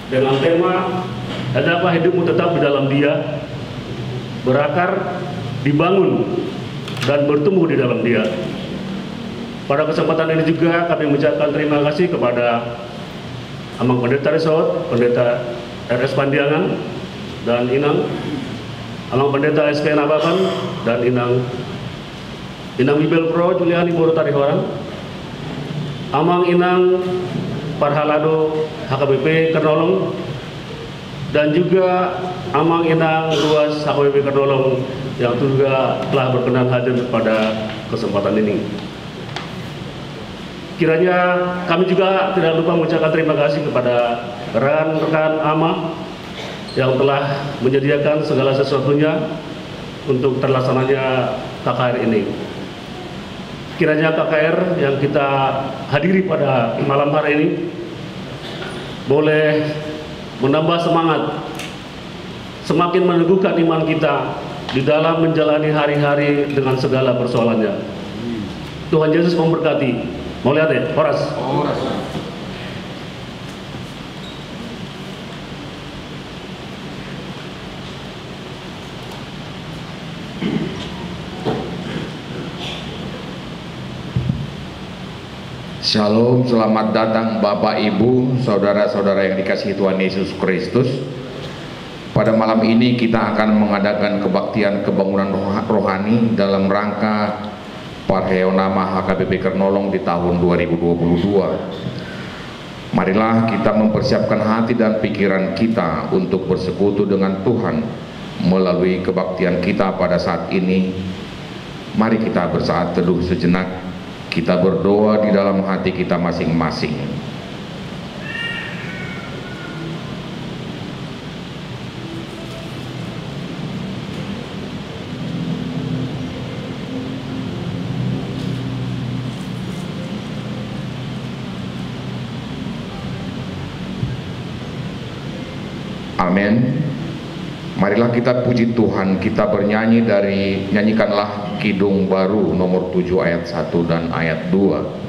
dengan tema "Hendaklah hidupmu tetap di dalam Dia, berakar, dibangun, dan bertumbuh di dalam Dia." Pada kesempatan ini juga kami mengucapkan terima kasih kepada Amang Pendeta Resort, Pendeta RS Pandiangan, dan Inang, Amang Pendeta SP Nabakan, dan Inang Bibel Pro Juliani Boro Tarihoran, Amang Inang Parhalado HKBP Kernolong, dan juga Amang Inang Ruas HKBP Kernolong yang juga telah berkenan hadir pada kesempatan ini. Kiranya kami juga tidak lupa mengucapkan terima kasih kepada rekan-rekan AMA yang telah menyediakan segala sesuatunya untuk terlaksananya KKR ini. Kiranya KKR yang kita hadiri pada malam hari ini boleh menambah semangat, semakin meneguhkan iman kita di dalam menjalani hari-hari dengan segala persoalannya. Tuhan Yesus memberkati. Mau lihat ya, Horas? Shalom, selamat datang Bapak Ibu, saudara-saudara yang dikasihi Tuhan Yesus Kristus. Pada malam ini kita akan mengadakan kebaktian kebangunan rohani dalam rangka Parheonama HKBP Kernolong di tahun 2022. Marilah kita mempersiapkan hati dan pikiran kita untuk bersekutu dengan Tuhan melalui kebaktian kita pada saat ini. Mari kita bersaat teduh sejenak, kita berdoa di dalam hati kita masing-masing. Amin. Marilah kita puji Tuhan, kita bernyanyi dari nyanyikanlah Kidung Baru nomor 7 ayat 1 dan ayat 2.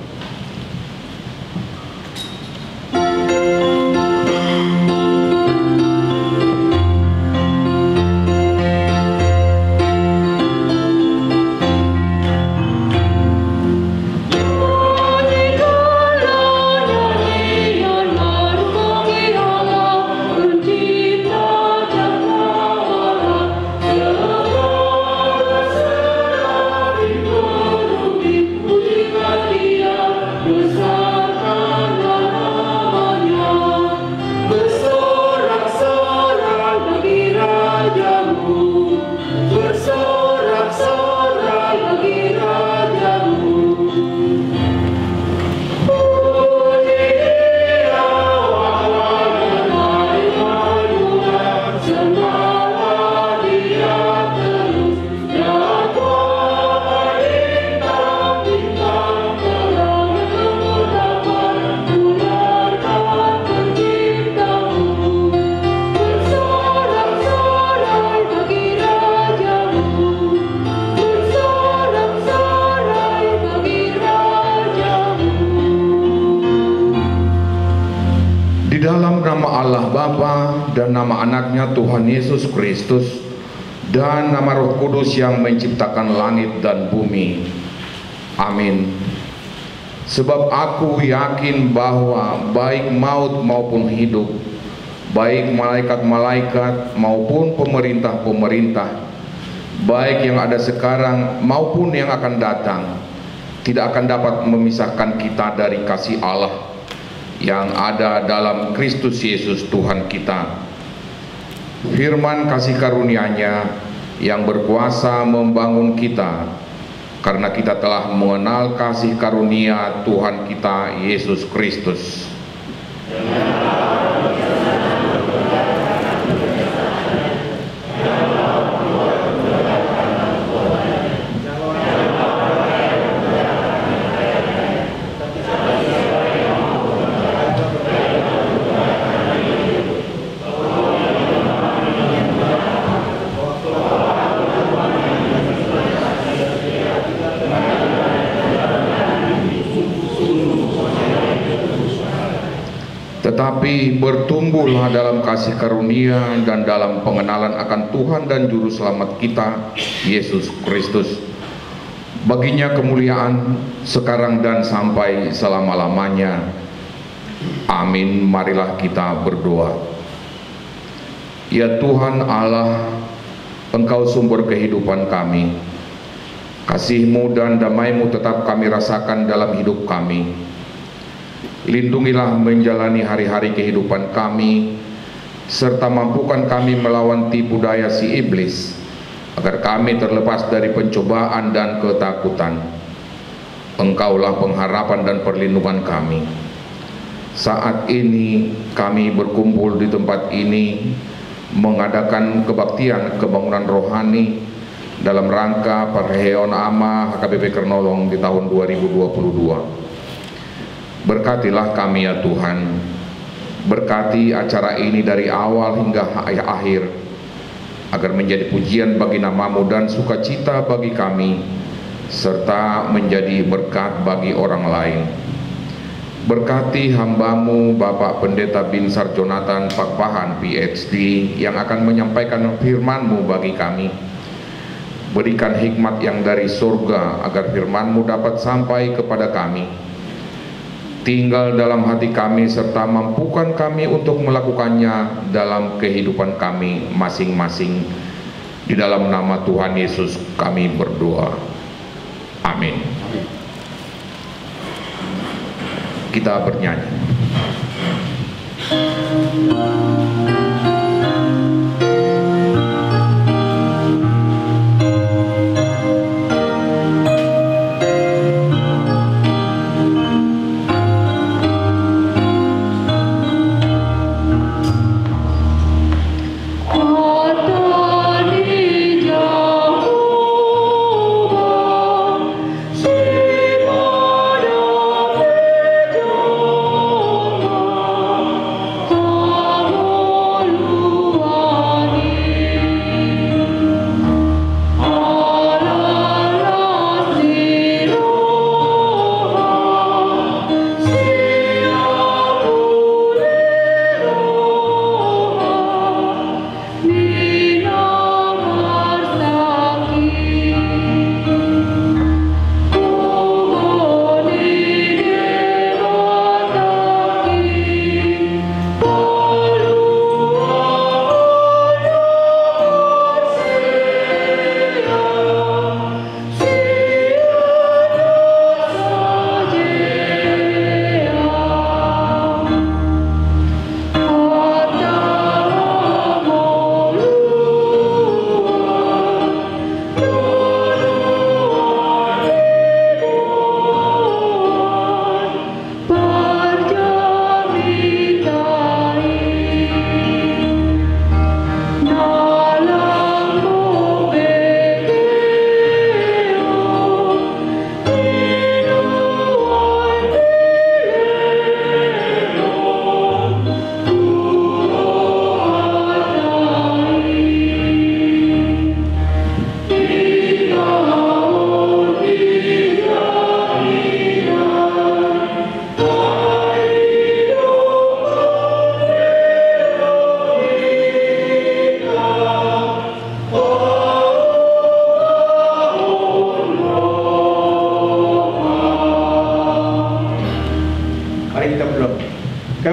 Di dalam nama Allah Bapa dan nama anaknya Tuhan Yesus Kristus dan nama Roh Kudus yang menciptakan langit dan bumi. Amin. Sebab aku yakin bahwa baik maut maupun hidup, baik malaikat-malaikat maupun pemerintah-pemerintah, baik yang ada sekarang maupun yang akan datang, tidak akan dapat memisahkan kita dari kasih Allah yang ada dalam Kristus Yesus Tuhan kita. Firman kasih karunia-Nya yang berkuasa membangun kita, karena kita telah mengenal kasih karunia Tuhan kita Yesus Kristus. tetapi bertumbuhlah dalam kasih karunia dan dalam pengenalan akan Tuhan dan Juru Selamat kita, Yesus Kristus. Baginya kemuliaan sekarang dan sampai selama-lamanya. Amin. Marilah kita berdoa. Ya Tuhan Allah, Engkau sumber kehidupan kami. Kasih-Mu dan damai-Mu tetap kami rasakan dalam hidup kami. Lindungilah menjalani hari-hari kehidupan kami, serta mampukan kami melawan tipu daya si iblis, agar kami terlepas dari pencobaan dan ketakutan. Engkaulah pengharapan dan perlindungan kami. Saat ini kami berkumpul di tempat ini mengadakan kebaktian kebangunan rohani dalam rangka Parheon Ama HKBP Kernolong di tahun 2022. Berkatilah kami ya Tuhan, berkati acara ini dari awal hingga akhir, agar menjadi pujian bagi nama-Mu dan sukacita bagi kami, serta menjadi berkat bagi orang lain. Berkati hamba-Mu Bapak Pendeta Binsar Jonathan Pakpahan PhD yang akan menyampaikan firman-Mu bagi kami. Berikan hikmat yang dari surga agar firman-Mu dapat sampai kepada kami, tinggal dalam hati kami, serta mampukan kami untuk melakukannya dalam kehidupan kami masing-masing. Di dalam nama Tuhan Yesus kami berdoa. Amin. Kita bernyanyi.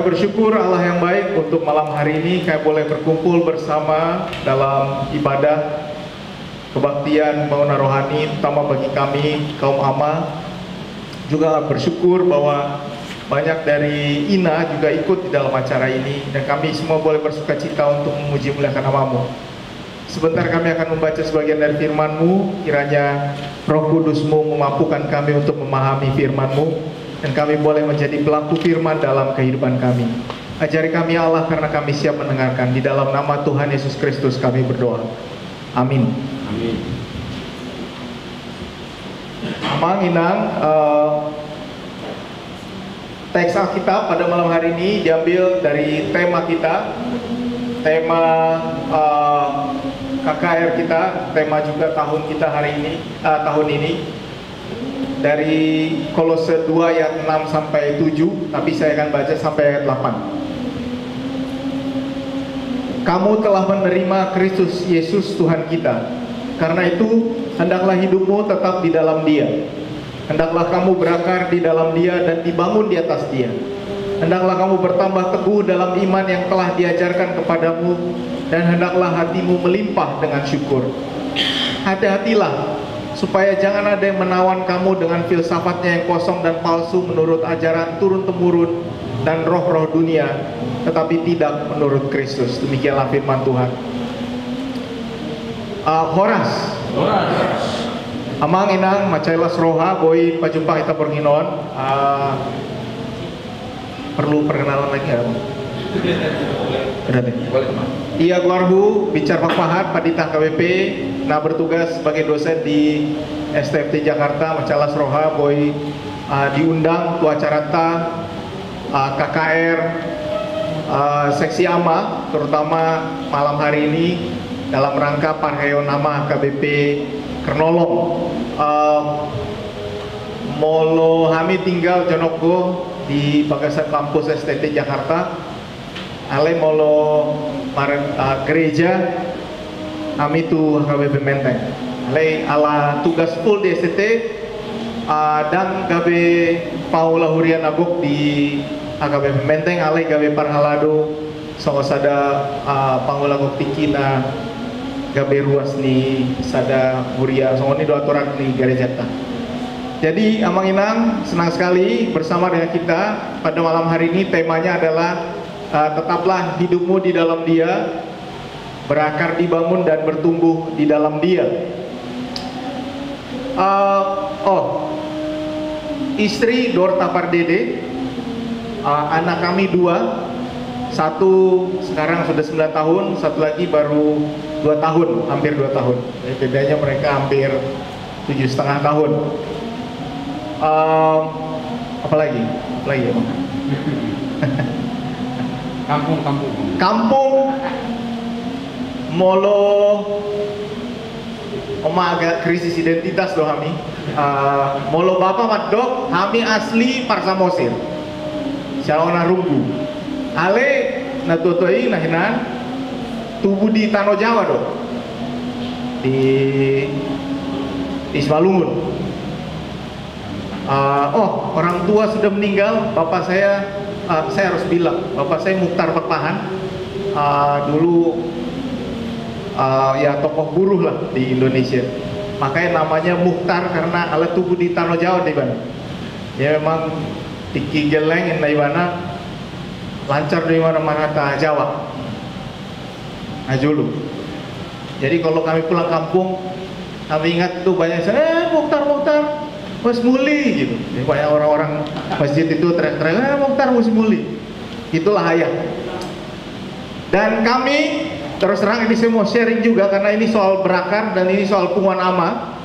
Bersyukur Allah yang baik untuk malam hari ini kami boleh berkumpul bersama dalam ibadah kebaktian bangunan rohani, terutama bagi kami kaum ama. Juga bersyukur bahwa banyak dari INA juga ikut di dalam acara ini, dan kami semua boleh bersukacita untuk memuji muliakan nama-Mu. Sebentar kami akan membaca sebagian dari firman-Mu. Kiranya Roh Kudus-Mu memampukan kami untuk memahami firman-Mu, dan kami boleh menjadi pelaku firman dalam kehidupan kami. Ajari kami Allah, karena kami siap mendengarkan. Di dalam nama Tuhan Yesus Kristus kami berdoa. Amin. Amin. Amang Inang, teks Alkitab pada malam hari ini diambil dari tema kita, tema KKR kita, tema juga tahun kita hari ini, tahun ini, dari Kolose 2 ayat 6 sampai 7, tapi saya akan baca sampai ayat 8. kamu telah menerima Kristus Yesus Tuhan kita. Karena itu, hendaklah hidupmu tetap di dalam Dia. Hendaklah kamu berakar di dalam Dia dan dibangun di atas Dia. Hendaklah kamu bertambah teguh dalam iman yang telah diajarkan kepadamu, dan hendaklah hatimu melimpah dengan syukur. Hati-hatilah, supaya jangan ada yang menawan kamu dengan filsafatnya yang kosong dan palsu menurut ajaran turun-temurun dan roh-roh dunia, tetapi tidak menurut Kristus. Demikianlah firman Tuhan. Horas amang inang macailas roha boy pajumpa kita perginon. Perlu perkenalan lagi ya? Iya Guarbu, bicar Pak Fahad, Padita KWP, nah bertugas sebagai dosen di STFT Jakarta, Macalas Roha, boy diundang tua acarata KKR seksi AMA, terutama malam hari ini dalam rangka Parheo nama KBP Kernolong. Molo kami tinggal Jonoko di Bagasan kampus STT Jakarta. Ale molo gereja kami tu KBP Menteng. Ale ala tugas full di STT dan KB Paula Hurian Agok di KBP Menteng. Ale KB Parhalado songosada Paula Agok Tikina KB ruas ni sada Huria songoni dua aturan ni gereja ta. Jadi Amang Inang senang sekali bersama dengan kita pada malam hari ini. Temanya adalah tetaplah hidupmu di dalam Dia, berakar dibangun dan bertumbuh di dalam Dia. Istri Dorta Pardede, anak kami dua, satu sekarang sudah 9 tahun, satu lagi baru 2 tahun, hampir 2 tahun. Jadi bedanya mereka hampir 7,5 tahun. Apalagi ya Bang? Kampung molo oma agak krisis identitas doh kami. Molo bapak madok kami asli Parsamosir Siawana Runggu ale natutoi nahinan tubuh di Tanah Jawa doh di Ismalungun. Orang tua sudah meninggal. Bapak saya harus bilang, bapak saya Mukhtar Perpahan, dulu ya tokoh buruh lah di Indonesia. Makanya namanya Mukhtar karena alat tubuh di Tanah Jawa di mana. Ya memang tiki geleng di mana lancar di mana-mana Tanah Jawa. Nah dulu. Jadi kalau kami pulang kampung, kami ingat tuh banyak Mukhtar Mas Muli gitu. Jadi banyak orang-orang masjid itu teriak-teriak, Mukhtar Mas Muli. Itulah ayah. Dan kami terus terang ini saya mau sharing juga karena ini soal berakar dan ini soal punguan ama.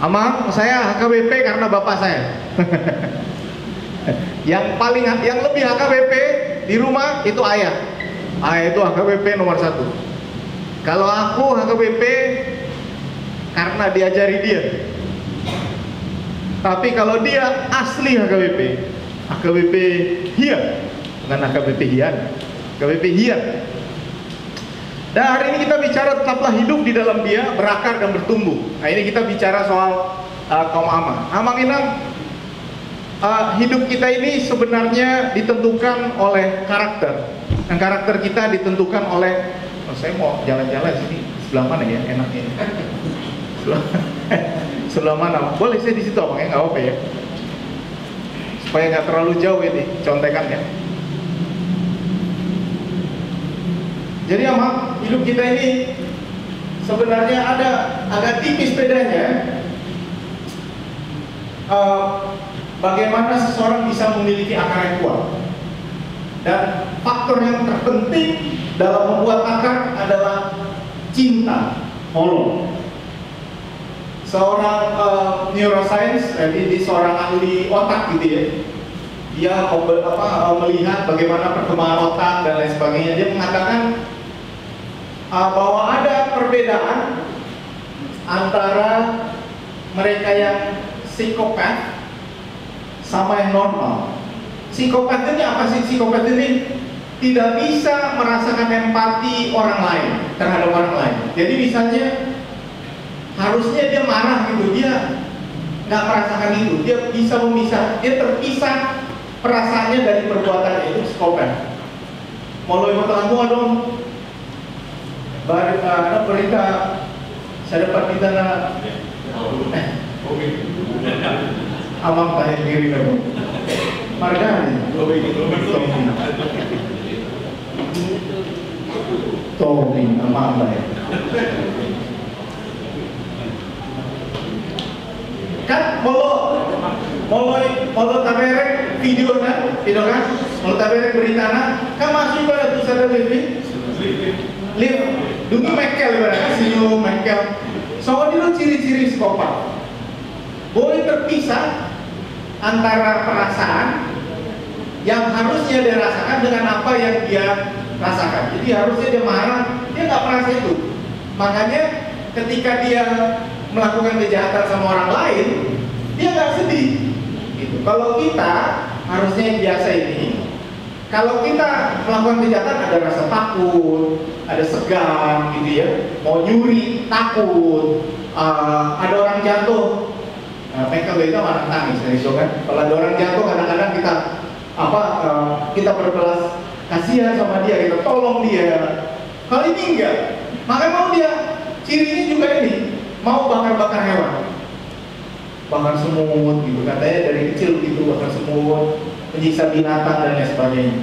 Ama saya HKBP karena bapak saya. yang lebih HKBP di rumah itu ayah. Ayah itu HKBP nomor 1. Kalau aku HKBP karena diajari dia. Tapi kalau dia asli HKBP Hian, bukan HKBP Hian, HKBP Hian. Dan hari ini kita bicara tetaplah hidup di dalam Dia, berakar dan bertumbuh. Nah ini kita bicara soal kaum ama. Amang Inang, hidup kita ini sebenarnya ditentukan oleh karakter. Dan karakter kita ditentukan oleh, saya mau jalan-jalan sini, sebelah mana ya enaknya? Sebelah mana? Boleh saya di situ Abang ya, nggak apa-apa ya. Supaya nggak terlalu jauh ini contekannya. Jadi Amang, hidup kita ini sebenarnya ada agak tipis bedanya. Bagaimana seseorang bisa memiliki akar yang kuat. Dan faktor yang terpenting dalam membuat akar adalah cinta, holong. Seorang neuroscience, jadi seorang ahli otak gitu ya, dia melihat bagaimana perkembangan otak dan lain sebagainya. Dia mengatakan bahwa ada perbedaan antara mereka yang psikopat sama yang normal. Psikopat ini apa sih? Psikopat ini tidak bisa merasakan empati orang lain terhadap orang lain. Jadi misalnya harusnya dia marah gitu, dia nggak merasakan itu, dia bisa memisah, dia terpisah perasaannya dari perbuatannya, itu psikopat. Mau lo ikut lagu dong, berita saya dapat di tanah amam tanya diri kamu Margani Tommy amam tanya kan mau taberek video kan mau taberek berita kan masuk pada tuh sadar lebih lihat dungi Michael ibaratnya senyum Michael soalnya itu ciri-ciri psikopat boleh terpisah antara perasaan yang harusnya dia rasakan dengan apa yang dia rasakan. Jadi harusnya dia marah, dia nggak merasa itu. Makanya ketika dia melakukan kejahatan sama orang lain, dia nggak sedih. Gitu. Kalau kita harusnya yang biasa ini, kalau kita melakukan kejahatan ada rasa takut, ada segan, gitu ya, mau nyuri takut, ada orang jatuh. Mereka itu orang tangis, gitu kan? Kalau ada orang jatuh, kadang-kadang kita berbelas kasihan sama dia, kita tolong dia. Kalau ini enggak, maka mau dia cirinya juga ini, mau bakar-bakar hewan, bakar semut, gitu. Katanya dari kecil gitu bakar semut, menyiksa binatang dan lain sebagainya.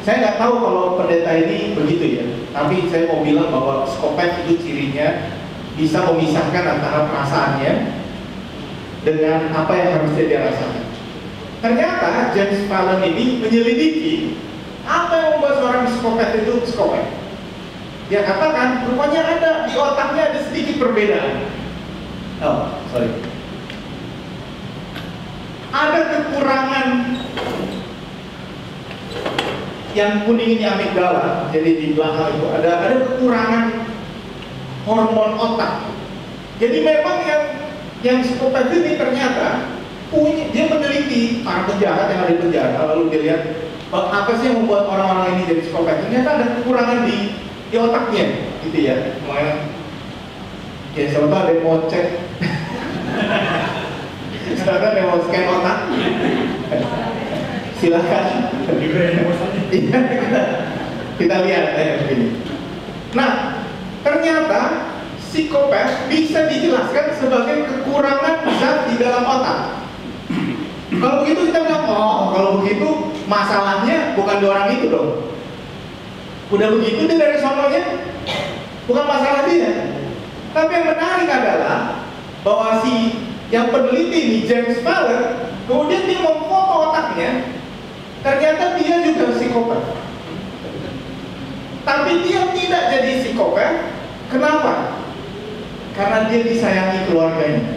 Saya nggak tahu kalau pendeta ini begitu ya, tapi saya mau bilang bahwa psikopat itu cirinya bisa memisahkan antara perasaannya dengan apa yang harusnya dia rasakan. Ternyata James Fallon ini menyelidiki apa yang membuat seorang psikopat itu psikopat. Dia katakan rupanya ada di otaknya ada sedikit perbedaan. Ada kekurangan yang kuning ini amigdala, jadi di belakang itu ada kekurangan hormon otak. Jadi memang yang psikopat ini ternyata dia meneliti para penjahat yang ada di penjara, lalu dia lihat apa sih yang membuat orang-orang ini jadi psikopat. Ternyata ada kekurangan di otaknya, gitu ya. Makanya, ya siapa tahu ada yang mau cek, silakan yang mau scan otak, silakan. Kita lihat begini. Nah, ternyata psikopat bisa dijelaskan sebagai kekurangan zat di dalam otak. Kalau begitu kita bilang, kalau begitu masalahnya bukan di orang itu dong. Udah begitu dia dari sononya, bukan masalah dia. Tapi yang menarik adalah bahwa yang peneliti ini James Fallon, kemudian dia memfoto otaknya, ternyata dia juga psikopat. Tapi dia tidak jadi psikopat. Kenapa? Karena dia disayangi keluarganya.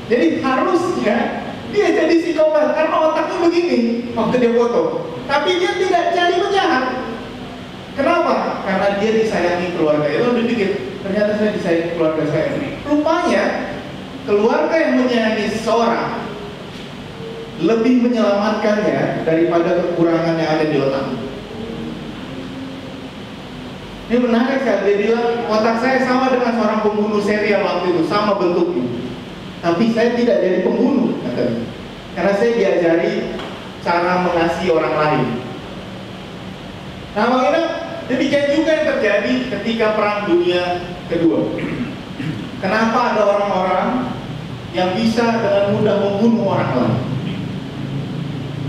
Jadi harusnya dia jadi psikopat karena otaknya begini waktu dia foto. Tapi dia tidak jadi penjahat. Kenapa? Karena dia disayangi keluarga. Itu dipikir, ternyata saya disayangi keluarga saya. Rupanya keluarga yang menyayangi seseorang lebih menyelamatkannya daripada kekurangan yang ada di otak. Ini menarik kan, dia bilang otak saya sama dengan seorang pembunuh serial waktu itu, sama bentuknya. Tapi saya tidak jadi pembunuh, katanya. Karena saya diajari cara mengasihi orang lain. Nah, makanya demikian juga yang terjadi ketika Perang Dunia Kedua. Kenapa ada orang-orang yang bisa dengan mudah membunuh orang lain?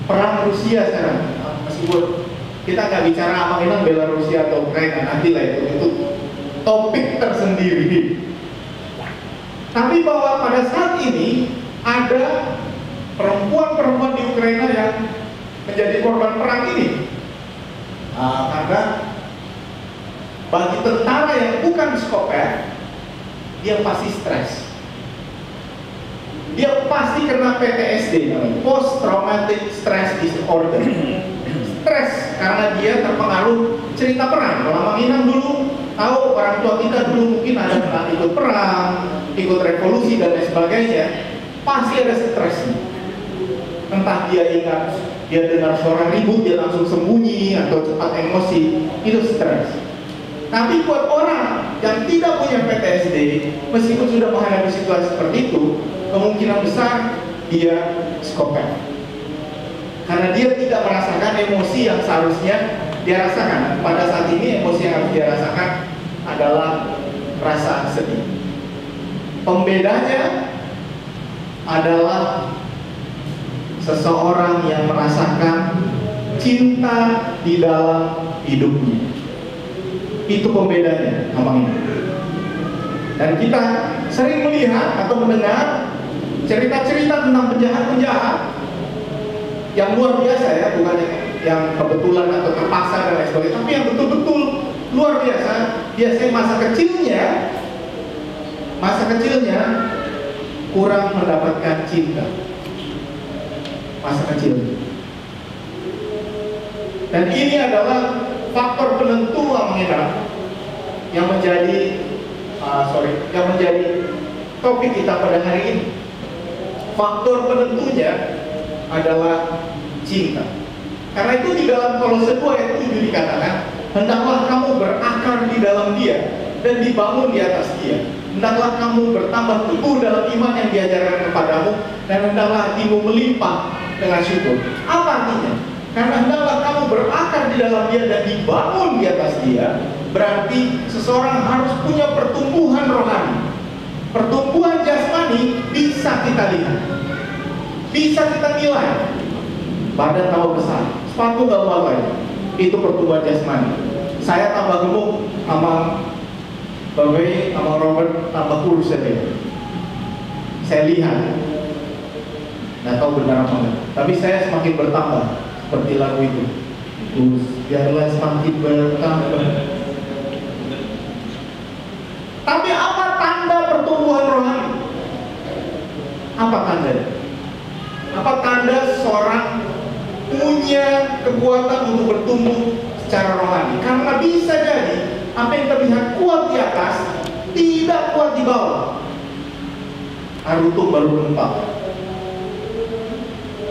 Perang Rusia sekarang, meskipun kita nggak bicara apa ini bela Rusia atau Ukraina, nanti lah itu topik tersendiri. Tapi bahwa pada saat ini ada perempuan-perempuan di Ukraina yang menjadi korban perang ini, karena bagi tentara yang bukan psikopat, dia pasti stres. Dia pasti kena PTSD, Post Traumatic Stress Disorder. Stres karena dia terpengaruh cerita perang. Kalau Mang dulu tahu, orang tua kita dulu mungkin ada pernah ikut perang, ikut revolusi dan lain sebagainya, pasti ada stres. entah dia ingat, dia dengar suara ribut, dia langsung sembunyi atau cepat emosi, itu stres. Tapi buat orang yang tidak punya PTSD, meskipun sudah menghadapi situasi seperti itu, kemungkinan besar dia psikopat. Karena dia tidak merasakan emosi yang seharusnya dia rasakan. Pada saat ini emosi yang harus dia rasakan adalah rasa sedih. Pembedanya adalah seseorang yang merasakan cinta di dalam hidupnya. Itu pembedanya, namanya. Dan kita sering melihat atau mendengar cerita-cerita tentang penjahat-penjahat yang luar biasa ya, bukan yang kebetulan atau terpaksa dan lain sebagainya, tapi yang betul-betul luar biasa. Biasanya masa kecilnya kurang mendapatkan cinta, masa kecil. Dan ini adalah faktor penentu yang menjadi topik kita pada hari ini. Faktor penentunya adalah cinta. Karena itu di dalam Kolose 2 ayat 7 dikatakan, hendaklah kamu berakar di dalam Dia dan dibangun di atas Dia. Hendaklah kamu bertambah teguh dalam iman yang diajarkan kepadamu, dan hendaklah hatimu melimpah dengan syukur. Apa artinya? Karena hendaklah kamu berakar di dalam Dia dan dibangun di atas Dia, berarti seseorang harus punya pertumbuhan rohani. Pertumbuhan jasmani bisa kita lihat, bisa kita nilai. Badan tambah besar, sepatu nggak pakai, itu pertumbuhan jasmani. Saya tambah gemuk, sama Bapak, sama Robert tambah kurus saja. Saya lihat, nggak tahu benar apa enggak, tapi saya semakin bertambah seperti lagu itu. Biarlah semakin bertambah. Tapi apa tanda pertumbuhan rohani? Apa tandanya? Apa tanda seorang punya kekuatan untuk bertumbuh secara rohani? Karena bisa jadi apa yang terlihat kuat di atas tidak kuat di bawah. Arutuk baru lengkap.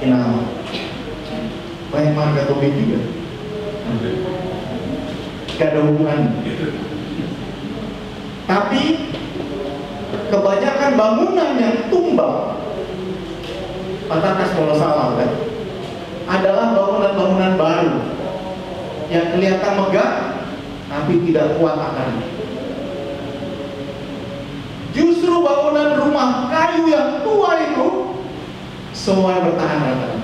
Kenapa? Banyak marga topik juga. Gak ada hubungan. Tapi kebanyakan bangunan yang tumbang, Patakas kalau salah kan, adalah bangunan-bangunan baru yang kelihatan megah tapi tidak kuat akarnya. Justru bangunan rumah kayu yang tua itu semua bertahan rakyat.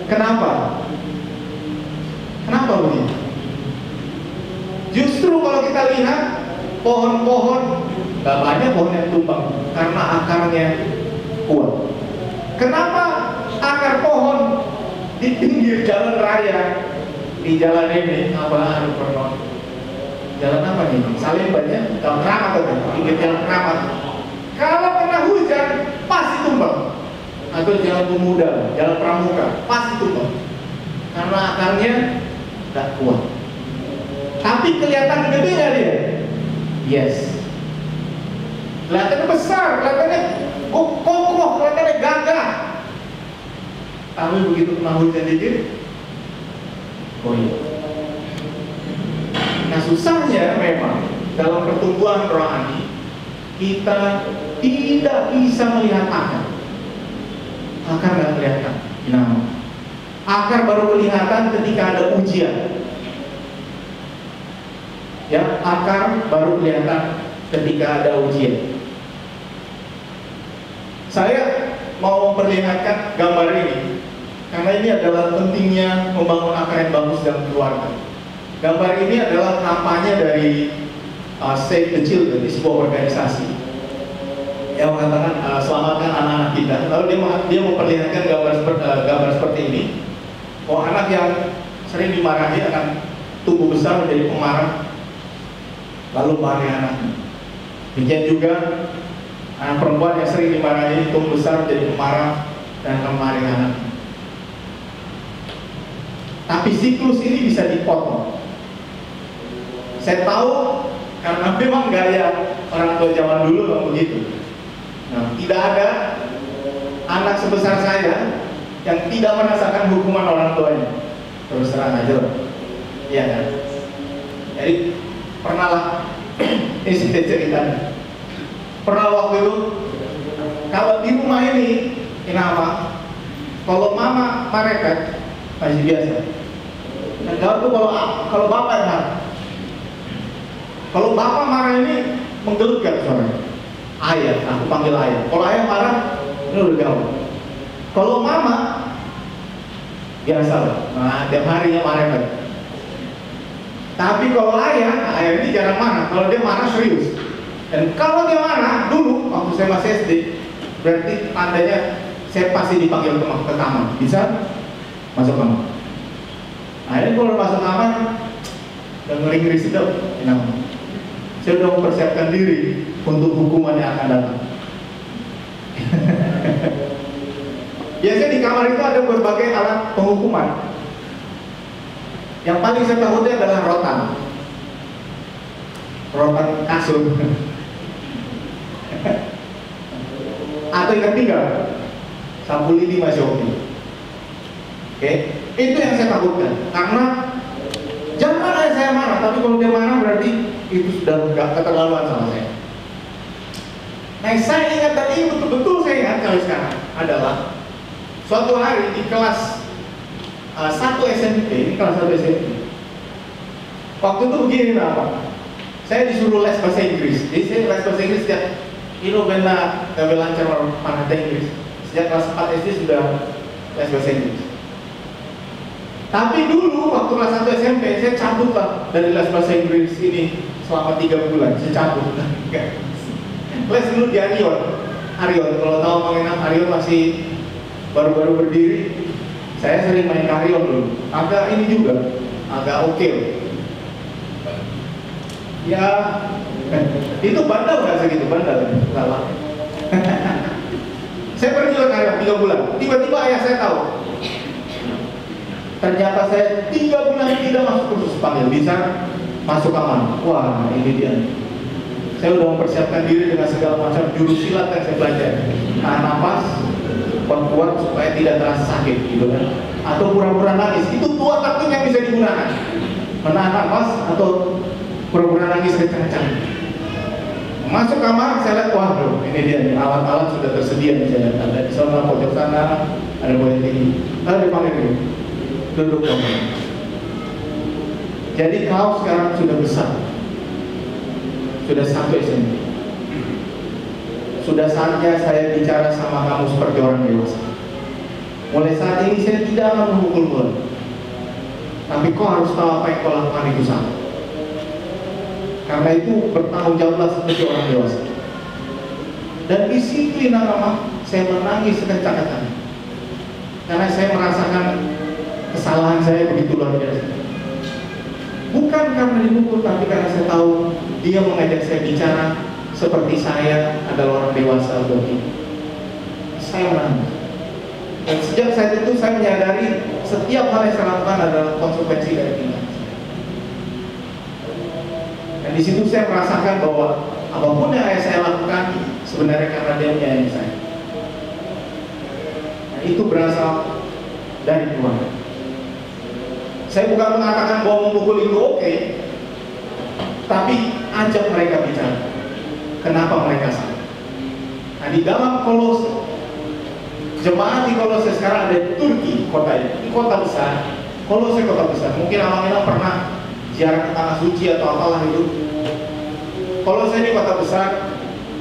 Kenapa? Kenapa begitu? Justru kalau kita lihat pohon-pohon, gak banyak pohon yang tumbang karena akarnya kuat. Kenapa akar pohon di pinggir jalan raya, di jalan ini apa pernah jalan apa nih? Salimban ya, jalan Keramat atau pinggir jalan Keramat. Kalau kena hujan pasti tumbang. Atau jalan Pemuda, jalan Pramuka pasti tumbang karena akarnya tidak kuat. Tapi kelihatan gede nggak dia? Yes. Kelihatannya besar, kelihatannya kokoh, kelihatannya gagah. Tapi begitu kena hujan dikit, goyah. Nah susahnya memang dalam pertumbuhan rohani kita tidak bisa melihat akar. Akar nggak kelihatan. Nah, akar baru kelihatan ketika ada ujian. Ya, akar baru kelihatan ketika ada ujian. Saya mau memperlihatkan gambar ini karena ini adalah pentingnya membangun akar yang bagus dalam keluarga. Gambar ini adalah kampanye dari Save the Children, di sebuah organisasi yang mengatakan selamatkan anak-anak kita. Lalu dia memperlihatkan gambar seperti ini. Oh, anak yang sering dimarahi akan tumbuh besar menjadi pemarah, lalu marah anaknya. Demikian juga anak perempuan yang sering dimarahi tumbuh besar menjadi pemarah dan akan marah anaknya. Tapi siklus ini bisa dipotong. Saya tahu karena memang gaya orang tua zaman dulu memang begitu. Nah, tidak ada anak sebesar saya yang tidak merasakan hukuman orang tuanya? Terus terang aja loh. Iya kan? Jadi pernah lah ini saya ceritakan. Pernah waktu itu kalau di rumah ini kenapa? Kalau mama marah masih biasa. Dan kalau bapak yang marah. Kalau bapak marah ini menggelutkan suaranya. Ayah, aku panggil ayah. Kalau ayah marah, ini udah jauh. Kalau mama biasa lah. Nah, tiap harinya marah kan. Tapi kalau ayah ini jarang marah. Kalau dia marah serius. Dan kalau dia marah dulu waktu saya masih SD, berarti tandanya saya pasti dipanggil ke kamar. Bisa masuk kamar. Nah ini kalau masuk kamar dan ngeri-ngeri sedap, saya sudah mempersiapkan diri untuk hukuman yang akan datang. Biasanya di kamar itu ada berbagai alat penghukuman. Yang paling saya takutnya adalah rotan kasur. Atau ikan tinggal, sapu lidi masih oke. Oke, itu yang saya takutkan. Karena jangan ayah saya marah, tapi kalau dia marah berarti itu sudah nggak keterlaluan sama saya. Nah, saya ingat tadi betul-betul saya ingat kalau sekarang adalah suatu hari di kelas 1 SMP, ini kelas 1 SMP. Waktu itu begini saya disuruh les bahasa Inggris. Jadi saya les bahasa Inggris sejak benda lancar bahasa Inggris. Sejak kelas 4 SD sudah les bahasa Inggris. Tapi dulu waktu kelas 1 SMP saya cabut lah dari les bahasa Inggris ini selama 3 bulan. Saya cabut. Les dulu di Arion. Kalau tahu mengenal Arion masih baru-baru berdiri. Saya sering main Arion dulu. Agak ini juga, agak oke. Ya, itu bandel nggak segitu bandel, salah. Saya pergi ke Arion 3 bulan. Tiba-tiba ayah saya tahu. Ternyata saya 3 bulan tidak masuk kursus panggil, bisa masuk kamar. Wah, ini dia. Saya sudah mempersiapkan diri dengan segala macam jurus silat yang saya pelajari. Tahan nafas, kuat-kuat supaya tidak terasa sakit, gitu kan? Atau pura-pura nangis. Itu 2 taktik yang bisa digunakan. Menahan nafas atau pura-pura nangis kencang-kencang. Masuk kamar, saya lihat, wah bro, ini dia nih, alat-alat sudah tersedia nih, saya lihat. Ada di sana, pojok sana, ada pojok ini. Lalu dipanggil dulu, duduk kamu. Jadi kau sekarang sudah besar, sudah 1 SMP. Sudah saatnya saya bicara sama kamu seperti orang dewasa. Mulai saat ini saya tidak akan memukul-mu, tapi kau harus tahu apa yang kau lakukan itu salah. Karena itu bertanggung jawablah seperti orang dewasa. Dan disiplin nama saya menangis sekencang-kencangnya. Karena saya merasakan kesalahan saya begitu luar biasa. Bukan karena dimukul, tapi karena saya tahu dia mengajak saya bicara seperti saya adalah orang dewasa begini. Saya menangis. Dan sejak saat itu saya menyadari setiap hal yang saya lakukan adalah konsekuensi dari tindakan saya. Dan di situ saya merasakan bahwa apapun yang saya lakukan sebenarnya karena dia menyayangi saya. Nah, itu berasal dari Tuhan. Saya bukan mengatakan bahwa memukul itu oke, tapi ajak mereka bicara. Kenapa mereka salah? Nah, di dalam Kolose, jemaat di Kolose sekarang ada di Turki, kota ini kota besar. Kolose kota besar. Mungkin abang-abang pernah ziarah ke tanah suci atau apalah itu. Kolose ini kota besar.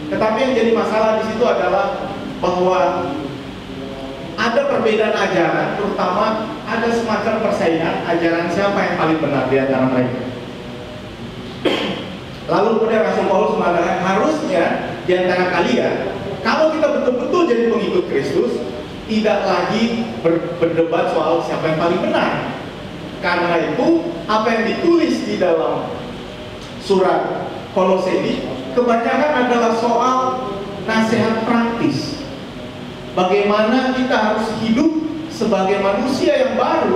Tetapi yang jadi masalah di situ adalah bahwa ada perbedaan ajaran, terutama ada semacam persaingan ajaran siapa yang paling benar di antara mereka. Lalu kemudian Rasul Paulus mengatakan harusnya di antara kalian, kalau kita betul-betul jadi pengikut Kristus, tidak lagi berdebat soal siapa yang paling benar. Karena itu apa yang ditulis di dalam surat Kolose ini kebanyakan adalah soal nasihat praktis. Bagaimana kita harus hidup sebagai manusia yang baru,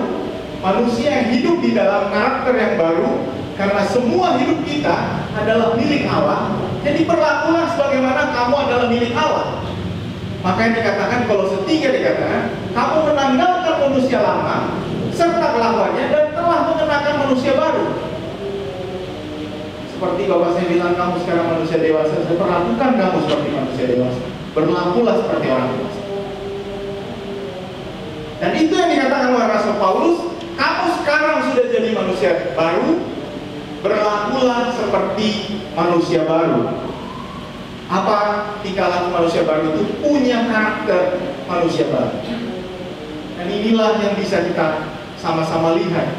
manusia yang hidup di dalam karakter yang baru, karena semua hidup kita adalah milik Allah. Jadi berlakulah sebagaimana kamu adalah milik Allah. Makanya dikatakan Kolose 3 dikatakan, kamu menanggalkan manusia lama serta kelakuannya dan telah mengenakan manusia baru. Seperti Bapak saya bilang, kamu sekarang manusia dewasa, saya perlakukan kamu seperti manusia dewasa. Berlakulah seperti orang dewasa. Dan itu yang dikatakan oleh Rasul Paulus, kamu sekarang sudah jadi manusia baru, berlakulah seperti manusia baru. Apa tingkah laku manusia baru itu? Punya karakter manusia baru. Dan inilah yang bisa kita sama-sama lihat.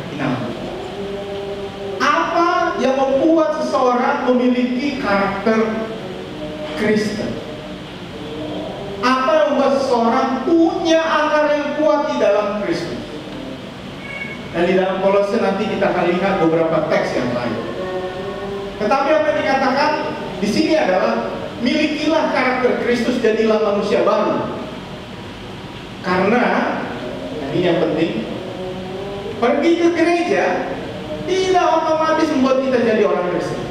Apa yang membuat seseorang memiliki karakter Kristen? Apa yang membuat seseorang punya akar yang kuat di dalam Kristus? Dan di dalam Kolose nanti kita akan lihat beberapa teks yang lain. Tetapi apa yang dikatakan di sini adalah milikilah karakter Kristus, jadilah manusia baru. Karena ini yang penting, pergi ke gereja tidak otomatis membuat kita jadi orang Kristen.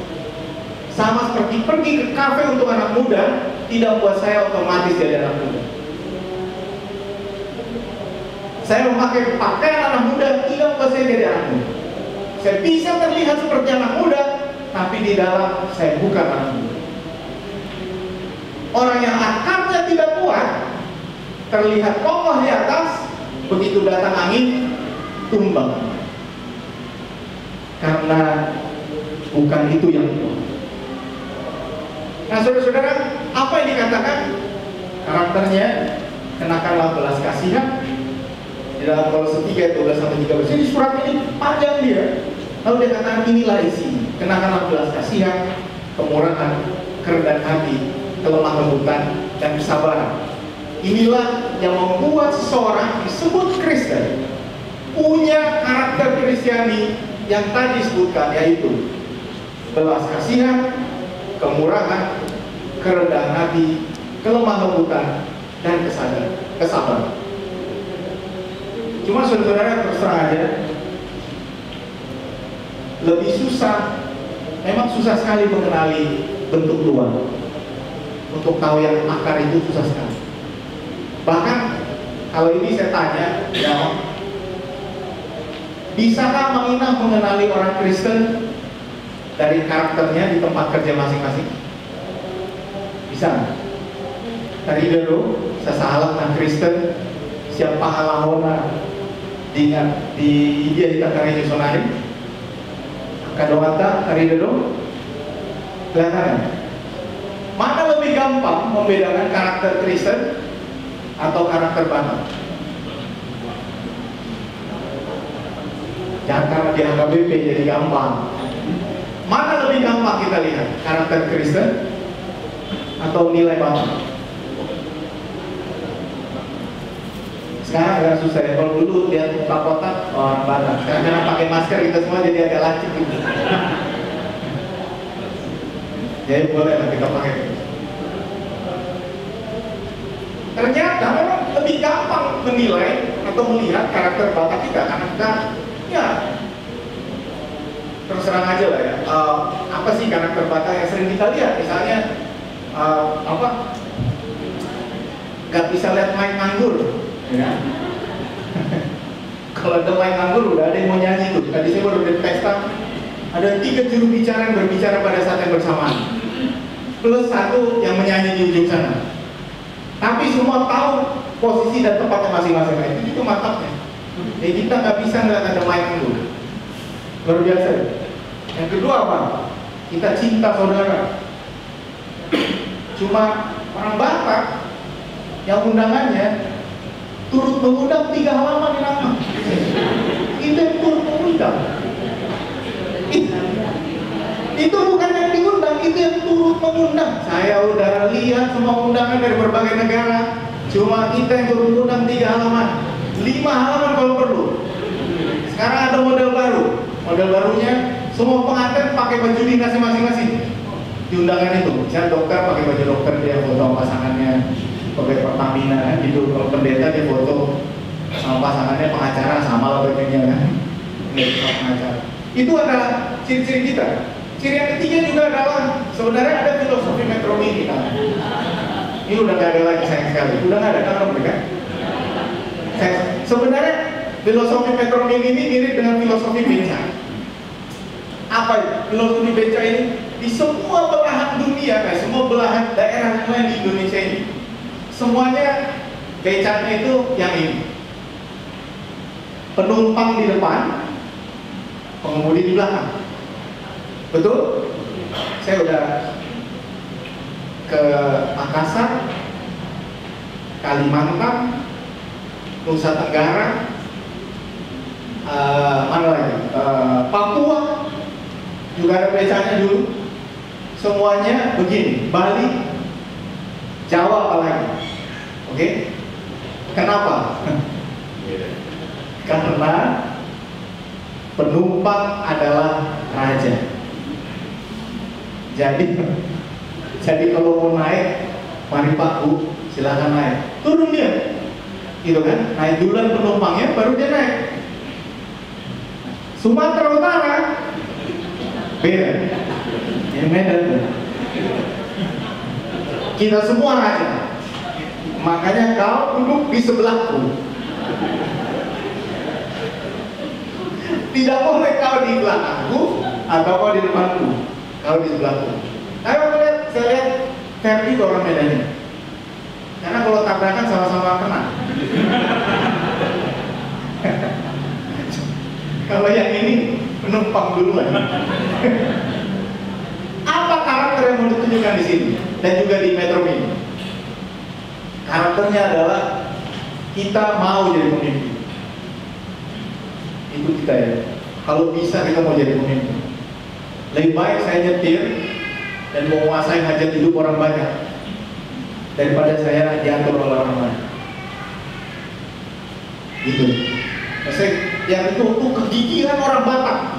Sama seperti pergi ke kafe untuk anak muda tidak membuat saya otomatis jadi anak muda. Saya memakai pakaian anak muda tidak membuat saya jadi anak muda. Saya bisa terlihat seperti anak muda, tapi di dalam saya bukan anak muda. Orang yang akarnya tidak kuat, terlihat kokoh di atas, begitu datang angin, tumbang. Karena bukan itu yang kuat. Nah saudara-saudara, apa yang dikatakan? Karakternya, kenakanlah belas kasihan. Di dalam Kolose 3, 12-13. Jadi surat ini panjang dia. Lalu dia katakan inilah isinya. Kenakanlah belas kasihan, kemurahan, kerendahan hati, kelemah lembutan, dan kesabaran. Inilah yang membuat seseorang disebut Kristen punya karakter Kristiani yang tadi disebutkan, yaitu belas kasihan, kemurahan, kerendahan hati, kelemah lembutan, dan kesabaran. Cuma saudara terus terang aja, lebih susah, memang susah sekali mengenali bentuk luar. Untuk tahu yang akar itu susah sekali. Bahkan kalau ini saya tanya, ya, bisakah Mang Inah mengenali orang Kristen dari karakternya di tempat kerja masing-masing? Bisa. Tadi dulu saya salah nang Kristen siapa halahona di dia di tatari nyusonari kadowata tadi dulu kelihatan. Mana lebih gampang membedakan karakter Kristen atau karakter Batak? Jangan karena di HKBP jadi gampang. Mana lebih gampang kita lihat? Karakter Kristen atau nilai Batak? Sekarang agak susah ya. Kalau dulu dia buka kotak orang Batak. Sekarang jangan pakai masker, kita semua jadi agak lancip gitu. Jadi boleh lah kita pakai. Ternyata memang lebih gampang menilai atau melihat karakter Batak kita karena kita, ya terus terang aja lah ya. Apa sih karakter Batak yang sering kita lihat? Misalnya nggak bisa lihat main nganggur, ya. Kalau ada main nganggur udah ada yang mau nyanyi tuh. Tadi saya baru di pesta. Ada 3 juru bicara yang berbicara pada saat yang bersamaan, plus 1 yang menyanyi di ujung sana. Tapi semua tahu posisi dan tempatnya masing-masing. Itu mantapnya. Jadi kita nggak bisa ngeliat ada mic dulu. Luar biasa. Yang kedua apa? Kita cinta saudara. Cuma orang Batak yang undangannya turut mengundang 3 halaman di nama. Itu yang turut mengundang. Itu bukan yang diundang, itu yang turut mengundang. Saya udah lihat semua undangan dari berbagai negara. Cuma kita yang turut mengundang 3 halaman, 5 halaman kalau perlu. Sekarang ada model baru. Model barunya semua pengantin pakai baju dinasnya masing-masing di undangan itu. Misalnya dokter pakai baju dokter, dia foto pasangannya pegawai Pertamina gitu. Kalau pendeta dia foto sama pasangannya, pengacara sama lah bajunya kan. Pengacara. Itu adalah ciri-ciri kita. Ciri yang ketiga juga adalah sebenarnya ada filosofi metronomi kita. Ini udah nggak ada lagi sayang sekali. Udah nggak ada kan mereka. Sebenarnya filosofi Petromin ini mirip dengan filosofi beca. Apa itu? Filosofi beca ini di semua belahan dunia, semua belahan daerah yang lain di Indonesia ini, semuanya becanya itu yang ini. Penumpang di depan, pengemudi di belakang. Betul? Saya udah ke Makassar, Kalimantan, Nusa Tenggara, mana lagi? Papua juga ada becanya dulu. Semuanya begini. Bali, Jawa apalagi. Oke? Kenapa? Karena penumpang adalah raja. Jadi kalau mau naik, mari Pak Bu, silakan naik. Turun dia, gitu kan? Naik duluan penumpangnya, baru dia naik. Sumatera Utara beda. Ini Medan. Kita semua raja. Makanya kau duduk di sebelahku. Tidak boleh kau di belakangku atau kau di depanku. Kau di sebelahku. Saya lihat Ferdi orang Medan ini. Karena kalau tabrakan sama-sama kena. Kalau yang ini penumpang duluan. Apa karakter yang mau ditunjukkan di sini dan juga di Metro Mini? Karakternya adalah kita mau jadi pemimpin. Itu kita ya. Kalau bisa kita mau jadi pemimpin. Lebih baik saya nyetir dan menguasai hajat hidup orang banyak daripada saya diatur oleh orang lain. Gitu. Maksudnya yang itu untuk kegigihan orang Batak.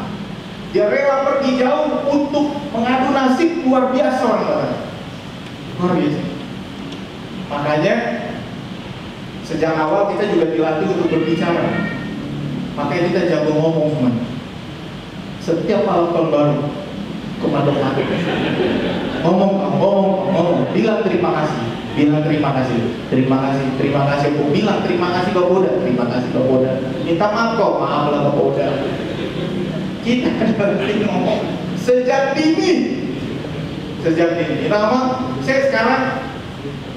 Dia rela pergi jauh untuk mengadu nasib luar biasa orang Batak. Luar biasa. Makanya sejak awal kita juga dilatih untuk berbicara. Makanya kita jago ngomong semuanya. Setiap malam tahun baru komando aku ngomong, bilang terima kasih, terima kasih, aku bilang terima kasih ke Boda, minta maaf kok, maaf lah ke Boda. Kita berarti ngomong sejak dini. Nama saya sekarang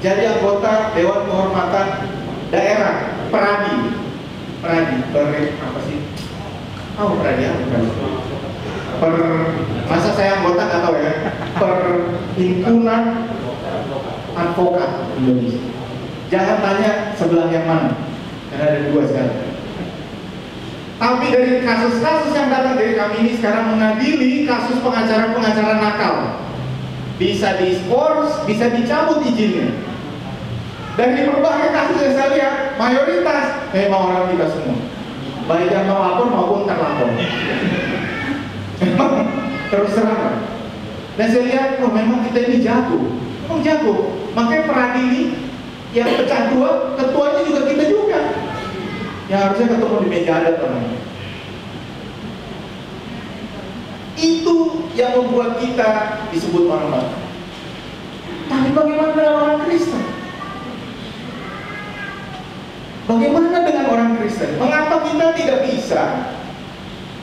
jadi anggota Dewan Kehormatan Daerah Peradi, apa sih? Oh, Peradi apa? Masa saya anggota nggak tahu ya, Perhimpunan Advokat Indonesia. Jangan tanya sebelah yang mana, karena ada dua sekarang. Tapi dari kasus-kasus yang datang dari kami ini sekarang mengadili kasus pengacara-pengacara nakal. Bisa diskors, bisa dicabut izinnya. Dan di berbagai kasus yang saya lihat, mayoritas memang orang kita semua, baik yang melapor maupun terlapor. Memang terus terang. Dan saya lihat, oh memang kita ini jago. Memang jago. Makanya peradili yang pecah dua, ketuanya juga kita juga. Yang harusnya ketemu di meja adat teman. Itu yang membuat kita disebut orang Batak. Tapi bagaimana dengan orang Kristen? Bagaimana dengan orang Kristen? Mengapa kita tidak bisa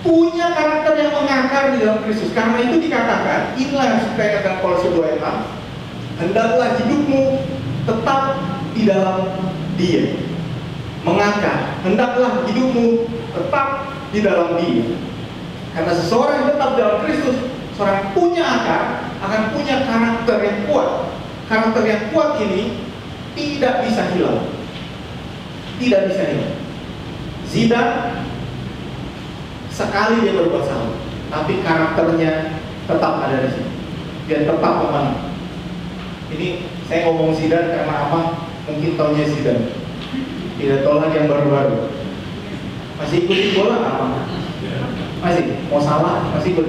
punya karakter yang mengakar di dalam Kristus? Karena itu dikatakan, inilah yang saya katakan Kolose 2:6, hendaklah hidupmu tetap di dalam Dia. Mengakar, hendaklah hidupmu tetap di dalam Dia. Karena seseorang yang tetap dalam Kristus, seorang punya akar, akan punya karakter yang kuat. Karakter yang kuat ini tidak bisa hilang. Tidak bisa hilang. Zidane sekali dia berbuat salah, tapi karakternya tetap ada di sini. Dia tetap pemenang. Ini saya ngomong Zidane karena apa? Mungkin taunya Zidane. Tidak tahu lagi yang baru-baru. Masih ikuti bola apa? Masih? Mau salah? Masih ikut?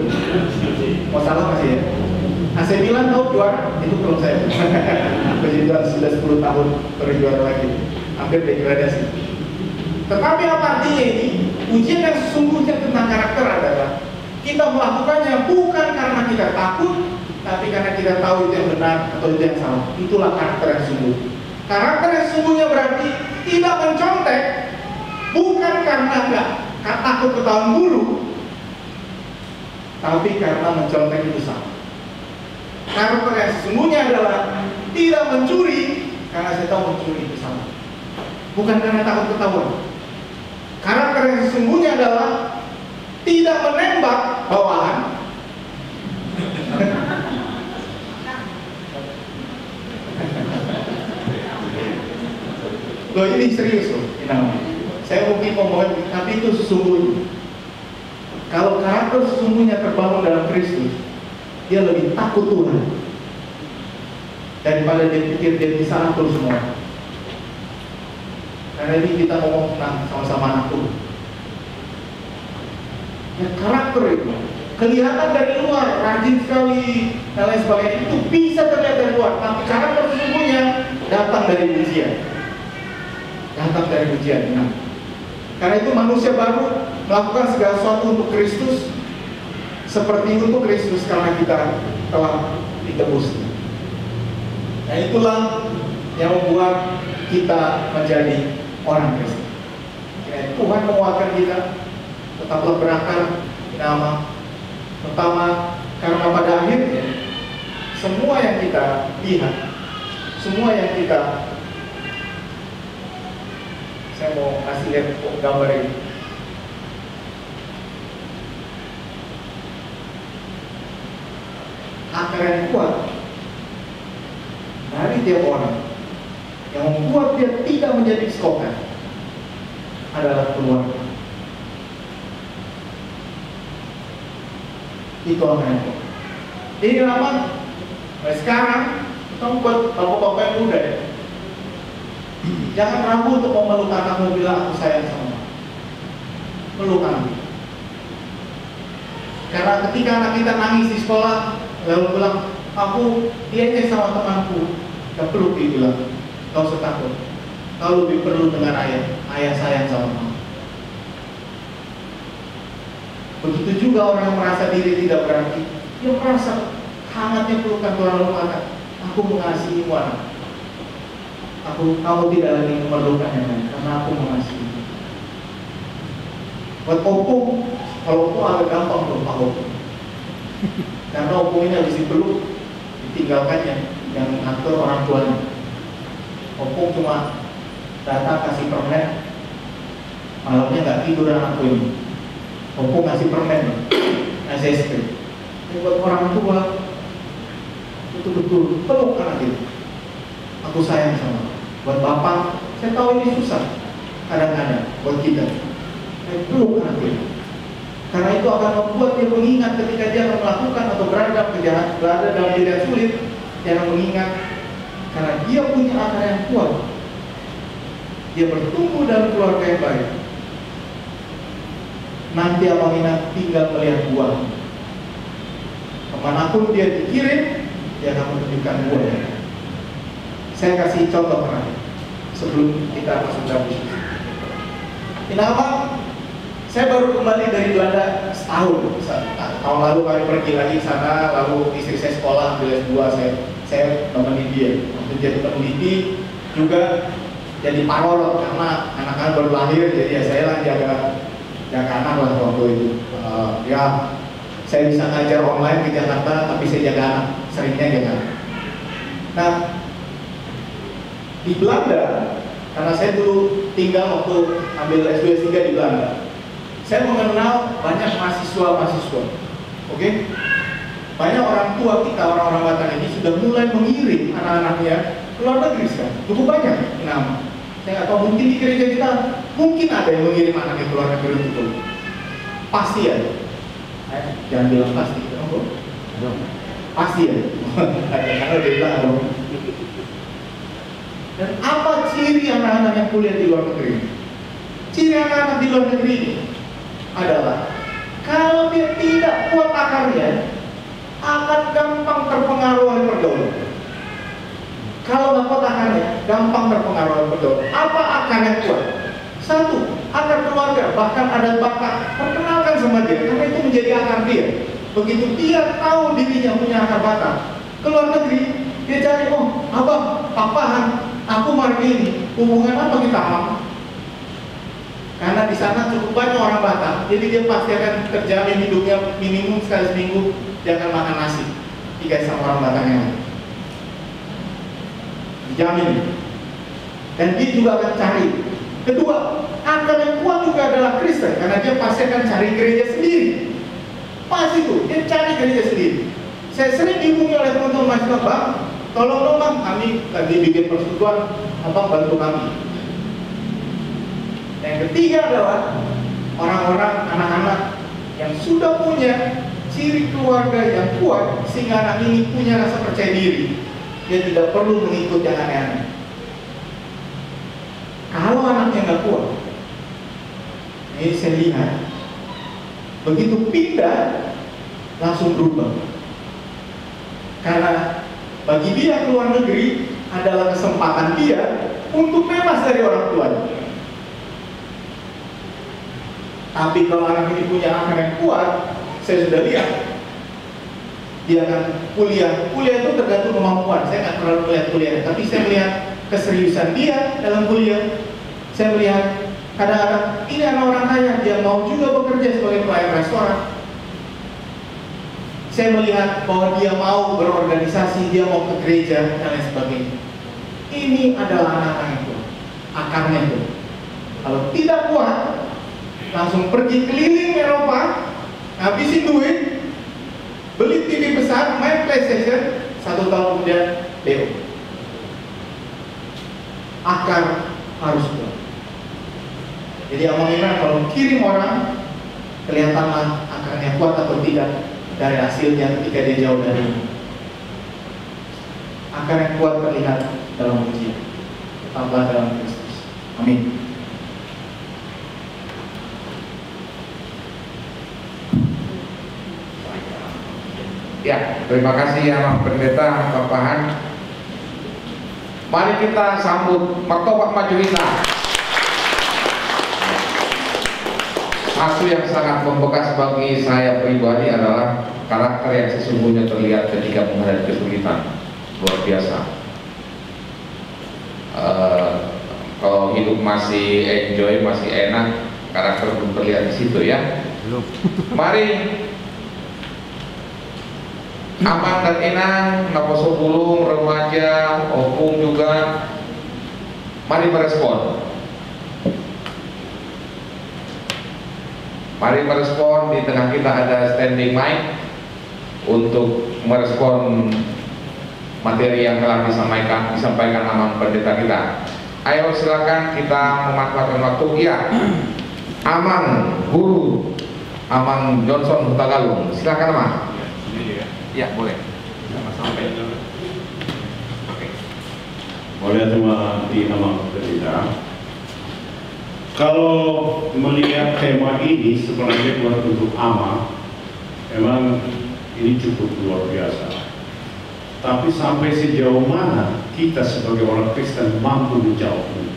Mau salah masih ya? AC Milan tahu juara? Itu belum saya. Puji Tuhan sudah 10 tahun baru juara lagi. Hampir degradasi. Tetapi apa artinya ini? Ujian yang sesungguhnya tentang karakter adalah kita melakukannya bukan karena kita takut, tapi karena kita tahu itu yang benar atau itu yang salah. Itulah karakter yang sungguh. Karakter yang sungguhnya berarti tidak mencontek, bukan karena nggak takut ketahuan guru, tapi karena mencontek itu salah. Karakter yang sesungguhnya adalah tidak mencuri, karena saya tahu mencuri itu salah, bukan karena takut ketahuan. Karakter yang sesungguhnya adalah tidak menembak bawahan, loh ini serius loh. Saya mungkin ngomongin, tapi itu sesungguhnya. Kalau karakter sesungguhnya terbangun dalam Kristus, dia lebih takut Tuhan daripada dia pikir dia bisa atur semua. Karena ini kita ngomong tentang sama-sama anak Tuhan. Ya, karakter itu kelihatan dari luar, rajin sekali dan lain sebagainya, itu bisa terlihat dari luar, tapi karakter sesungguhnya datang dari ujian. Datang dari ujian. Nah, karena itu manusia baru melakukan segala sesuatu untuk Kristus, seperti untuk Kristus, karena kita telah ditebus. Nah, itulah yang membuat kita menjadi orang Kristen. Ya, Tuhan menguatkan kita, tetaplah berakar di nama, pertama karena pada akhirnya semua yang kita lihat, semua yang kita, saya mau kasih lihat gambar ini. Akar yang kuat dari tiap orang yang membuat dia tidak menjadi psikopat adalah keluarga. Itu akar yang kuat. Jadi kenapa? Nah, sekarang kita buat bapak-bapak yang muda ya, jangan ragu untuk memeluk anakmu, bilang aku sayang sama. Peluk anak. Karena ketika anak kita nangis di sekolah, lalu bilang, aku diajak sama temanku, gak perlu dibilang, gak usah takut. Kalau lebih perlu dengan ayah sayang sama kamu. Begitu juga orang yang merasa diri tidak berarti, dia merasa hangatnya pelukan Tuhan, lalu mengatakan, aku mengasihimu anak. Kamu tidak lagi memerlukan yang lain, karena aku mengasihi. Buat opung, kalau opung agak gampang loh Pak Opung. Karena opung ini habis dipeluk, ditinggalkannya, yang mengatur orang tuanya. Opung cuma datang kasih permen, malamnya nggak tidur anakku ini. Opung kasih permen, ngasih es krim. Ini buat orang tua, betul-betul peluk anak itu. Aku sayang sama. Buat bapak, saya tahu ini susah kadang-kadang buat kita. Saya peluk anak itu. Karena itu akan membuat dia mengingat ketika dia akan melakukan atau berada dalam diri yang sulit, dia akan mengingat karena dia punya akar yang kuat. Dia bertumbuh dalam keluarga yang baik. Nanti abang ini tinggal melihat buah. Kemanapun dia dikirim, dia akan menunjukkan buah. Saya kasih contoh terakhir sebelum kita masuk dalam diskusi. Kenapa? Saya baru kembali dari Belanda setahun. Tahun lalu kami pergi lagi ke sana, lalu istri saya sekolah ambil S2, saya nemenin dia. Waktu jadi peneliti juga jadi parolot karena anak-anak baru lahir, jadi ya saya lah jaga anak lah waktu itu. Ya saya bisa ngajar online di Jakarta, tapi saya jaga anak, seringnya jaga anak. Nah, di Belanda, karena saya dulu tinggal waktu ambil S2 S3 di Belanda, saya mengenal banyak mahasiswa-mahasiswa, oke? Banyak orang tua kita, orang-orang Batak ini sudah mulai mengirim anak-anaknya ke luar negeri sekarang, cukup banyak. Nah, saya nggak tahu, mungkin di gereja kita mungkin ada yang mengirim anaknya ke luar negeri untuk pasti ya. Jangan bilang pasti, pasti ya. Karena dia bilang dong. Dan apa ciri anak-anak yang kuliah di luar negeri? Ciri anak-anak di luar negeri ini adalah kalau dia tidak kuat akarnya, akan gampang terpengaruh oleh pergaulan. Kalau nggak kuat akarnya, gampang terpengaruh oleh pergaulan. Apa akar yang kuat? Satu, akar keluarga. Bahkan ada bakat perkenalkan sama dia, karena itu menjadi akar dia. Begitu dia tahu dirinya punya akar bata, keluar negeri, dia cari, oh abang, papahan, aku margini, hubungan apa kita am? Karena di sana cukup banyak orang Batak, jadi dia pasti akan terjamin hidupnya minimum sekali seminggu dia akan makan nasi, tiga sama orang Batak yang lain. Dijamin. Dan dia juga akan cari. Kedua, akar yang kuat juga adalah Kristen, karena dia pasti akan cari gereja sendiri. Pas itu, dia cari gereja sendiri. Saya sering dihubungi oleh teman-teman mahasiswa, Bang, tolong dong Bang, kami tadi bikin persekutuan, Abang bantu kami. Yang ketiga adalah orang-orang, anak-anak yang sudah punya ciri keluarga yang kuat, sehingga anak ini punya rasa percaya diri. Dia tidak perlu mengikut yang aneh-aneh. Kalau anaknya nggak kuat, ini saya lihat, begitu pindah, langsung berubah. Karena bagi dia keluar negeri adalah kesempatan dia untuk bebas dari orang tuanya. Tapi kalau anak ini punya akar yang kuat, saya sudah lihat, dia akan kuliah. Kuliah itu tergantung kemampuan. Saya nggak terlalu melihat kuliah, tapi saya melihat keseriusan dia dalam kuliah. Saya melihat kadang-kadang ini anak orang kaya, dia mau juga bekerja sebagai pelayan restoran. Saya melihat bahwa dia mau berorganisasi, dia mau ke gereja dan lain sebagainya. Ini adalah anak-anak yang kuat, akarnya itu. Kalau tidak kuat, langsung pergi keliling Eropa, habisin duit, beli TV besar, main PlayStation, 1 tahun kemudian DO. Akar harus kuat. Jadi Abang Imran kalau kirim orang, kelihatanlah akarnya kuat atau tidak dari hasilnya ketika dia jauh dari ini. Akar yang kuat terlihat dalam ujian, tambah dalam Kristus. Amin. Ya, terima kasih ya Pak Pendeta Papahan. Mari kita sambut martobat maju kita. Satu yang sangat membekas bagi saya pribadi adalah karakter yang sesungguhnya terlihat ketika menghadapi kesulitan. Luar biasa. Kalau hidup masih enjoy, masih enak, karakter belum terlihat di situ ya. Belum. Mari Amang dan Enang, Naposo Bulung, remaja, Opung juga, mari merespon. Mari merespon, di tengah kita ada standing mic untuk merespon materi yang telah disampaikan Amang Pendeta kita. Ayo silakan kita memanfaatkan waktu. Ya, Amang Guru, Amang Johnson Hutagalung, silakan Amang. Ya, boleh. Sampai. Boleh cuma di Amang Pendeta. Kalau melihat tema ini sebenarnya buat untuk Amang, memang ini cukup luar biasa. Tapi sampai sejauh mana kita sebagai orang Kristen mampu menjawabnya?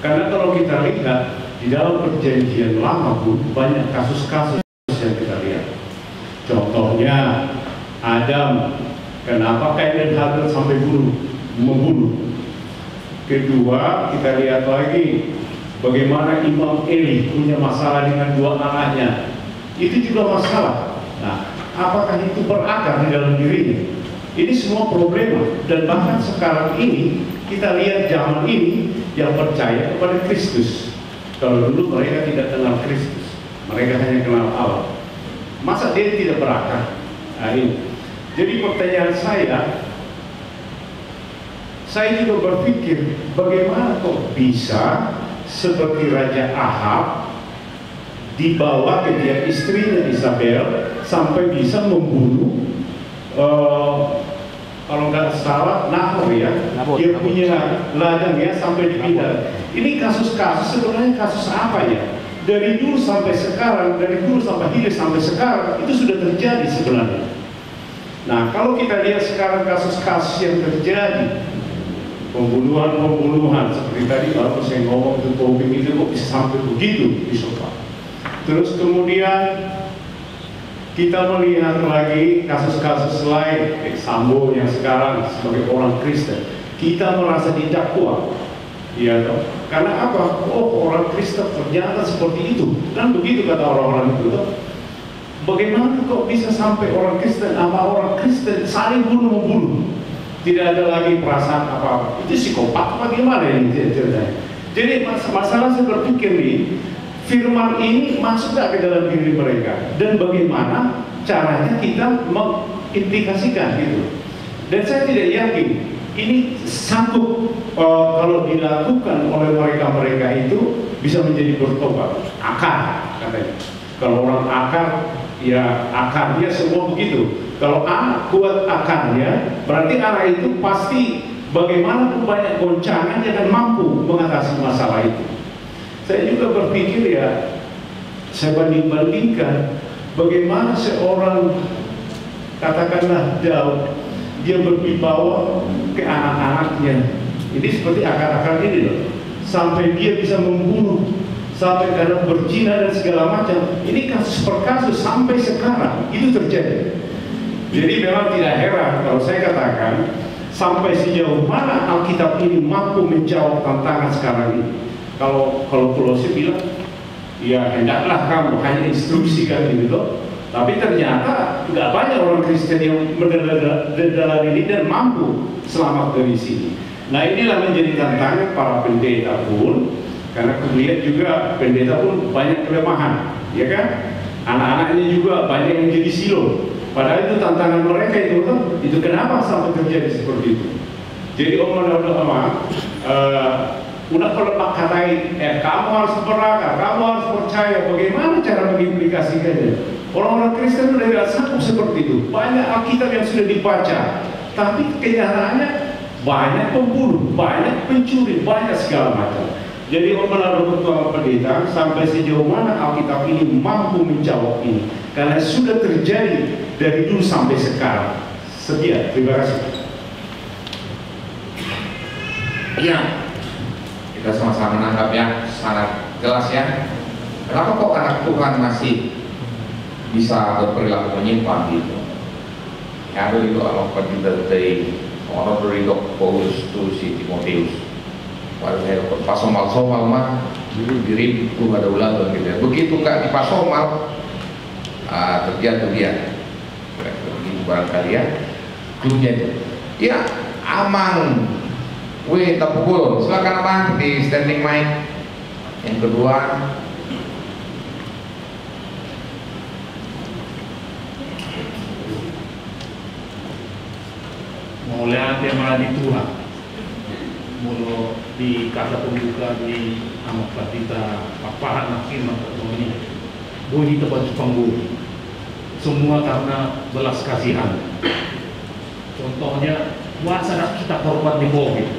Karena kalau kita lihat di dalam perjanjian lama pun banyak kasus-kasus yang kita lihat. Contohnya Adam, kenapa Kain dan Habel sampai membunuh? Kedua, kita lihat lagi bagaimana Imam Eli punya masalah dengan 2 anaknya. Itu juga masalah. Nah, apakah itu berakar di dalam dirinya? Ini semua problema. Dan bahkan sekarang ini kita lihat zaman ini yang percaya kepada Kristus. Kalau dulu mereka tidak kenal Kristus, mereka hanya kenal Allah. Masa dia tidak berakar? Nah, ini. Jadi pertanyaan saya juga berpikir bagaimana kok bisa seperti Raja Ahab dibawa ke dia istrinya Isabel sampai bisa membunuh kalau nggak salah Nahor ya, dia punya ladang ya sampai dipindah. Ini kasus-kasus sebenarnya kasus apa ya? Dari dulu sampai sekarang, dari dulu sampai hidup sampai sekarang itu sudah terjadi sebenarnya. Nah, kalau kita lihat sekarang kasus-kasus yang terjadi, pembunuhan seperti tadi kalau saya ngomong itu topik itu kok bisa sampai begitu, bisa Pak. Terus kemudian Kita melihat lagi kasus-kasus lain, Sambo yang sekarang sebagai orang Kristen, kita merasa didakwa, ya toh? Karena apa? Oh, orang Kristen ternyata seperti itu, kan begitu kata orang-orang itu toh. Bagaimana kok bisa sampai orang Kristen sama orang Kristen saling bunuh-membunuh? Tidak ada lagi perasaan apa-apa. Itu psikopat apa gimana ini ceritanya? Jadi masalah saya berpikir nih, firman ini masuk ke dalam diri mereka, dan bagaimana caranya kita mengimplikasikan gitu. Dan saya tidak yakin ini sanggup kalau dilakukan oleh mereka itu bisa menjadi bertobat. Akar katanya. Kalau orang akar, ya akarnya semua begitu. Kalau anak kuat akarnya, berarti anak itu pasti bagaimanapun banyak goncangannya dan mampu mengatasi masalah itu. Saya juga berpikir ya, saya banding-bandingkan bagaimana seorang, katakanlah Daud, dia berwibawa ke anak-anaknya. Ini seperti akar-akar ini loh, sampai dia bisa membunuh, sampai karena berzina dan segala macam. Ini kasus per kasus sampai sekarang itu terjadi. Jadi memang tidak heran kalau saya katakan sampai sejauh mana Alkitab ini mampu menjawab tantangan sekarang ini. Kalau Kolose bilang, ya hendaklah kamu hanya instruksikan gitu, tapi ternyata nggak banyak orang Kristen yang mendengar ini dan mampu selamat dari sini. Nah inilah menjadi tantangan para pendeta pun, karena kemudian juga pendeta pun banyak kelemahan, ya kan? Anak-anaknya juga banyak yang jadi silo. Padahal itu tantangan mereka itu kenapa sampai terjadi seperti itu? Jadi udah kalau katai, kamu harus berakar, kamu harus percaya. Bagaimana cara mengimplikasikannya? Orang-orang Kristen sudah tidak sanggup seperti itu. Banyak Alkitab yang sudah dibaca, tapi kenyataannya banyak pembunuh, banyak pencuri, banyak segala macam. Jadi melalui ketua pendeta sampai sejauh mana Alkitab ini mampu menjawab ini? Karena sudah terjadi dari dulu sampai sekarang. Sekian, terima kasih. Iya, kita sama-sama menangkap ya, sangat jelas ya. Kenapa kok anak Tuhan masih bisa berperilaku menyimpang gitu? Ya, itu Allah dari orang dari Paulus tu si Timotius. Pada saya pas somal mah dulu diri itu ada ulang gitu ya. Begitu nggak dipasomal, terjatuh dia. Begitu barangkali ya, klubnya itu. Ya, Amang. Wih, tak pukul. Silakan Amang di standing mic. Yang kedua, mulai tema di Tuhan, mulu di kata pembuka di amat patita papahan nakin ini bunyi tempat pembuli semua karena belas kasihan. Contohnya wacana kita korban di mobil,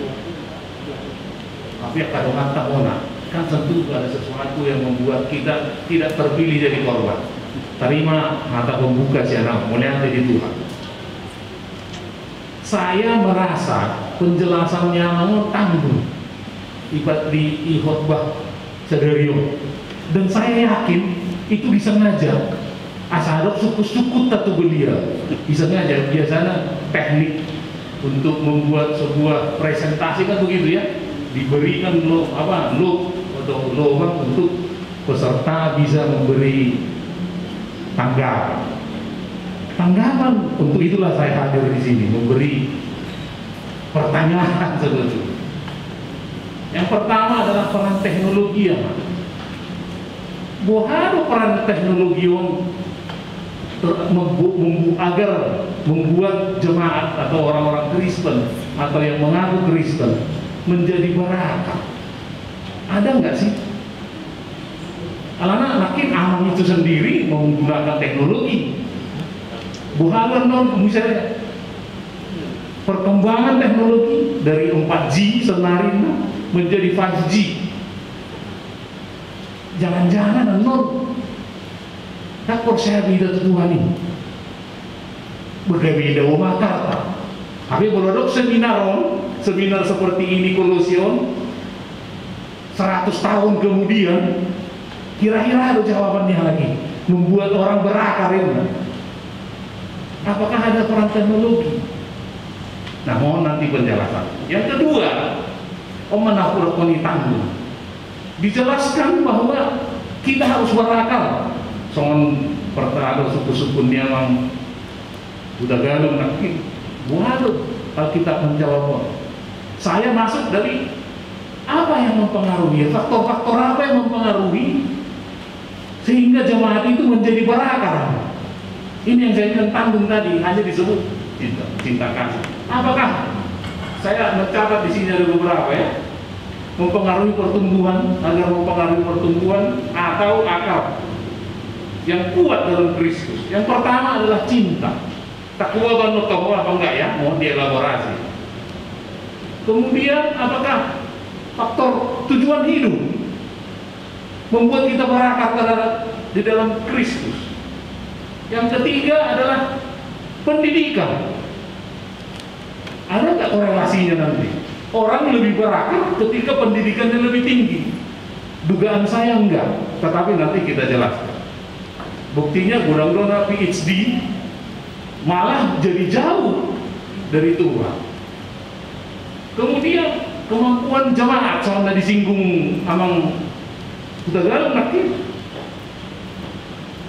tapi kadang tak ona kan tentu ada sesuatu yang membuat kita tidak terpilih jadi korban. Terima mata pembuka siapa mulai di Tuhan. Saya merasa penjelasannya namun tanggung di khotbah Saudara, dan saya yakin itu disengaja. Asal suku-suku tatu belia disengaja. Biasanya teknik untuk membuat sebuah presentasi kan begitu ya, diberikan lo atau lowong untuk peserta bisa memberi tanggapan. Untuk itulah saya hadir di sini memberi pertanyaan sebetulnya. Yang pertama adalah peran teknologi ya, bahwa peran teknologi agar membuat jemaat atau orang-orang Kristen atau yang mengaku Kristen menjadi barakah. Ada nggak sih? Alana makin Amang itu sendiri menggunakan teknologi. Bukan non misalnya perkembangan teknologi dari 4G senarin menjadi 5G. Jangan-jangan non tak percaya beda Tuhan ini berbeda umat. Tapi kalau ada seminar seperti ini Kolosion 100 tahun kemudian, kira-kira ada jawabannya lagi membuat orang berakar ini. Apakah ada peran teknologi? Nah, mohon nanti penjelasan. Yang kedua, Om menakut-nakuti tanggung. Dijelaskan bahwa kita harus berakal. Soal pertama suku-suku yang udah galung nanti, waduh, kalau kita menjawab, saya masuk dari apa yang mempengaruhi, faktor-faktor apa yang mempengaruhi sehingga jemaat itu menjadi berakal. Ini yang saya bilang tanggung tadi, hanya disebut cinta kasih. Apakah saya mencatat di sini ada beberapa ya, mempengaruhi pertumbuhan, agar mempengaruhi pertumbuhan atau akal yang kuat dalam Kristus. Yang pertama adalah cinta. Tak kuat atau apa enggak ya, mohon dielaborasi. Kemudian apakah faktor tujuan hidup membuat kita berakar di dalam Kristus. Yang ketiga adalah pendidikan. Ada nggak korelasinya nanti? Orang lebih berakar ketika pendidikannya lebih tinggi. Dugaan saya enggak, tetapi nanti kita jelaskan. Buktinya gudang-gudang PhD malah jadi jauh dari Tuhan. Kemudian kemampuan jemaat, soalnya disinggung amang udah galak nanti.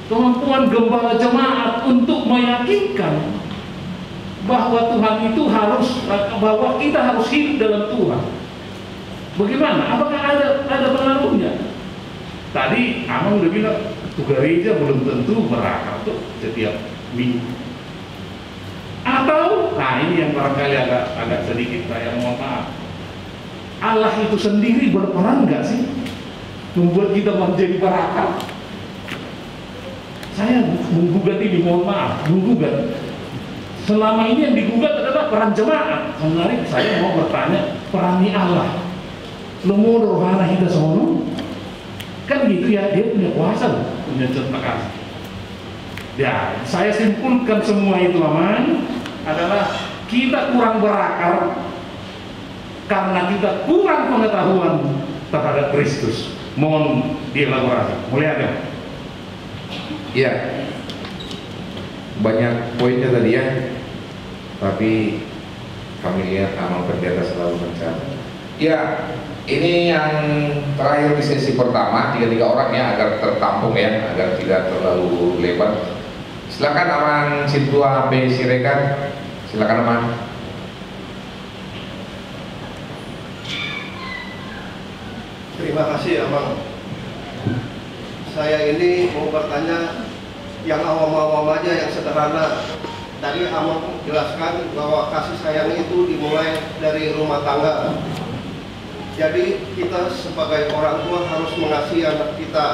Kemampuan gembala jemaat untuk meyakinkan bahwa Tuhan itu harus, bahwa kita harus hidup dalam Tuhan. Bagaimana? Apakah ada pengaruhnya? Tadi Amang udah bilang gereja belum tentu berakar tuh setiap minggu. Atau, nah ini yang barangkali agak sedikit saya mohon maaf. Allah itu sendiri berperan nggak sih membuat kita menjadi berakar? Saya menggugat ini, mohon maaf, menggugat. Selama ini yang digugat adalah peran jemaat. Menarik, saya mau bertanya, perani Allah. Lemu rohana kita sono, kan gitu ya, dia punya kuasa loh, punya cinta kasih. Ya, saya simpulkan semua itu aman adalah kita kurang berakar karena kita kurang pengetahuan terhadap Kristus. Mohon dielaborasi. Mulai ada. Ya, banyak poinnya tadi ya, tapi kami lihat Amal Pendeta selalu mencatat. Ya, ini yang terakhir di sesi pertama, 3 orang ya, agar tertampung ya, agar tidak terlalu lebar. Silakan Aman Sintua B Siregar, silakan Aman. Terima kasih Amang. Saya ini mau bertanya yang awam-awam aja, yang sederhana. Tadi Amang jelaskan bahwa kasih sayang itu dimulai dari rumah tangga. Jadi kita sebagai orang tua harus mengasihi anak kita.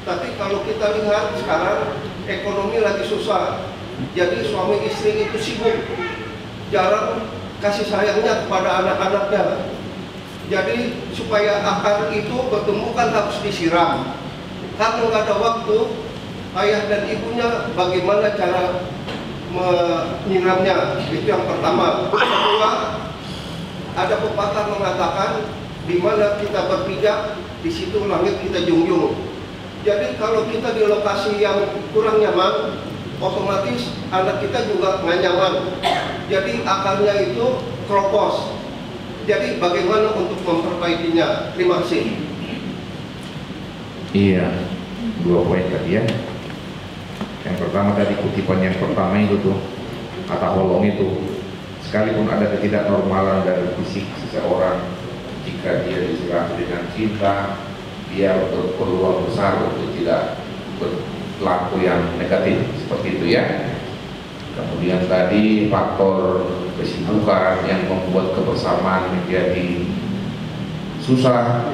Tapi kalau kita lihat sekarang ekonomi lagi susah, jadi suami istri itu sibuk, jarang kasih sayangnya kepada anak-anaknya. Jadi supaya akar itu bertumbuh kan harus disiram. Karena nggak ada waktu, ayah dan ibunya bagaimana cara menyiramnya, itu yang pertama. Kedua, ada pepatah mengatakan di mana kita berpijak, di situ langit kita junjung. Jadi kalau kita di lokasi yang kurang nyaman, otomatis anak kita juga nggak nyaman. Jadi akarnya itu keropos. Jadi bagaimana untuk memperbaikinya? Terima kasih. Iya, 2 poin tadi ya. Yang pertama tadi kutipan yang pertama itu tuh, kata holong itu, sekalipun ada ketidaknormalan dari fisik seseorang, jika dia diserang dengan cinta, dia berpeluang besar untuk tidak berlaku yang negatif, seperti itu ya. Kemudian tadi faktor kesibukan yang membuat kebersamaan menjadi susah.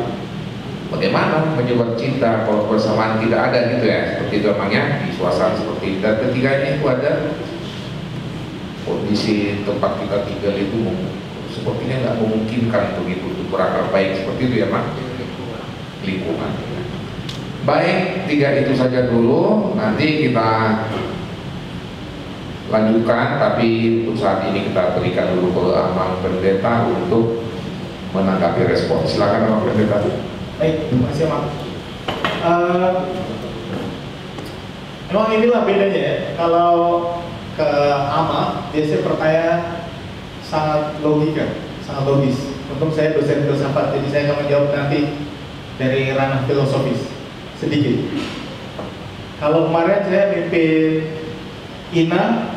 Bagaimana menyebar cinta kalau kebersamaan tidak ada gitu ya, seperti itu emangnya di suasana seperti itu. Dan ketiganya itu ada kondisi tempat kita tinggal itu sepertinya nggak memungkinkan begitu untuk berakar baik seperti itu ya Mak, lingkungan. Baik, 3 itu saja dulu, nanti kita lanjutkan, tapi untuk saat ini kita berikan dulu ke Amang Pendeta untuk menanggapi respon. Silakan Amang Pendeta. Baik, terima kasih Amang. Emang inilah bedanya ya, kalau ke Ama, biasanya pertanyaan sangat logika, sangat logis. Untung saya dosen filsafat, jadi saya akan menjawab nanti dari ranah filosofis sedikit. Kalau kemarin saya mimpin Ina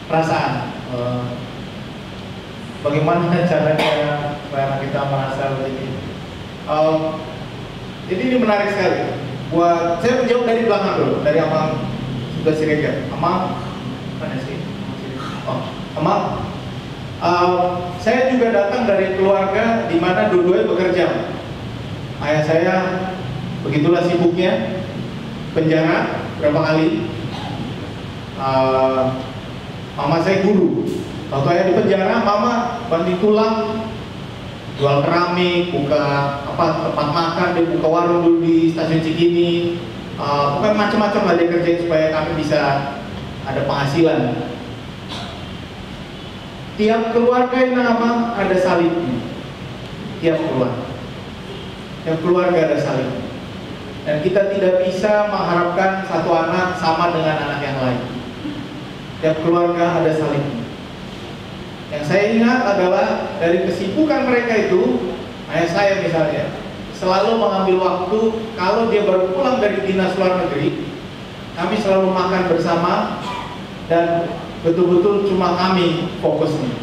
perasaan, bagaimana caranya supaya kita merasa begini. Jadi ini menarik sekali. Buat saya menjawab dari belakang dulu, dari Amang sudah Siregar. Amang, mana sih? Amang. Saya juga datang dari keluarga di mana dua-duanya bekerja. Ayah saya begitulah sibuknya, penjara berapa kali. Mama saya guru. Waktu ayah di penjara, mama banting tulang, jual keramik, buka tempat makan, dia buka warung dulu di stasiun Cikini. Bukan macam-macam lah dia kerjain supaya kami bisa ada penghasilan. Tiap keluarga yang nama ada salibnya. Tiap keluarga ada salibnya. Dan kita tidak bisa mengharapkan satu anak sama dengan anak yang lain. Tiap keluarga ada salibnya. Yang saya ingat adalah dari kesibukan mereka itu, ayah saya misalnya selalu mengambil waktu kalau dia baru pulang dari dinas luar negeri, kami selalu makan bersama dan betul-betul cuma kami fokusnya.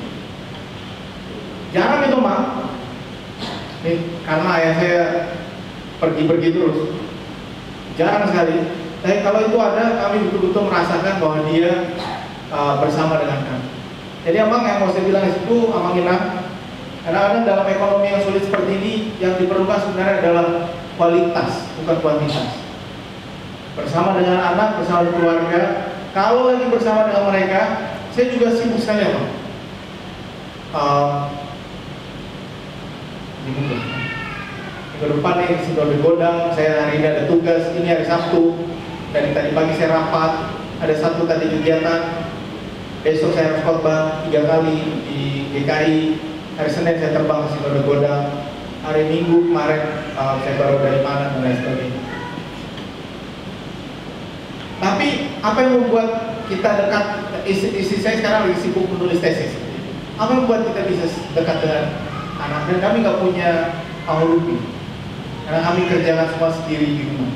Jarang itu Mak, karena ayah saya pergi-pergi terus, jarang sekali. Tapi kalau itu ada, kami betul-betul merasakan bahwa dia bersama dengan kami. Jadi Amang yang mau saya bilang di situ, Amang Inang, kadang-kadang dalam ekonomi yang sulit seperti ini, yang diperlukan sebenarnya adalah kualitas, bukan kuantitas. Bersama dengan anak, bersama keluarga, kalau lagi bersama dengan mereka, saya juga sibuk sekali Amang. Minggu depan nih, sudah digodang, saya hari ini ada tugas, ini hari Sabtu, dari tadi pagi saya rapat, ada satu tadi kegiatan. Besok saya harus khotbah 3 kali di GKI. Hari Senin saya terbang ke Sinode Godang. Hari Minggu kemarin saya baru dari mana dan lain sebagainya. Tapi apa yang membuat kita dekat? Istri saya sekarang lagi sibuk menulis tesis. Apa yang membuat kita bisa dekat dengan anak? Dan kami nggak punya penghulupi, karena kami kerjakan semua sendiri di rumah.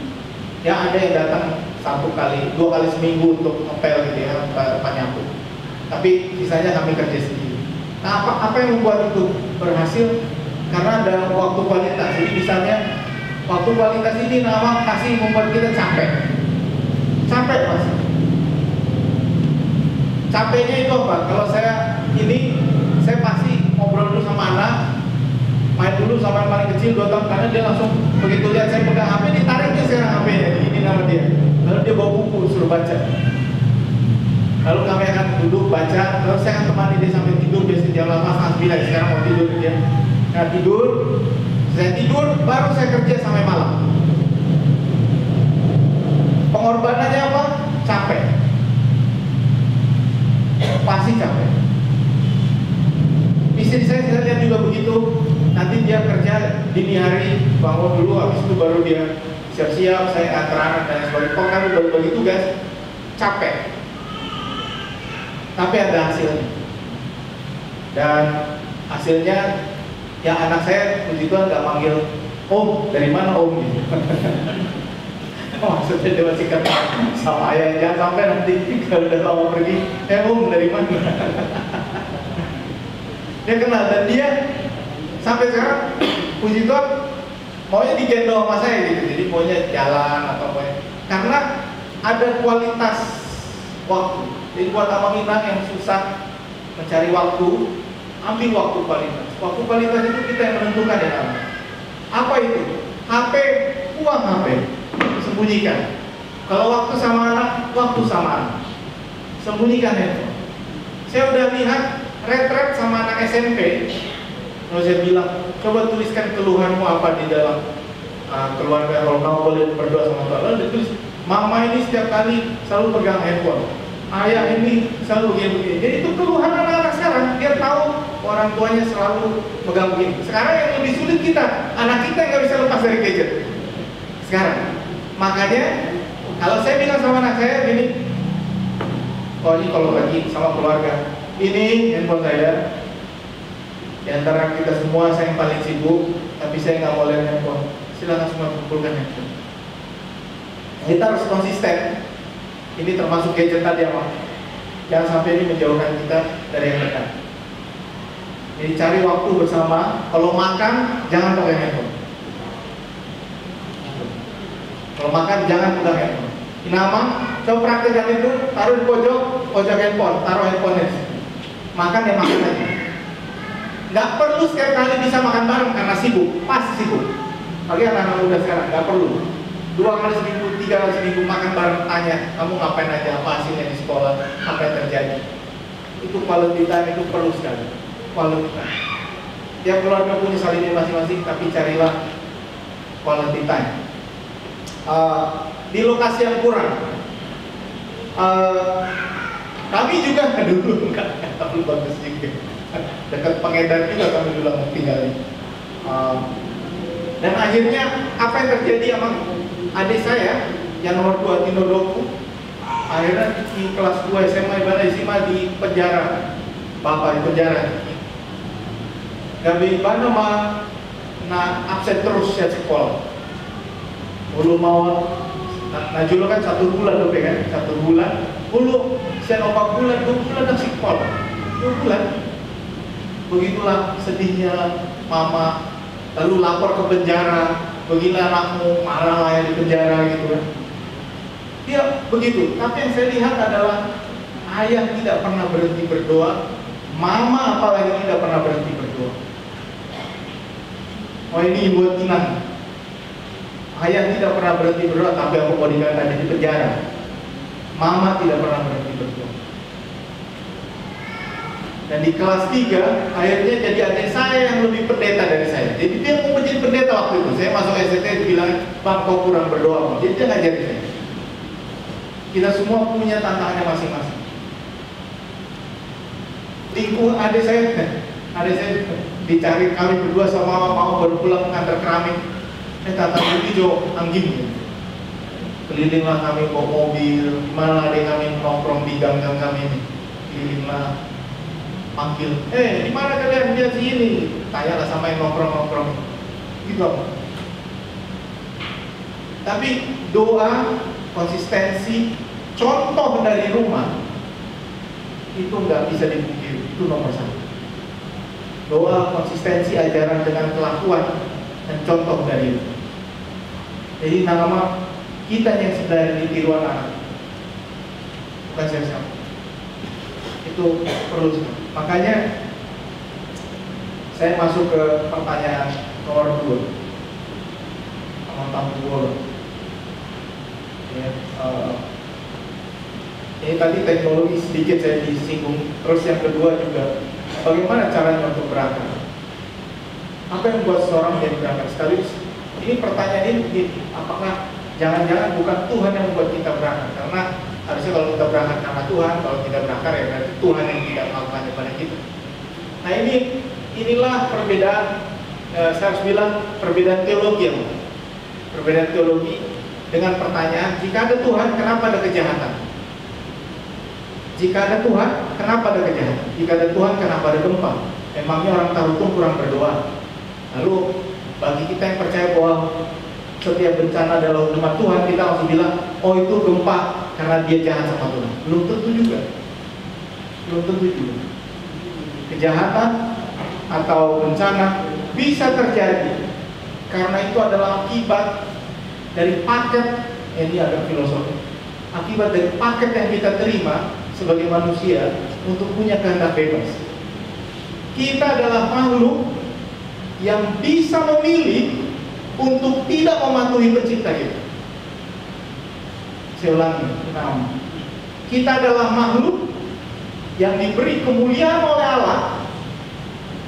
Ya ada yang datang 1 kali, 2 kali seminggu untuk ngepel gitu ya, Pak Nyapu. Tapi sisanya kami kerja sendiri. Nah, apa yang membuat itu berhasil? Karena ada waktu kualitas. Jadi misalnya waktu kualitas ini nama pasti membuat kita capek. Capek pasti. Capeknya itu apa? Kalau saya pasti ngobrol dulu sama anak, main dulu sama yang paling kecil 2 tahun, karena dia langsung begitu lihat saya pegang HP, ditariknya sekarang HP-nya, ini nama dia. Lalu dia bawa buku suruh baca. Lalu kami akan duduk baca, terus saya akan temani dia sampai tidur, biasanya jam 8:30, sekarang mau tidur dia. Nah tidur, saya tidur, baru saya kerja sampai malam. Pengorbanannya apa? Capek. Pasti capek. Istri saya lihat juga begitu. Nanti dia kerja dini hari, bangun dulu, habis itu baru dia siap-siap, saya antar anak dan sebagainya. Kok kami bagi tugas, capek. Tapi ada hasilnya. Dan hasilnya, ya anak saya puji Tuhan gak manggil Om, dari mana Om gitu. Maksudnya dia masih kata sama ayah, jangan sampai nanti kalau udah lama pergi, Om dari mana. Dia kenal, dan dia sampai sekarang puji Tuhan maunya digendong sama saya gitu. Jadi maunya jalan atau apa, karena ada kualitas waktu. Jadi buat Amang Inang yang susah mencari waktu, ambil waktu kualitas. Waktu kualitas itu kita yang menentukan ya namanya. Apa itu? HP, uang HP, sembunyikan. Kalau waktu sama anak, waktu sama anak, sembunyikan handphone. Saya udah lihat retret sama anak SMP. Kalau saya bilang, coba tuliskan keluhanmu apa di dalam keluarga. Kalau kamu boleh berdoa sama Tuhan, lalu ditulis, mama ini setiap kali selalu pegang handphone, ayah ini selalu begini. Jadi itu keluhan anak-anak sekarang. Dia tahu orang tuanya selalu pegang begini. Sekarang yang lebih sulit kita, anak kita yang nggak bisa lepas dari gadget sekarang. Makanya kalau saya bilang sama anak saya gini, Oh ini kalau bagi sama keluarga, ini handphone saya. Di antara kita semua saya yang paling sibuk, tapi saya nggak mau lihat handphone. Silakan semua kumpulkan handphone. Kita harus konsisten. Ini termasuk gadget tadi ya, Mak. Jangan sampai ini menjauhkan kita dari yang dekat. Jadi cari waktu bersama. Kalau makan jangan pakai handphone. Kalau makan jangan pegang handphone. Inama, coba praktekkan itu, taruh di pojok handphone, taruh handphonenya. Makan ya makan aja. Nggak perlu setiap kali bisa makan bareng karena sibuk, pasti sibuk. Bagi anak-anak muda sekarang nggak perlu. 2 kali seminggu, 3 kali seminggu makan bareng, tanya, kamu ngapain aja, apa hasilnya di sekolah, apa yang terjadi. Itu quality time, itu perlu sekali. Quality time. Tiap keluarga punya salin masing-masing, tapi carilah quality time. Di lokasi yang kurang, kami juga dulu nggak terlalu bagus juga, dekat pengedar juga kami dulu tinggal. Dan akhirnya apa yang terjadi sama adik saya yang nomor 2 Tino Doku, akhirnya di kelas 2 SMA ibadah SMA di penjara, bapak di penjara. Gabi mana mah absen terus ya sekolah. Ulu mau nah dulu kan 1 bulan loh kan, 1 bulan. Ulu saya 4 bulan, 2 bulan dah sekolah, 2 bulan. Begitulah sedihnya mama. Lalu lapor ke penjara, beginilah anakmu, marah lah ya di penjara gitu kan. Dia begitu. Tapi yang saya lihat adalah ayah tidak pernah berhenti berdoa, mama apalagi tidak pernah berhenti berdoa. Oh ini buat Inang. Ayah tidak pernah berhenti berdoa, tapi aku mau dikatakan di penjara. Mama tidak pernah berhenti berdoa. Dan di kelas 3, akhirnya jadi adik saya yang lebih pendeta dari saya. Jadi dia mau menjadi pendeta waktu itu. Saya masuk SDT bilang, Bang kau kurang berdoa. Jadi dia ngajarin saya. Kita semua punya tantangannya masing-masing. Lingkungan adik saya dicari kami berdua sama mama mau baru pulang mengantar keramik. Tata hijau anggim. Kelilinglah kami bawa mobil, gimana adik kami nongkrong di gang-gang kami ini. Kelilinglah, panggil, di mana kalian dia sini? Tanyalah sama yang nongkrong-nongkrong. Gitu apa? Tapi doa, konsistensi, contoh dari rumah itu nggak bisa dipungkiri, itu nomor 1. Doa, konsistensi, ajaran dengan kelakuan dan contoh dari itu. Jadi nama kita yang sedang ditiru anak, bukan siapa-siapa. Itu perlu sekali. Makanya saya masuk ke pertanyaan nomor 2 tentang guru. Ini tadi teknologi sedikit saya disinggung. Terus yang kedua juga, bagaimana caranya untuk berakar? Apa yang membuat seorang menjadi berakar? Sekaligus ini pertanyaan ini, apakah jangan-jangan bukan Tuhan yang membuat kita berakar? Karena harusnya kalau kita berakar karena Tuhan, kalau tidak berakar ya berarti Tuhan yang tidak melakukan kepada kita. Nah inilah perbedaan, saya harus bilang perbedaan teologi ya. Perbedaan teologi dengan pertanyaan, jika ada Tuhan, kenapa ada kejahatan? Jika ada Tuhan, kenapa ada kejahatan? Jika ada Tuhan, kenapa ada gempa? Memangnya orang Tarutung kurang berdoa? Lalu bagi kita yang percaya bahwa setiap bencana adalah umat Tuhan, kita langsung bilang, oh itu gempa karena dia jahat sama Tuhan. Belum tentu juga. Belum tentu juga. Kejahatan atau bencana bisa terjadi karena itu adalah akibat dari paket, ini agak filosofi, akibat dari paket yang kita terima sebagai manusia untuk punya kehendak bebas. Kita adalah makhluk yang bisa memilih untuk tidak mematuhi pencipta kita. Saya ulangi, kita adalah makhluk yang diberi kemuliaan oleh Allah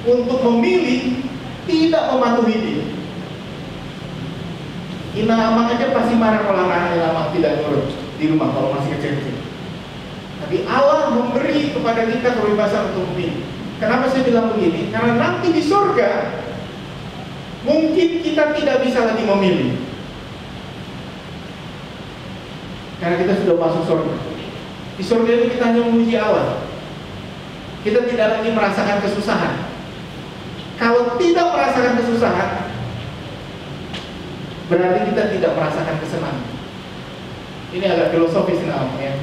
untuk memilih tidak mematuhi dia. Inama aja pasti marah kalau anak tidak nurut di rumah kalau masih kecil-kecil. Tapi Allah memberi kepada kita kebebasan untuk memilih. Kenapa saya bilang begini? Karena nanti di surga mungkin kita tidak bisa lagi memilih. Karena kita sudah masuk surga. Di surga itu kita hanya memuji Allah. Kita tidak lagi merasakan kesusahan. Kalau tidak merasakan kesusahan, berarti kita tidak merasakan kesenangan. Ini agak filosofis namanya.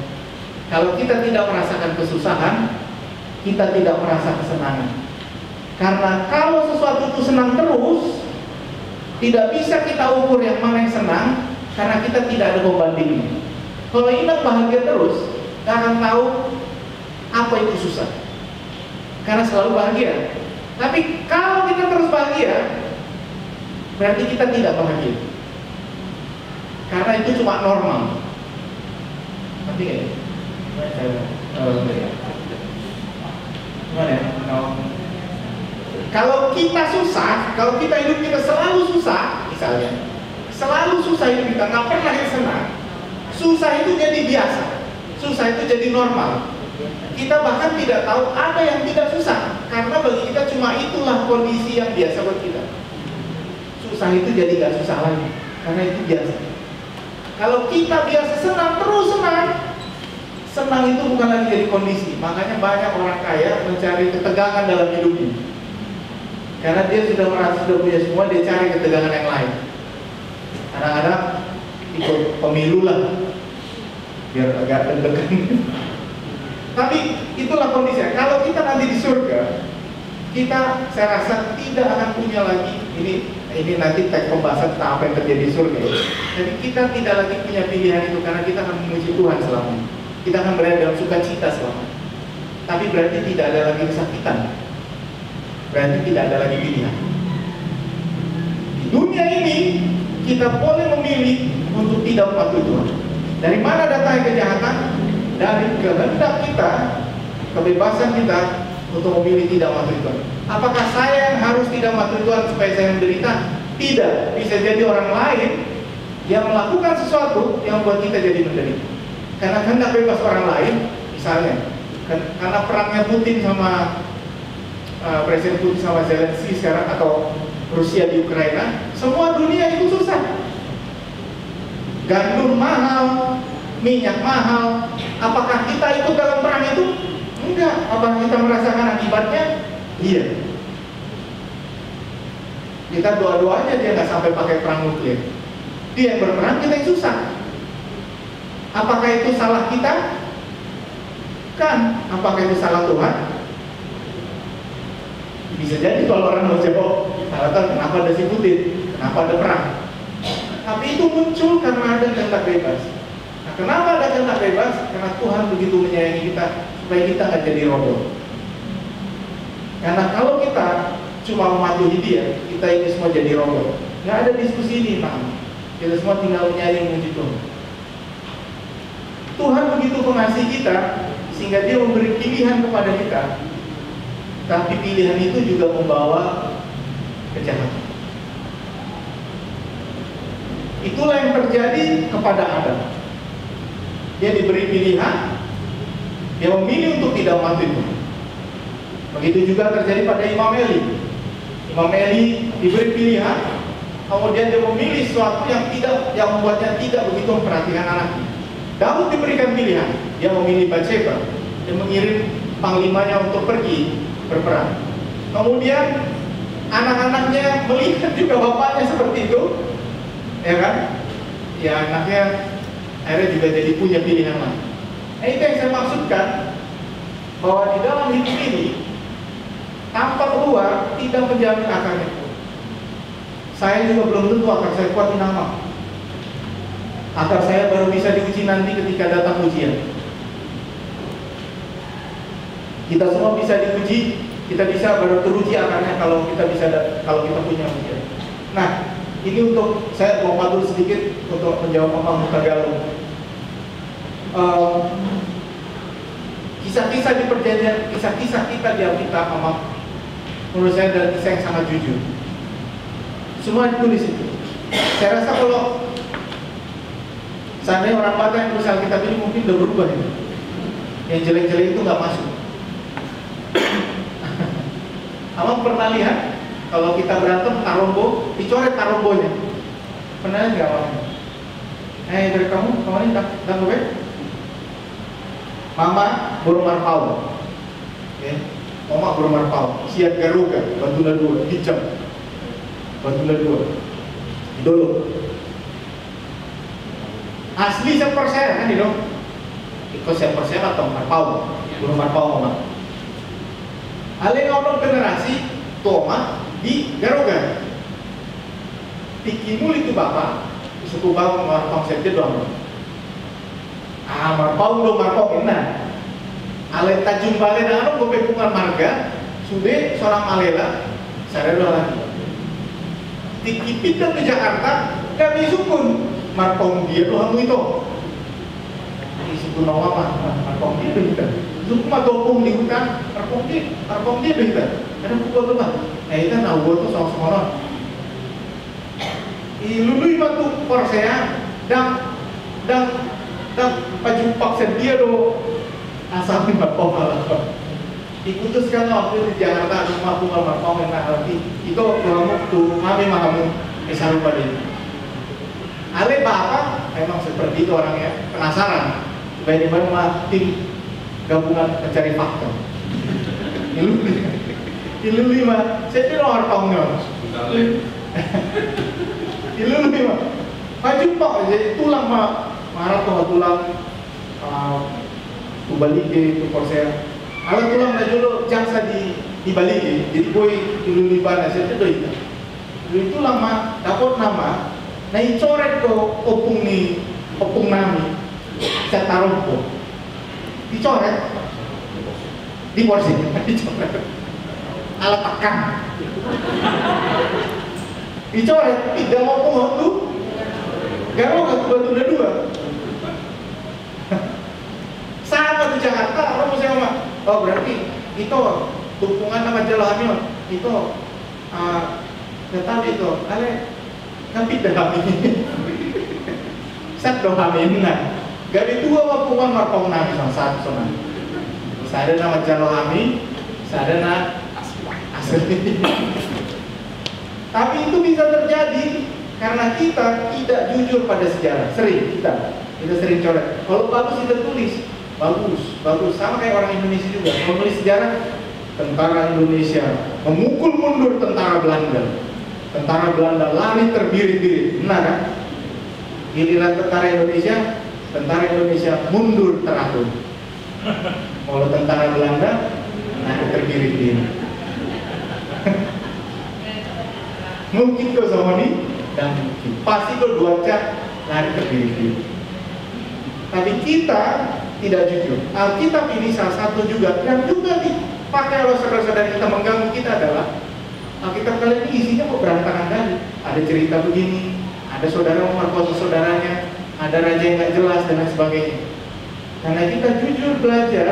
Kalau kita tidak merasakan kesusahan, kita tidak merasa kesenangan. Karena kalau sesuatu itu senang terus, tidak bisa kita ukur yang mana yang senang, karena kita tidak ada pembandingnya. Kalau ingin bahagia terus, kita akan tahu apa itu susah, karena selalu bahagia. Tapi kalau kita terus bahagia, berarti kita tidak bahagia, karena itu cuma normal. Nanti ya, gimana ya? Kalau kita susah, kalau kita hidup kita selalu susah, misalnya, selalu susah hidup kita, nggak pernah yang senang. Susah itu jadi biasa, susah itu jadi normal. Kita bahkan tidak tahu ada yang tidak susah, karena bagi kita cuma itulah kondisi yang biasa buat kita. Susah itu jadi nggak susah lagi, karena itu biasa. Kalau kita biasa senang, terus senang, senang itu bukan lagi jadi kondisi. Makanya banyak orang kaya mencari ketegangan dalam hidupnya, karena dia sudah merasa sudah punya semua, dia cari ketegangan yang lain. Kadang-kadang ikut pemilu lah, biar agak deg-degan. Tapi itulah kondisinya. Kalau kita nanti di surga, kita saya rasa tidak akan punya lagi ini nanti teks pembahasan tentang apa yang terjadi di surga. Jadi kita tidak lagi punya pilihan itu, karena kita akan memuji Tuhan selamanya. Kita akan berada dalam sukacita selamanya. Tapi berarti tidak ada lagi kesakitan. Berarti tidak ada lagi pilihan. Di dunia ini kita boleh memilih untuk tidak mematuhi Tuhan. Dari mana datangnya kejahatan? Dari kehendak kita, kebebasan kita untuk memilih tidak mematuhi Tuhan. Apakah saya yang harus tidak mematuhi Tuhan supaya saya menderita? Tidak. Bisa jadi orang lain yang melakukan sesuatu yang membuat kita jadi menderita. Karena kehendak bebas orang lain, misalnya, karena perangnya Putin sama Presiden Putin sama Zelensky sekarang, atau Rusia di Ukraina, semua dunia itu susah. Gandum mahal, minyak mahal. Apakah kita ikut dalam perang itu? Enggak. Apakah kita merasakan akibatnya? Iya. Kita doa-doa aja dia nggak sampai pakai perang nuklir. Dia yang berperang, kita yang susah. Apakah itu salah kita? Kan. Apakah itu salah Tuhan? Bisa jadi kalau orang mau jawab, kenapa ada si Putin? Kenapa ada perang? Tapi itu muncul karena ada kehendak bebas. Nah, kenapa ada kehendak bebas? Karena Tuhan begitu menyayangi kita supaya kita nggak jadi roboh. Karena kalau kita cuma mematuhi Dia, kita ini semua jadi roboh. Nggak ada diskusi ini, Pak. Kita semua tinggal menyanyi memuji Tuhan. Tuhan begitu mengasihi kita sehingga Dia memberi pilihan kepada kita. Tapi pilihan itu juga membawa kejahatan. Itulah yang terjadi kepada Adam. Dia diberi pilihan, dia memilih untuk tidak mematuhi Tuhan. Begitu juga terjadi pada Imam Eli. Imam Eli diberi pilihan, kemudian dia memilih sesuatu yang membuatnya tidak begitu memperhatikan anaknya. Daud diberikan pilihan, dia memilih Batseba, dia mengirim panglimanya untuk pergi berperang. Kemudian anak-anaknya melihat juga bapaknya seperti itu, ya kan? Ya anaknya akhirnya juga jadi punya pilihan lain. Nah, itu yang saya maksudkan, bahwa di dalam hidup ini tanpa keluar tidak menjamin akarnya kuat. Saya juga belum tentu akar saya kuat di nama. Akar saya baru bisa diuji nanti ketika datang ujian. Kita semua bisa diuji, kita bisa baru teruji akarnya kalau kita punya ujian. Nah, ini untuk saya mau matur sedikit untuk menjawab Pak Muka Galung. Kisah-kisah di perjanjian, kisah-kisah kita di Alkitab, menurut saya adalah kisah yang sangat jujur. Semua ditulis itu. Saya rasa kalau seandainya orang Batak yang tulis Alkitab ini mungkin udah berubah ya. Yang jelek-jelek itu nggak masuk. Abang pernah lihat kalau kita berantem tarombo, dicoret tarombonya. Pernah nggak Abang? Dari kamu ini tak gue? Mama burung marpau, ya. Mama burung marpau, siat garuga, batula 2, hijab, batula 2, idolo. Asli 100% kan itu, ikut 100% atau marpau, burung marpau mama. Ale ngomong generasi toma di garuga. Tikimul itu bapak, suku bapak marpau saja doang. Marpau do marpau enak. Ale tajum bale na ano gope pungan marga, sude seorang malela, saya dua lagi. Tikipit dan ke Jakarta, kami sukun marpau dia doh hamu itu. Ini sukun awam marpau dia doh kita. Sukun matopung di hutan, marpau dia doh kita. Ada pukul tuh mah. Itu nawo tuh sama-sama. Ilului matu Korsea dan pajumpak sedia do asal marpau malah. Diputuskan waktu di Jakarta rumah bunga marpau enak hati. Itu kamu tuh kami mahamu esaru pada itu. Ale bapak emang seperti itu orangnya, penasaran. Baik dimana tim gabungan pencari fakta. Ilului mah, saya tidak marpaunya. Ilului mah, pajumpak jadi tulang mah. Marah tulang balik ke Korsea. Alat tulang na dulu jangsa di balik jadi boy dulu libana saya itu tulang mah dapat nama na icoret ko opung nami sa taruh ko dicoret di porsi dicoret alat tekan dicoret tidak mau waktu garo gak batula 2 sama di Jakarta, orang masih sama. Oh berarti itu dukungan sama Jalani itu tetap itu, ale kapit dah kami. Sat dohami enggak. Gak dua wapungan marpau nami sama satu sama. Saya nama Jalani, saya nama asli. Tapi itu bisa terjadi karena kita tidak jujur pada sejarah. Kita sering coret. Kalau bagus kita tulis. Bagus, sama kayak orang Indonesia juga. Kalau nulis sejarah, tentara Indonesia memukul mundur tentara Belanda. Tentara Belanda lari terbirit-birit, benar kan? Giliran tentara Indonesia mundur teratur. Kalau tentara Belanda lari terbirit-birit. Mungkin tuh sama nih, dan pasti tuh 2 cat lari terbirit-birit. Tapi kita tidak jujur. Alkitab ini salah satu juga yang juga dipakai oleh saudara-saudara kita mengganggu kita adalah Alkitab kalian ini isinya kok berantakan kali. Ada cerita begini, ada saudara memerkosa saudaranya, ada raja yang nggak jelas dan lain sebagainya. Karena kita jujur belajar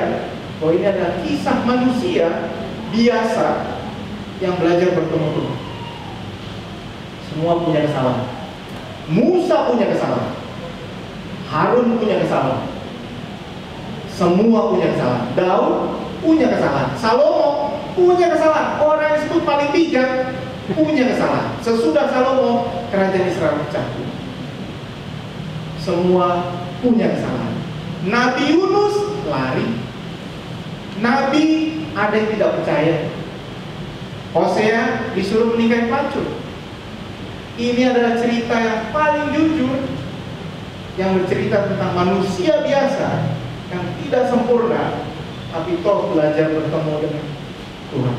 bahwa ini adalah kisah manusia biasa yang belajar bertemu Tuhan. Semua punya kesalahan. Musa punya kesalahan. Harun punya kesalahan. Semua punya kesalahan. Daud punya kesalahan. Salomo punya kesalahan. Orang yang disebut paling bijak punya kesalahan. Sesudah Salomo, kerajaan Israel pecah. Semua punya kesalahan. Nabi Yunus lari. Nabi ada yang tidak percaya. Hosea disuruh menikahi pelacur. Ini adalah cerita yang paling jujur, yang bercerita tentang manusia biasa yang tidak sempurna, tapi toh belajar bertemu dengan Tuhan.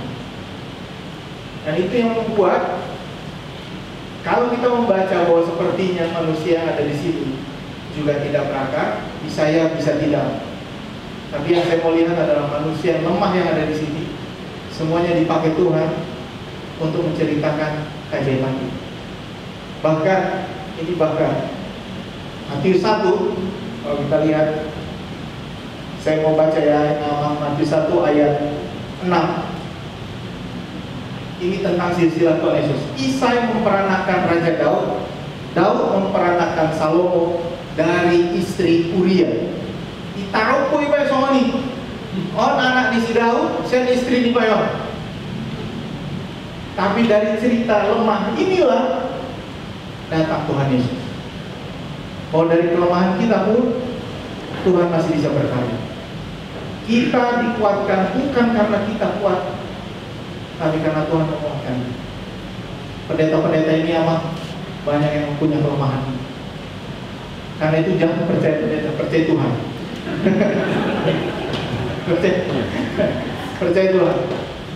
Dan itu yang membuat kalau kita membaca bahwa sepertinya manusia yang ada di situ juga tidak berakar, bisa ya, bisa tidak. Tapi yang saya mau lihat adalah manusia yang lemah yang ada di sini. Semuanya dipakai Tuhan untuk menceritakan keajaiban itu. Bahkan Matius 1, kalau kita lihat, saya mau baca ya Matius 1 ayat 6. Ini tentang silsilah Tuhan Yesus. Isai memperanakan Raja Daud, Daud memperanakan Salomo dari istri Uria. Ditaruh koi pa sama ni. Oh anak di si Daud, saya istri di Payon. Tapi dari cerita lemah inilah datang Tuhan Yesus. Oh dari kelemahan kita pun Tuhan masih bisa berkarya. Kita dikuatkan bukan karena kita kuat, tapi karena Tuhan menguatkan. Pendeta-pendeta ini amat banyak yang punya kelemahan. Karena itu jangan percaya pendeta, percaya Tuhan. percaya Tuhan.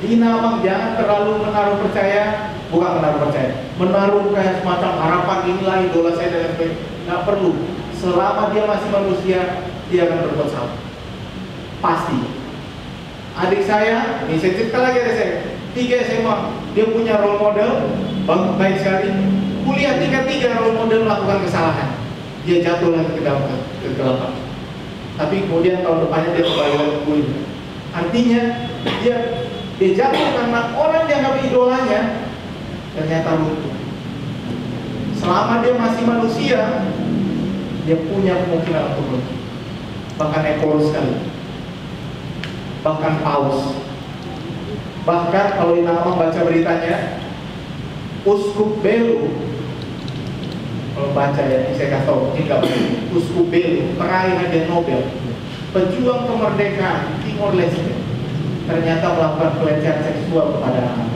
Ini namang jangan terlalu menaruh percaya, bukan menaruh percaya, menaruh kayak semacam harapan inilah idola saya dan sebagainya. Nggak perlu. Selama dia masih manusia, dia akan berbuat salah. Pasti. Adik saya, ini saya cerita lagi adik saya, 3 SMA, dia punya role model, baik sekali. Kuliah tingkat 3 role model melakukan kesalahan, dia jatuh lagi ke dalam kegelapan. Tapi kemudian tahun depannya dia kembali lagi kuliah. Artinya dia jatuh karena orang dianggap idolanya ternyata runtuh. Selama dia masih manusia, dia punya kemungkinan untuk runtuh. Bahkan Ekolus sekali, bahkan Paus, bahkan kalau kita membaca beritanya, Uskup Belu, kalau baca ya, ini saya kasih tahu, mungkin nggak benar. Uskup Belu, peraih hadiah Nobel, pejuang kemerdekaan Timor Leste, ternyata melakukan pelecehan seksual kepada anak.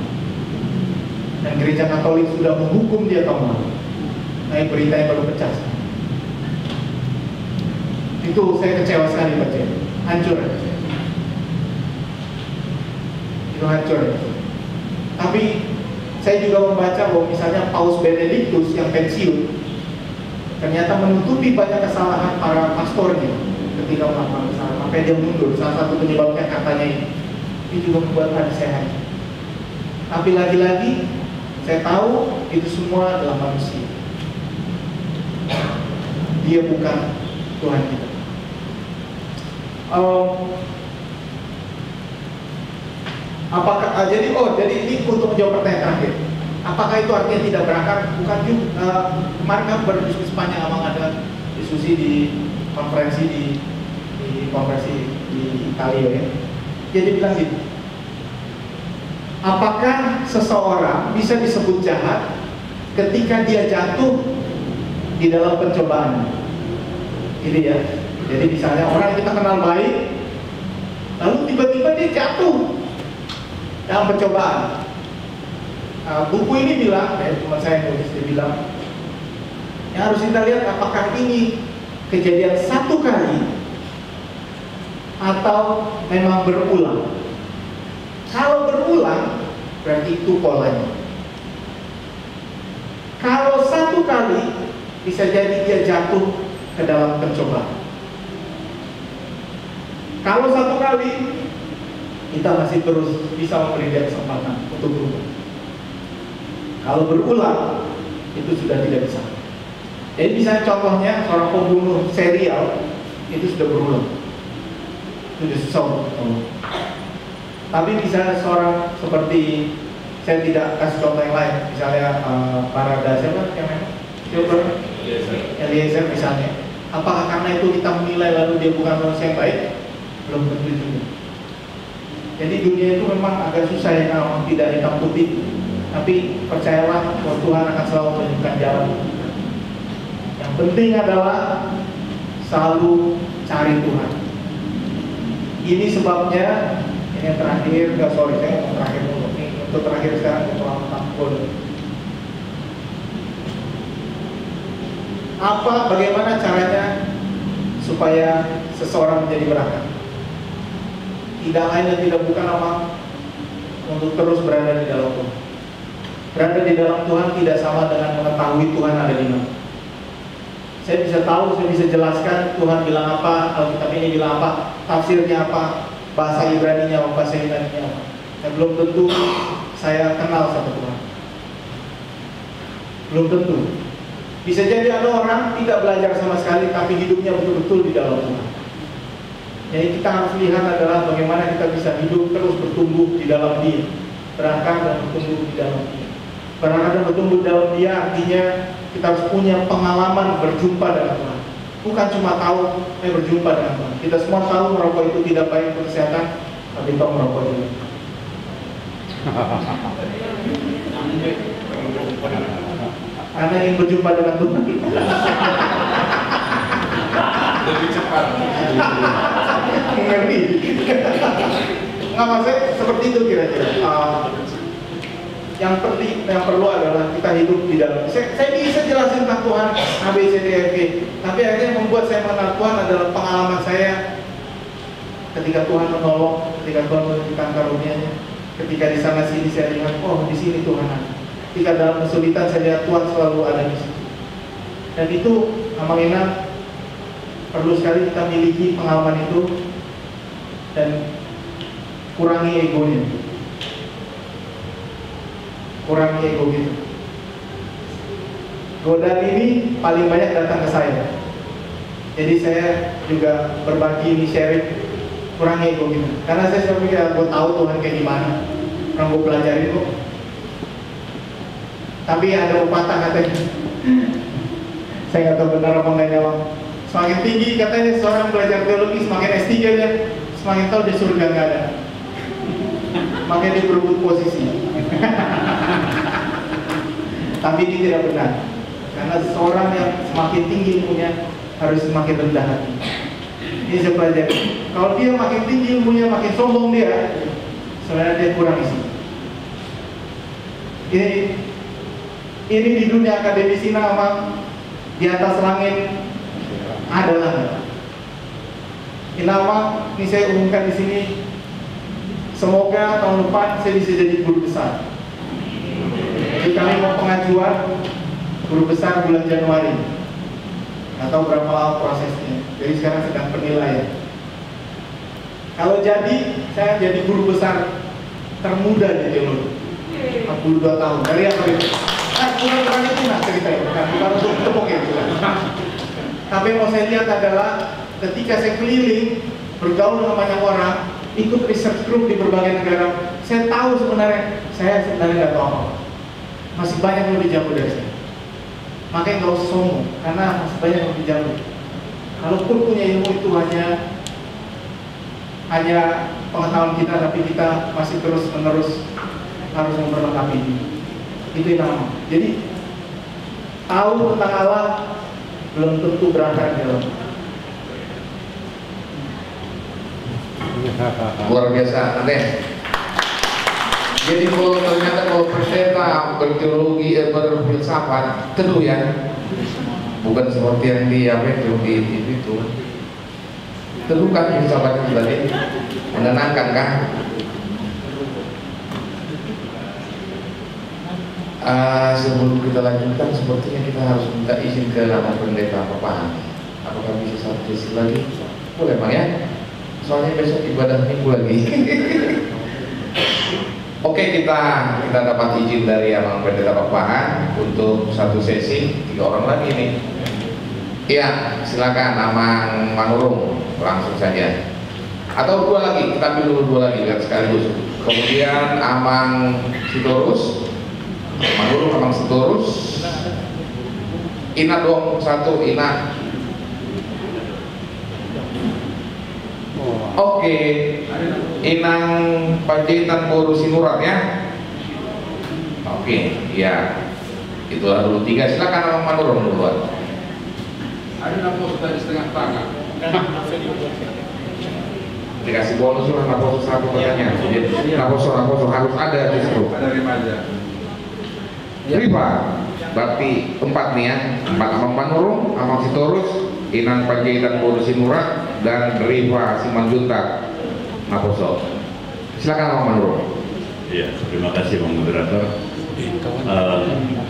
Dan gereja Katolik sudah menghukum dia tahun lalu. Nah, beritanya baru pecah. Itu saya kecewa sekali baca. Hancur. Itu hancur. Tapi saya juga membaca bahwa misalnya Paus Benedictus yang pensiun ternyata menutupi banyak kesalahan para pastornya ketika melakukan kesalahan. Makanya dia mundur. Salah satu penyebabnya katanya ini. Itu juga membuat hati saya hancur. Tapi lagi-lagi saya tahu itu semua adalah manusia. Dia bukan Tuhan kita. Apakah jadi ini untuk menjawab pertanyaan terakhir. Apakah itu artinya tidak berakar? Bukan juga. Kemarin kan berdiskusi panjang, emang ada diskusi di konferensi di Italia ya. Jadi bilang gitu. Apakah seseorang bisa disebut jahat ketika dia jatuh di dalam pencobaan? Ini ya. Jadi misalnya orang yang kita kenal baik, lalu tiba-tiba dia jatuh dalam pencobaan. Buku ini bilang, teman saya nulis, dia bilang, yang harus kita lihat apakah ini kejadian satu kali atau memang berulang. Kalau berulang, berarti itu polanya. Kalau satu kali, bisa jadi dia jatuh ke dalam pencobaan. Kalau satu kali, kita masih terus bisa memberi dia kesempatan untuk berubah. Kalau berulang, itu sudah tidak bisa. Jadi misalnya contohnya seorang pembunuh serial, itu sudah berulang. Itu sudah susah untuk tolong. Tapi misalnya seorang seperti, saya tidak kasih contoh yang lain, misalnya Barada, siapa yang memang? Eliezer misalnya. Apakah karena itu kita menilai lalu dia bukan manusia yang baik? Belum tentu juga. Jadi dunia itu memang agak susah ya, kalau tidak hitam putih. Tapi percayalah bahwa Tuhan akan selalu menunjukkan jalan. Yang penting adalah selalu cari Tuhan. Ini sebabnya, ini yang terakhir, saya mau terakhir dulu. Ini untuk terakhir sekarang untuk takut. Bagaimana caranya supaya seseorang menjadi berangkat? Tidak lain dan tidak bukan apa untuk terus berada di dalam Tuhan. Berada di dalam Tuhan tidak sama dengan mengetahui Tuhan ada di mana. Saya bisa tahu, saya bisa jelaskan Tuhan bilang apa, Alkitab ini bilang apa, tafsirnya apa, bahasa Ibraninya apa, bahasa Yunaninya apa. Dan belum tentu saya kenal sama Tuhan. Belum tentu. Bisa jadi ada orang tidak belajar sama sekali, tapi hidupnya betul-betul di dalam Tuhan. Jadi kita harus lihat adalah bagaimana kita bisa hidup terus bertumbuh di dalam Dia, berakar dan bertumbuh di dalam Dia. Berakar dan bertumbuh di dalam Dia artinya kita harus punya pengalaman berjumpa dengan Tuhan. Bukan cuma tahu berjumpa dengan Tuhan. Kita semua tahu merokok itu tidak baik untuk kesehatan, tapi toh merokok juga. Karena ingin berjumpa dengan Tuhan. lebih cepat. Ngeri. Nggak, maksudnya seperti itu kira-kira. Yang penting, yang perlu adalah kita hidup di dalam. Saya bisa jelasin tentang Tuhan A, B, C, D, E, F, G. Tapi akhirnya yang membuat saya mengenal Tuhan adalah pengalaman saya ketika Tuhan menolong, ketika Tuhan memberikan karunia-Nya. Ketika di sana sini saya lihat, oh di sini Tuhan ada. Ketika dalam kesulitan saya lihat Tuhan selalu ada di situ. Dan itu Amang Ina perlu sekali kita miliki pengalaman itu dan kurangi egonya. Kurangi ego gitu. Godaan ini paling banyak datang ke saya. Jadi saya juga berbagi ini, sharing, kurangi ego gitu. Karena saya selalu pikir, gue tahu Tuhan kayak gimana, orang gue pelajarin kok. Tapi ada pepatah katanya, saya nggak tahu benar apa enggaknya bang. Semakin tinggi katanya seorang belajar teologi, semakin S3 dia, semakin tahu di surga nggak ada. Makanya dia berebut posisi. Tapi ini tidak benar. Karena seorang yang semakin tinggi ilmunya harus semakin rendah hati. Ini saya pelajari. Kalau dia makin tinggi ilmunya, makin sombong dia, sebenarnya dia kurang isi. Ini di dunia akademisi nama di atas langit adalah. Ini nama, ini saya umumkan di sini. Semoga tahun depan saya bisa jadi guru besar. Jadi kami mau pengajuan guru besar bulan Januari. Nggak tahu berapa lama prosesnya. Jadi sekarang sedang penilaian. Kalau jadi, saya jadi guru besar termuda di teologi. 42 tahun. Dari apa itu? Bukan itu nah ceritanya. Bukan untuk tepuk ya. Tapi yang mau saya lihat adalah ketika saya keliling bergaul dengan banyak orang, ikut research group di berbagai negara, saya tahu sebenarnya nggak tahu apa. Masih banyak yang lebih jago dari saya. Makanya nggak usah sombong, karena masih banyak yang lebih jago. Kalaupun punya ilmu itu hanya pengetahuan kita, tapi kita masih terus menerus harus memperlengkapi ini. Itu yang nama. Jadi tahu tentang Allah belum tentu berangkat dalam. Luar biasa, aneh. Jadi kalau pendeta berteologi, berfilsafat, tentu ya, bukan seperti yang di TV itu. Tentu kan filsafatnya tadi menenangkan kan? Sebelum kita lanjutkan, sepertinya kita harus minta izin ke nama pendeta Bapak. Apakah bisa satu sesi lagi? Boleh Bang ya? Soalnya besok ibadah minggu lagi. Oke, kita dapat izin dari Abang Pendeta Papahan untuk satu sesi 3 orang lagi nih. Iya, silakan Amang Manurung langsung saja. Atau 2 lagi, kita ambil dulu 2 lagi lihat sekaligus. Kemudian Amang Sitorus, Manurung, Amang Sitorus. Ina dong, 1 Ina. Oke, Inang Panjaitan Boru Sinurat ya. Oke, ya. Itulah dulu 3. Silakan Abang Manurung duluan. Ada napos tadi setengah tangan. Dikasih bonus lah napos 1 katanya. Napos harus ada di situ. Ada remaja. Riva, berarti 4 nih ya. 4 Abang Manurung, Amang Sitorus, Inang Panjaitan Boru Sinurat, dan Riva Simanjuntak Naposo. Silakan Abang Manurung. Iya, terima kasih Bang Moderator.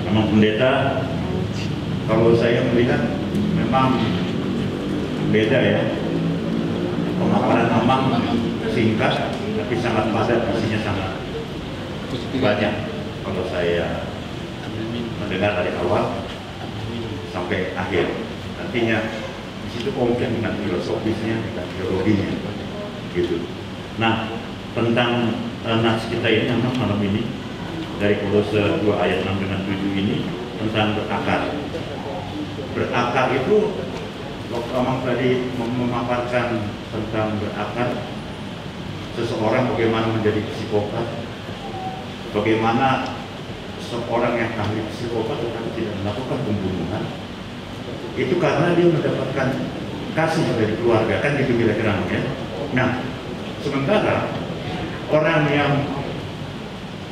Memang pendeta, kalau saya melihat memang beda ya. Pemaparan Amang singkat, tapi sangat padat, isinya sangat banyak. Kalau saya mendengar dari awal sampai akhir, nantinya di situ konflik dengan filosofisnya dan teologinya, gitu. Nah, tentang nas kita ini malam ini dari Kolose 2 ayat 6 dengan 7 ini tentang berakar. Berakar itu waktu Amang tadi memaparkan tentang berakar, seseorang bagaimana menjadi psikopat, bagaimana seorang yang ahli psikopat tetapi tidak melakukan pembunuhan, itu karena dia mendapatkan kasih dari keluarga, kan gitu kira-kira ya. Nah, sementara orang yang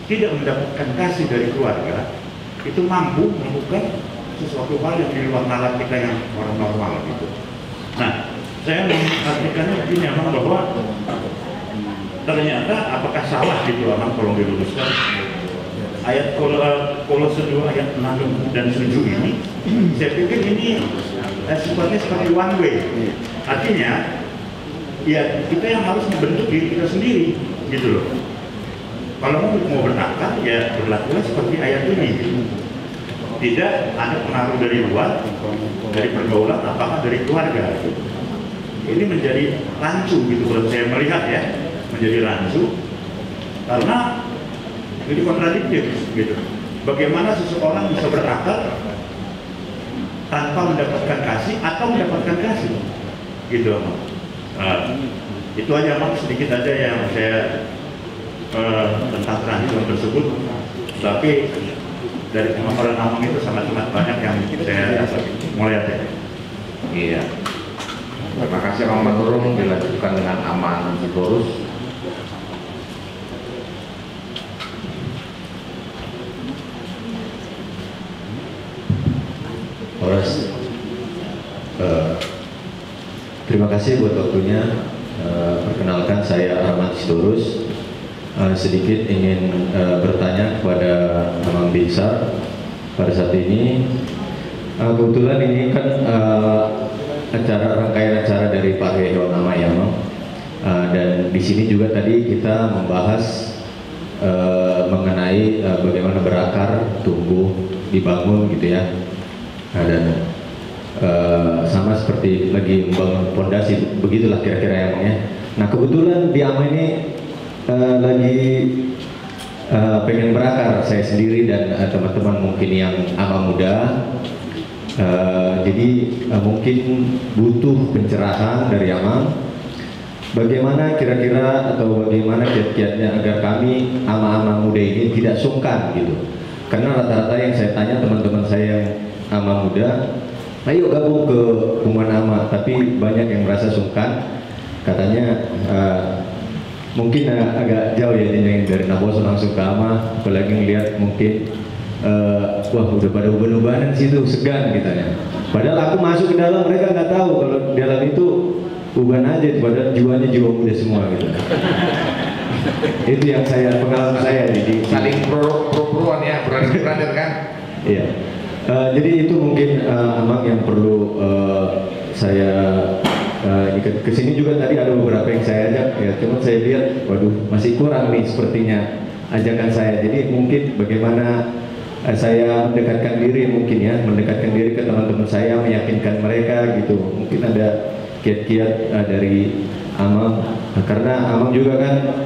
tidak mendapatkan kasih dari keluarga itu mampu melakukan sesuatu hal yang di luar nalar kita yang orang normal gitu. Nah, saya mengartikannya begini Amang, bahwa ternyata apakah salah gitu Amang kalau diluruskan ayat Kolose 2 ayat 6 dan 7 ini, saya pikir ini sifatnya seperti one way. Artinya ya kita yang harus membentuk diri kita sendiri gitu loh. Kalau mau berakal ya berlakulah seperti ayat ini gitu. Tidak ada pengaruh dari luar, dari pergaulan, apakah dari keluarga gitu. Ini menjadi rancu gitu kalau saya melihat ya, menjadi rancu karena ini kontradiktif gitu. Bagaimana seseorang bisa berakal tanpa mendapatkan kasih atau mendapatkan kasih gitu. Itu aja Mak, sedikit aja yang saya tentang transisi tersebut. Tapi dari pemaparan Amang itu sangat-sangat banyak yang saya melihat ya. Iya. Terima kasih Bang Manurung, dilanjutkan dengan Aman Sitorus. Terima kasih buat waktunya. Perkenalkan, saya Ahmad Sitorus. Sedikit ingin bertanya kepada Amang Binsar pada saat ini. Kebetulan ini kan rangkaian acara dari Pak Hewan Ama ya Amang. Dan di sini juga tadi kita membahas mengenai bagaimana berakar, tumbuh, dibangun gitu ya. Dan sama seperti lagi membangun fondasi, begitulah kira-kira ya Amang ya. Nah kebetulan di Ama ini lagi pengen berakar saya sendiri dan teman-teman mungkin yang Ama muda. Jadi mungkin butuh pencerahan dari Amang. Bagaimana kira-kira atau bagaimana kiat-kiatnya agar kami ama-ama muda ini tidak sungkan gitu. Karena rata-rata yang saya tanya teman-teman saya yang ama muda, ayo gabung ke hubungan ama, tapi banyak yang merasa sungkan. Katanya mungkin agak jauh ya yang dari Naboso langsung ke ama, apalagi ngelihat mungkin wah udah pada uban-ubanan situ, segan katanya. Padahal aku masuk ke dalam, mereka nggak tahu kalau di dalam itu uban aja, padahal jiwanya jiwa muda semua gitu. Itu yang pengalaman saya jadi Saling pro-proan ya, berani-berani kan? Iya. Jadi itu mungkin Amang yang perlu saya kesini juga. Tadi ada beberapa yang saya ajak ya, cuma saya lihat waduh masih kurang nih sepertinya ajakan saya. Jadi mungkin bagaimana saya mendekatkan diri, mungkin ya mendekatkan diri ke teman-teman saya, meyakinkan mereka gitu. Mungkin ada kiat-kiat dari Amang, karena Amang juga kan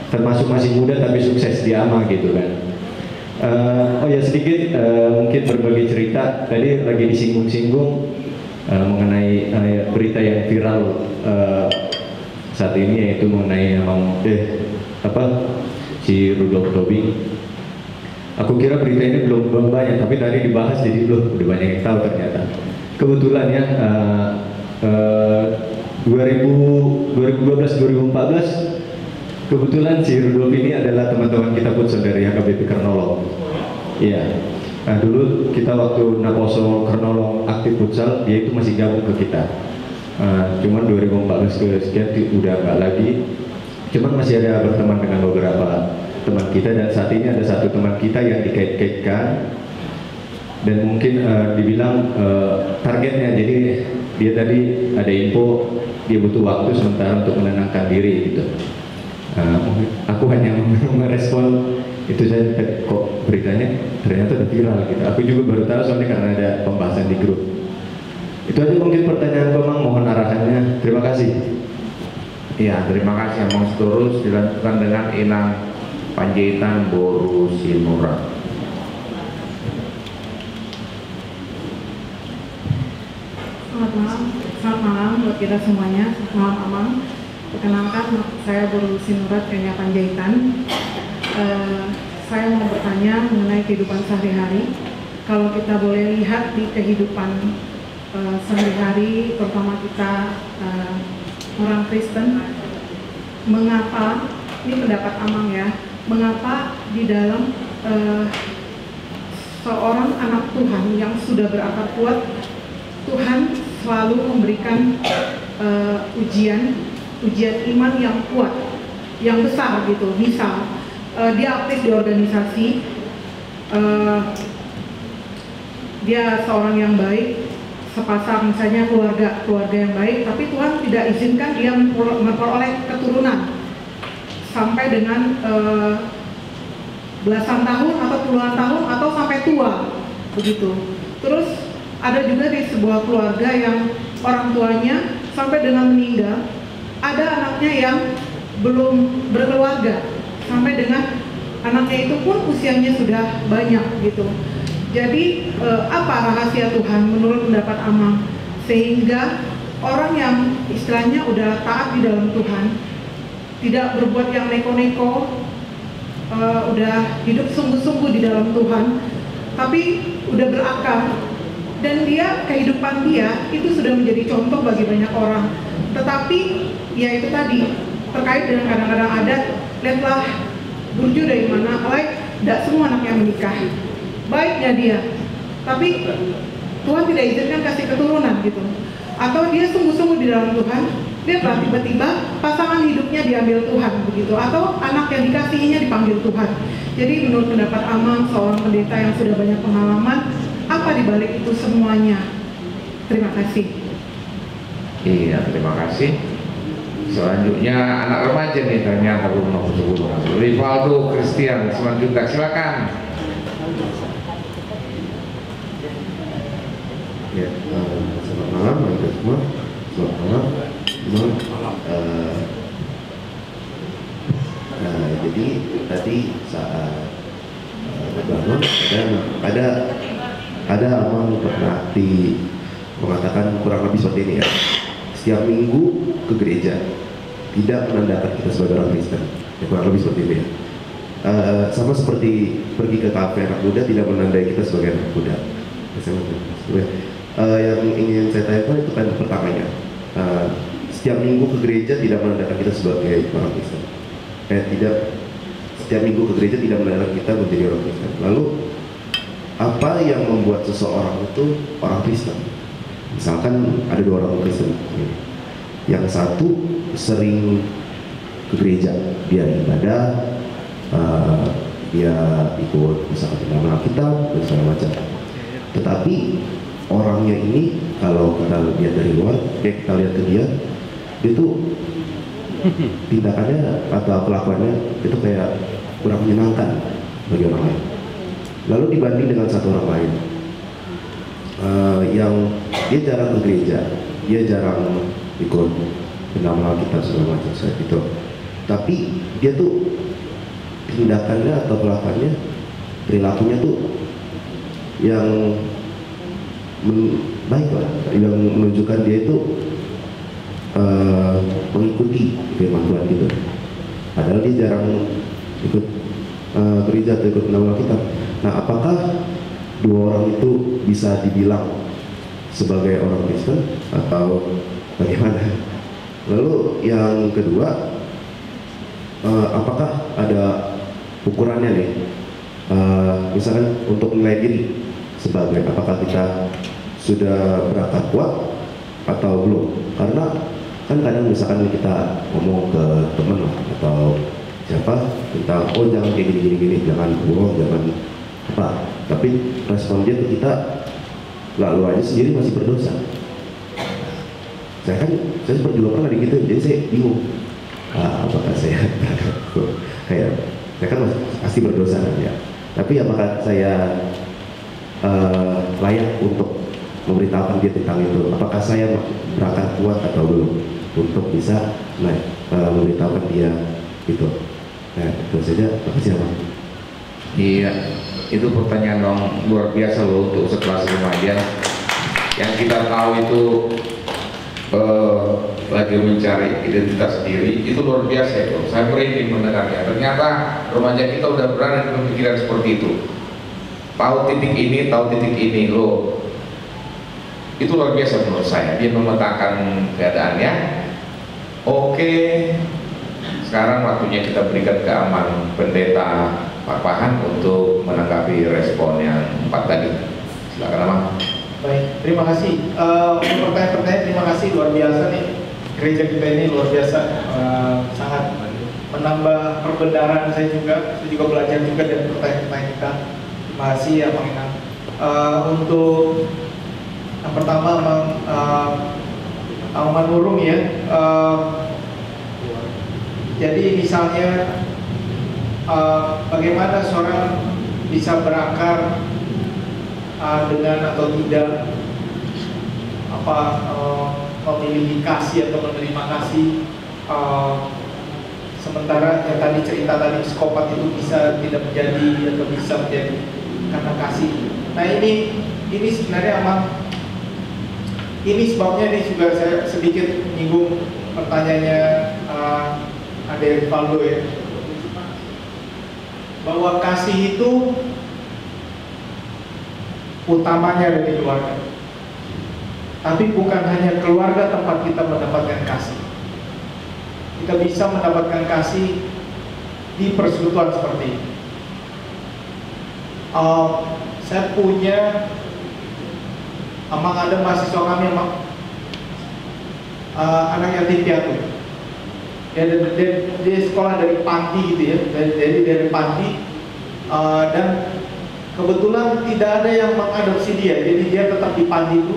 termasuk masih muda tapi sukses di Ama gitu kan. Oh ya sedikit mungkin berbagi cerita. Tadi lagi disinggung-singgung mengenai berita yang viral saat ini, yaitu mengenai si Rudolf Tobing. Aku kira berita ini belum banyak, tapi tadi dibahas jadi udah banyak yang tahu ternyata. Kebetulan ya 2012-2014 kebetulan si Rudolf ini adalah teman-teman kita futsal dari HKBP Kernolong. Iya. Nah dulu kita waktu Naposo Kernolong aktif futsal, dia itu masih gabung ke kita. Cuman 2014 ke sekian udah nggak lagi. Cuman masih ada berteman dengan beberapa teman kita, dan saat ini ada satu teman kita yang dikait-kaitkan dan mungkin dibilang targetnya. Jadi dia tadi ada info dia butuh waktu sementara untuk menenangkan diri gitu. Aku hanya merespon itu saja, kok beritanya ternyata udah viral gitu. Aku juga baru tahu soalnya karena ada pembahasan di grup. Itu aja mungkin pertanyaan Bang, mohon arahannya. Terima kasih. Iya, terima kasih Amang Sitorus. Dilanjutkan dengan Inang Panjaitan Boru Sinura. Selamat malam buat kita semuanya. Malam Amang. Perkenalkan, saya Boru Sinurat Kenya Panjaitan. Saya mau bertanya mengenai kehidupan sehari-hari. Kalau kita boleh lihat di kehidupan sehari-hari, terutama kita orang Kristen, mengapa, ini pendapat Amang ya, mengapa di dalam seorang anak Tuhan yang sudah berakar kuat, Tuhan selalu memberikan ujian iman yang kuat, yang besar gitu. Misal dia aktif di organisasi, dia seorang yang baik, sepasang misalnya keluarga yang baik, tapi Tuhan tidak izinkan dia memperoleh keturunan sampai dengan belasan tahun atau puluhan tahun atau sampai tua begitu. Terus ada juga di sebuah keluarga yang orang tuanya sampai dengan meninggal, ada anaknya yang belum berkeluarga sampai dengan anaknya itu pun usianya sudah banyak gitu. Jadi apa rahasia Tuhan menurut pendapat Amang sehingga orang yang istilahnya udah taat di dalam Tuhan, tidak berbuat yang neko-neko, udah hidup sungguh-sungguh di dalam Tuhan, tapi udah berakar dan dia kehidupan dia itu sudah menjadi contoh bagi banyak orang. Tetapi ya itu tadi terkait dengan kadang-kadang ada, lihatlah Burju dari mana, tidak semua anaknya menikah, baiknya dia, tapi Tuhan tidak izinkan kasih keturunan gitu. Atau dia sungguh-sungguh di dalam Tuhan, lihatlah tiba-tiba pasangan hidupnya diambil Tuhan begitu, atau anak yang dikasihinya dipanggil Tuhan. Jadi menurut pendapat Amang, seorang pendeta yang sudah banyak pengalaman, apa dibalik itu semuanya? Terima kasih. Iya, terima kasih. Selanjutnya anak remaja nih, ternyata belum nomor 10. Rivaldo Christian Simanjuntak, silakan. Ya, selamat malam teman-teman semua. Selamat malam. Jadi tadi saat bangun ada Amang pernah mengatakan kurang lebih seperti ini ya. Setiap minggu ke gereja tidak menandakan kita sebagai orang Kristen. Ya, kurang lebih seperti ini ya. Sama seperti pergi ke kafe anak muda tidak menandai kita sebagai anak muda. Yang ingin saya tanyakan itu kan pertamanya, setiap minggu ke gereja tidak menandakan kita sebagai orang Kristen. Setiap minggu ke gereja tidak menandakan kita menjadi orang Kristen. Lalu apa yang membuat seseorang itu orang Kristen? Misalkan ada dua orang Kristen, yang satu sering ke gereja, dia ibadah, dia ikut misalkan dalam Alkitab dan segala macam. Tetapi orangnya ini kalau kita lihat dari luar, kita lihat ke dia itu tindakannya atau kelakuannya itu kayak kurang menyenangkan bagi orang lain. Lalu dibanding dengan satu orang lain yang dia jarang ke gereja, dia jarang ikut dalam Alkitab segala macam itu, tapi dia tuh tindakannya atau kelakuannya, perilakunya tuh yang baik lah, yang menunjukkan dia itu mengikuti firman Tuhan gitu. Padahal dia jarang ikut gereja atau ikut dalam Alkitab. Nah, apakah dua orang itu bisa dibilang sebagai orang Kristen atau bagaimana? Lalu yang kedua, apakah ada ukurannya nih? Misalkan untuk nilai diri sebagai apakah kita sudah berakar kuat atau belum? Karena kan kadang misalkan kita ngomong ke teman lah atau siapa tentang jangan kayak gini, jangan bohong, jangan apa, tapi respon dia ke kita lalu aja sendiri masih berdosa. Saya seperti juga pernah gitu, jadi saya bingung apakah saya kayak saya kan pasti berdosa kan ya, tapi apakah saya layak untuk memberitahukan dia tentang itu, apakah saya berakar kuat atau belum untuk bisa memberitahukan dia itu. Nah, itu saja. Terima kasih Bang. Iya, itu pertanyaan yang luar biasa loh untuk sekelas remaja yang kita tahu itu lagi mencari identitas diri, itu luar biasa itu. Saya merinding mendengarnya. Ternyata remaja kita udah berada dengan pikiran seperti itu. Tahu titik ini loh. Itu luar biasa menurut saya. Dia memetakan keadaannya. Oke, sekarang waktunya kita berikan ke Amang Pendeta Pak Pahan untuk menanggapi respon yang 4 tadi. Silakan Amang. Baik, terima kasih. Untuk pertanyaan-pertanyaan, terima kasih, luar biasa nih. Gereja kita ini luar biasa, sangat menambah perbenaran saya juga belajar juga dari pertanyaan-pertanyaan kita. Terima kasih ya Bang Inang. Untuk yang pertama Bang Manurung ya, jadi misalnya bagaimana seorang bisa berakar dengan atau tidak memiliki kasih atau menerima kasih, sementara yang tadi cerita tadi psikopat itu bisa tidak menjadi atau bisa menjadi karena kasih. Nah ini sebenarnya Amang, ini sebabnya ini juga saya sedikit menyinggung pertanyaannya Ade Valdo ya, bahwa kasih itu utamanya ada di keluarga, tapi bukan hanya keluarga tempat kita mendapatkan kasih. Kita bisa mendapatkan kasih di persekutuan seperti ini. Saya punya Amang, ada mahasiswa kami Amang, anak yatim piatu. Dia sekolah dari panti gitu ya, dari panti, dan kebetulan tidak ada yang mengadopsi dia, jadi dia tetap di panti itu.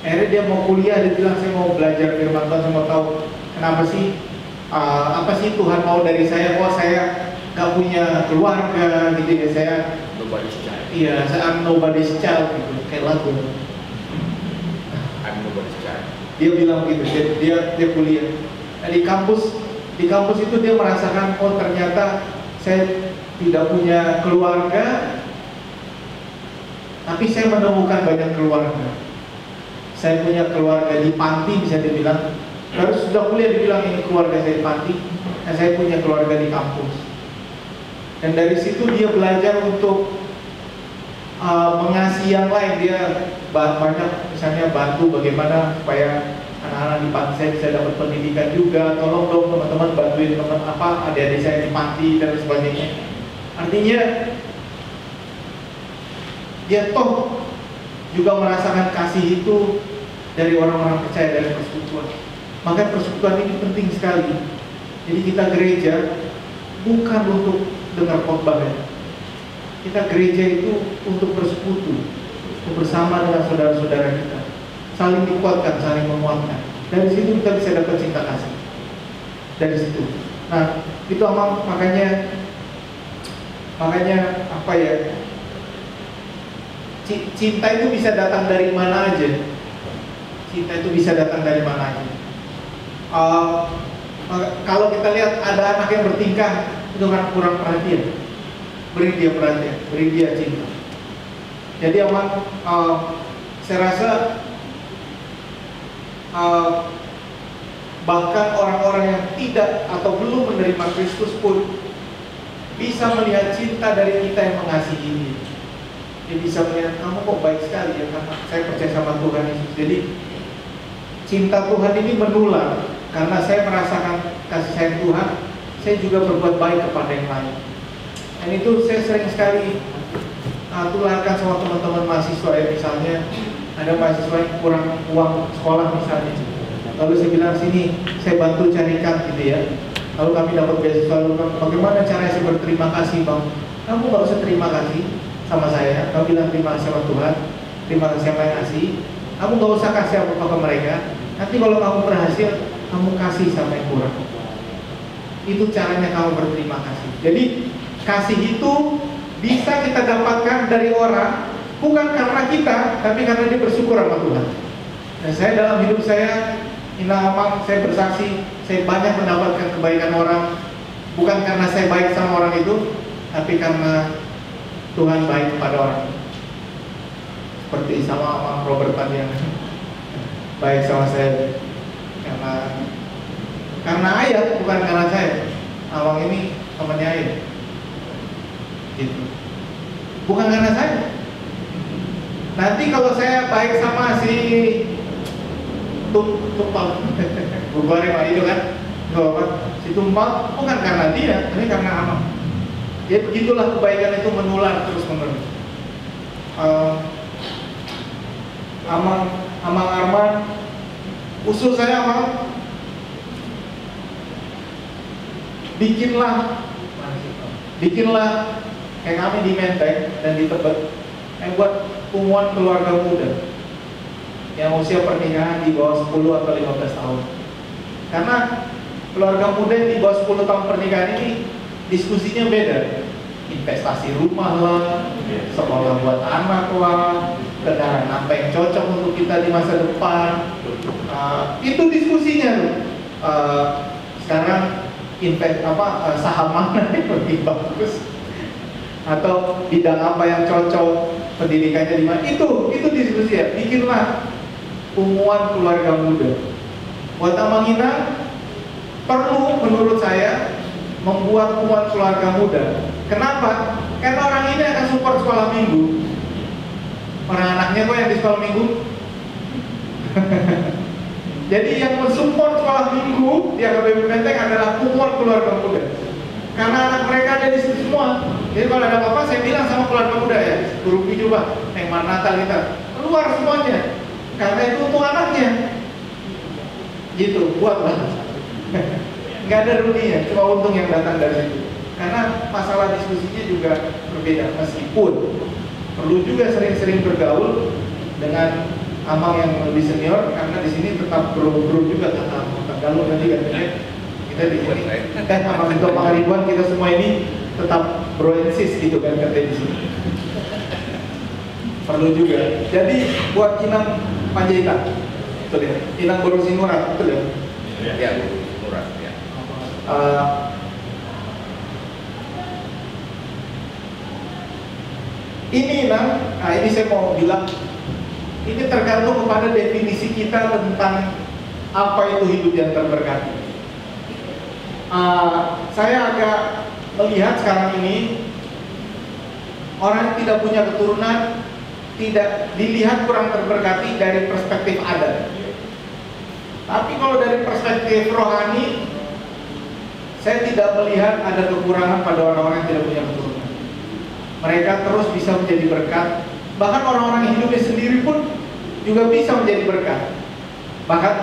Akhirnya dia mau kuliah, dia bilang saya mau belajar firman Tuhan, saya mau tahu kenapa sih, apa sih Tuhan mau dari saya. Kok saya gak punya keluarga gitu ya, saya Nobody's child. iya, saya am nobody's child gitu, kayak lagu. I'm nobody's child. Dia bilang gitu, dia kuliah. Nah, di kampus itu dia merasakan, oh ternyata saya tidak punya keluarga, tapi saya menemukan banyak keluarga. Saya punya keluarga di panti, bisa dibilang. Baru sudah kuliah dibilang ini keluarga saya di panti, dan saya punya keluarga di kampus. Dan dari situ dia belajar untuk mengasihi yang lain. Dia banyak misalnya bantu bagaimana supaya anak-anak di panti saya bisa dapat pendidikan juga. Tolong dong teman-teman bantuin teman adik-adik saya di panti dan sebagainya. Artinya dia toh juga merasakan kasih itu dari orang-orang percaya, dari persekutuan. Maka persekutuan ini penting sekali. Jadi kita gereja bukan untuk dengar khotbah ya. Kita gereja itu untuk bersekutu, untuk bersama dengan saudara-saudara kita, saling dikuatkan, saling menguatkan. Dari situ kita bisa dapat cinta kasih. Dari situ. Nah, itu Amang, makanya apa ya? Cinta itu bisa datang dari mana aja. Cinta itu bisa datang dari mana aja. Kalau kita lihat ada anak yang bertingkah, itu kan kurang perhatian. Beri dia perhatian, beri dia cinta. Jadi Amang, saya rasa bahkan orang-orang yang tidak atau belum menerima Kristus pun bisa melihat cinta dari kita yang mengasihi dia. Dia bisa melihat, kamu kok baik sekali ya, karena saya percaya sama Tuhan Yesus. Jadi cinta Tuhan ini menular, karena saya merasakan kasih sayang Tuhan, saya juga berbuat baik kepada yang lain. Dan itu saya sering sekali tularkan sama teman-teman mahasiswa ya. Misalnya ada mahasiswa yang kurang uang sekolah misalnya, lalu saya bilang, sini saya bantu carikan gitu ya. Lalu kami dapat beasiswa, lalu bagaimana cara saya berterima kasih Bang? Kamu gak usah terima kasih sama saya, kamu bilang terima kasih sama Tuhan, terima kasih sama yang ngasih. Kamu gak usah kasih apa-apa ke mereka. Nanti kalau kamu berhasil, kamu kasih sama yang kurang. Itu caranya kamu berterima kasih. Jadi kasih itu bisa kita dapatkan dari orang, bukan karena kita, tapi karena dia bersyukur sama Tuhan. Dan saya dalam hidup saya, Amang, saya bersaksi, saya banyak mendapatkan kebaikan orang, bukan karena saya baik sama orang itu, tapi karena Tuhan baik kepada orang. Seperti sama Amang Robert tadi yang baik sama saya, karena ayat, bukan karena saya. Amang ini temannya ayat, gitu. Bukan karena saya, Nanti kalau saya baik sama si Tumpal, Bugore Pak itu kan, si Tumpal bukan karena dia, tapi karena Amang. Ya begitulah kebaikan itu menular terus menerus. Amang Arman, usul saya Amang, bikinlah kayak kami di Menteng dan di Tebet, yang buat kumpulan keluarga muda yang usia pernikahan di bawah 10 atau 15 tahun. Karena keluarga muda yang di bawah 10 tahun pernikahan ini diskusinya beda. Investasi rumah lah, sekolah buat anak lah, kendaraan apa yang cocok untuk kita di masa depan. Itu diskusinya loh. Sekarang saham mana yang lebih bagus, atau bidang apa yang cocok, pendidikannya di mana, itu diskusi ya. Bikinlah umuman keluarga muda. Buat Amang Inang perlu menurut saya membuat umuman keluarga muda. Kenapa? Karena orang ini akan support sekolah minggu. Orang anaknya kok yang di sekolah minggu. Jadi yang mensupport sekolah minggu di AKBP Menteng adalah umuman keluarga muda. Karena anak mereka ada di situ semua. Jadi kalau ada apa-apa saya bilang sama keluarga muda ya, guru coba, Mar Natal kita keluar semuanya. Karena itu untuk anaknya. Gitu, buatlah. Nggak ada ruginya, cuma untung yang datang dari situ. Karena masalah diskusinya juga berbeda, meskipun perlu juga sering-sering bergaul dengan Amang yang lebih senior, karena di sini tetap bro-bro juga kata galuh nanti katanya kita di sini. Amang itu Pak Ridwan, kita semua ini tetap broensis gitu kan katanya di sini. Perlu juga. Jadi buat Inang Panjaitan, betul ya? Inang Borusinurat, betul ya? Ya, Nurat ya. Ini Inang, nah ini saya mau bilang, ini tergantung kepada definisi kita tentang apa itu hidup yang terberkati. Saya agak melihat sekarang ini orang yang tidak punya keturunan tidak dilihat kurang terberkati dari perspektif adat. Tapi kalau dari perspektif rohani, saya tidak melihat ada kekurangan pada orang-orang yang tidak punya keturunan. Mereka terus bisa menjadi berkat. Bahkan orang-orang yang hidupnya sendiri pun juga bisa menjadi berkat. Bahkan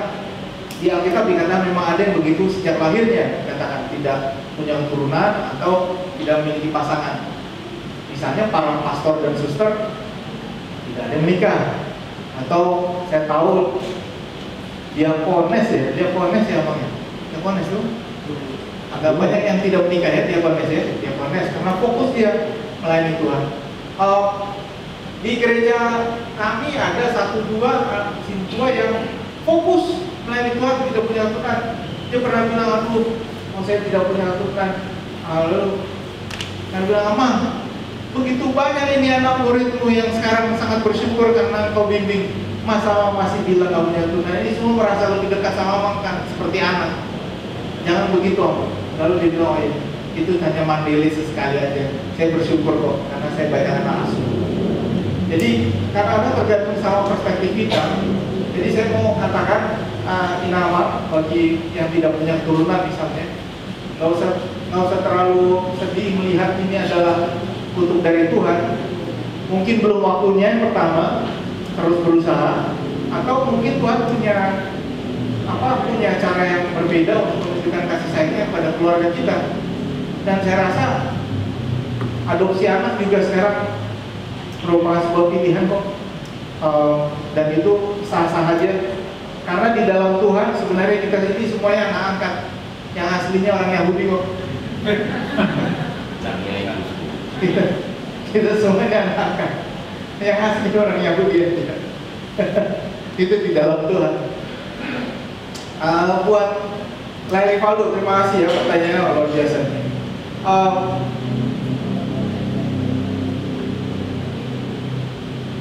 di Alkitab dikatakan memang ada yang begitu sejak lahirnya, katakan tidak punya keturunan atau tidak memiliki pasangan. Misalnya para pastor dan suster tidak ada yang menikah, atau saya tahu diakones ya namanya. Diakones tuh agak banyak yang tidak menikah ya, diakones karena fokus dia melayani Tuhan. Di gereja kami ada 1-2 yang fokus melayani Tuhan, tidak punya keturunan. Dia pernah bilang, aduh, saya tidak punya keturunan. Lalu saya bilang, Amang, begitu banyak ini anak muridmu yang sekarang sangat bersyukur karena kau bimbing. Masa masih bilang gak punya keturunan? Ini semua merasa lebih dekat sama Amang kan, seperti anak. Jangan begitu, Amang. Lalu dia bilang, oh, itu hanya mandiri sesekali aja. Saya bersyukur kok, karena saya banyak anak asuh. Jadi kadang-kadang tergantung sama perspektif kita. Jadi saya mau katakan inama bagi yang tidak punya keturunan misalnya, nggak usah terlalu sedih melihat ini adalah kutuk dari Tuhan. Mungkin belum waktunya yang pertama, terus berusaha, atau mungkin Tuhan punya cara yang berbeda untuk menunjukkan kasih sayangnya pada keluarga kita. Dan saya rasa adopsi anak juga sekarang merupakan sebuah pilihan kok, dan itu sah-sah aja. Karena di dalam Tuhan sebenarnya kita ini semuanya anak angkat, yang aslinya orang Yahudi kok. Kita semuanya anak angkat, yang aslinya orang Yahudi aja. Itu di dalam Tuhan. Buat Laili Faldo, terima kasih ya pertanyaannya luar biasa.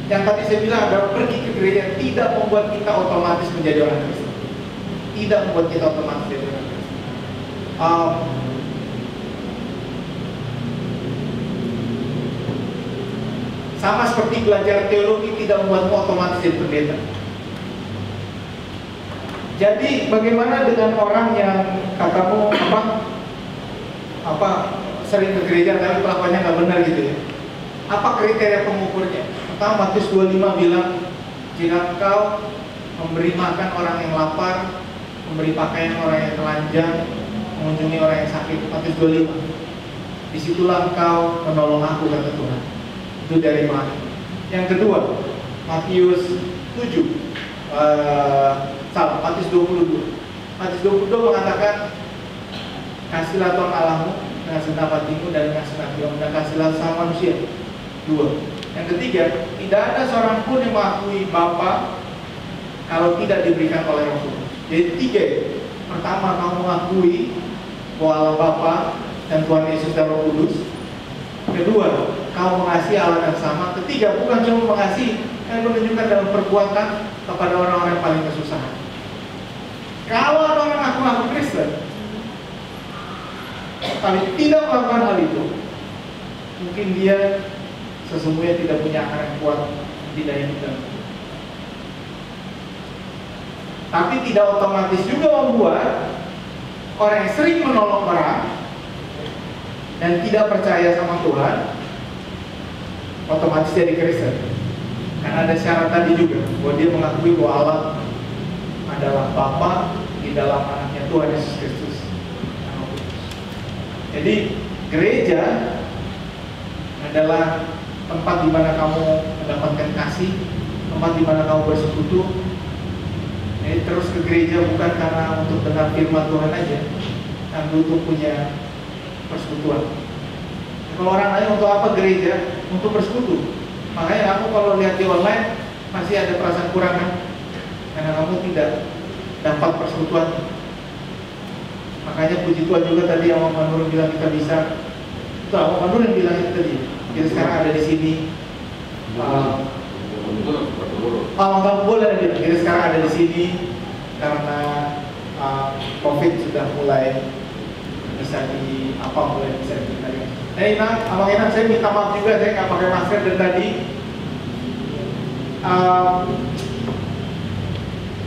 Yang tadi saya bilang adalah pergi ke gereja tidak membuat kita otomatis menjadi orang Kristen. Tidak membuat kita otomatis menjadi orang Kristen. Sama seperti belajar teologi tidak membuatmu otomatis jadi pendeta. Jadi bagaimana dengan orang yang katamu sering ke gereja tapi kelakuannya nggak benar gitu ya? Apa kriteria pengukurnya? Pertama, Matius 25 bilang, jika engkau memberi makan orang yang lapar, memberi pakaian orang yang telanjang, mengunjungi orang yang sakit, Matius 25. Disitulah engkau menolong aku, kata Tuhan. Itu dari mana? Yang kedua, Matius 7. Matius 22. Matius 22 mengatakan, kasihlah Tuhan Allahmu dengan segenap hatimu dan dengan segenap jiwamu, dan kasihlah sama manusia. 2. Yang ketiga, tidak ada seorang pun yang mengakui Bapa kalau tidak diberikan oleh Roh Kudus. Jadi 3. Pertama, kamu mengakui bahwa Allah Bapa dan Tuhan Yesus dan Roh Kudus. Kedua, kamu mengasihi Allah yang sama. Ketiga, bukan cuma mengasihi, yang menunjukkan dalam perbuatan kepada orang-orang yang paling kesusahan. Kalau ada orang ngaku-ngaku Kristen, tapi tidak melakukan hal itu, mungkin dia sesungguhnya tidak punya akar yang kuat, tidak yang hidup. Tapi tidak otomatis juga membuat orang yang sering menolong orang dan tidak percaya sama Tuhan otomatis jadi Kristen. Karena ada syarat tadi juga, bahwa dia mengakui bahwa Allah adalah Bapa di dalam anaknya Tuhan Yesus Kristus. Jadi gereja adalah tempat di mana kamu mendapatkan kasih, tempat di mana kamu bersekutu. Jadi terus ke gereja bukan karena untuk dengar firman Tuhan aja, tapi untuk punya persekutuan. Kalau orang nanya untuk apa gereja? Untuk bersekutu. Makanya kamu kalau lihat di online masih ada perasaan kurang kan? Karena kamu tidak dapat persekutuan. Makanya puji Tuhan juga tadi yang Om Nur bilang kita bisa. Itu Om Nur yang bilang itu tadi. Kita sekarang ada di sini. Nggak boleh bilang. Kita sekarang ada di sini karena COVID sudah mulai bisa mulai bisa dikendalikan. Abang Inang, saya minta maaf juga saya nggak pakai masker dari tadi.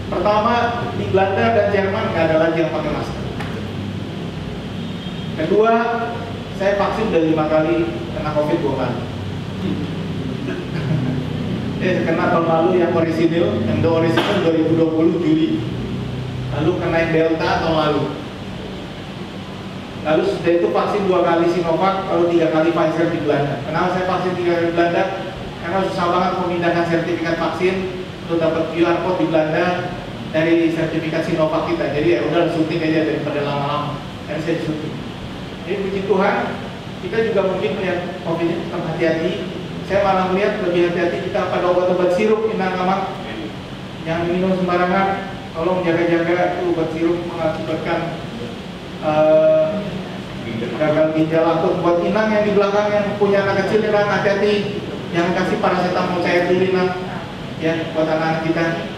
Pertama, di Belanda dan Jerman nggak ada lagi yang pakai masker. Kedua, saya vaksin udah 5 kali, kena COVID 2 kali. Kena tahun lalu yang orisinil 2020 Juli. Lalu kena yang Delta tahun lalu. Lalu sudah itu vaksin 2 kali Sinovac, lalu 3 kali Pfizer di Belanda. Kenapa saya vaksin 3 kali di Belanda? Karena susah banget memindahkan sertifikat vaksin untuk dapat QR code di Belanda dari sertifikat Sinovac kita. Jadi ya udah suntik aja daripada lama-lama. Dan saya disuntik. Jadi puji Tuhan, kita juga mungkin melihat COVID ini tetap hati-hati. Saya malah melihat lebih hati-hati kita pada obat-obat sirup Inang yang minum sembarangan. Tolong jaga-jaga, itu obat sirup mengakibatkan gagal ginjal akut. Buat Inang yang di belakang yang punya anak kecil, Inang hati-hati, jangan kasih paracetamol cair dulu Inang, ya buat anak-anak kita.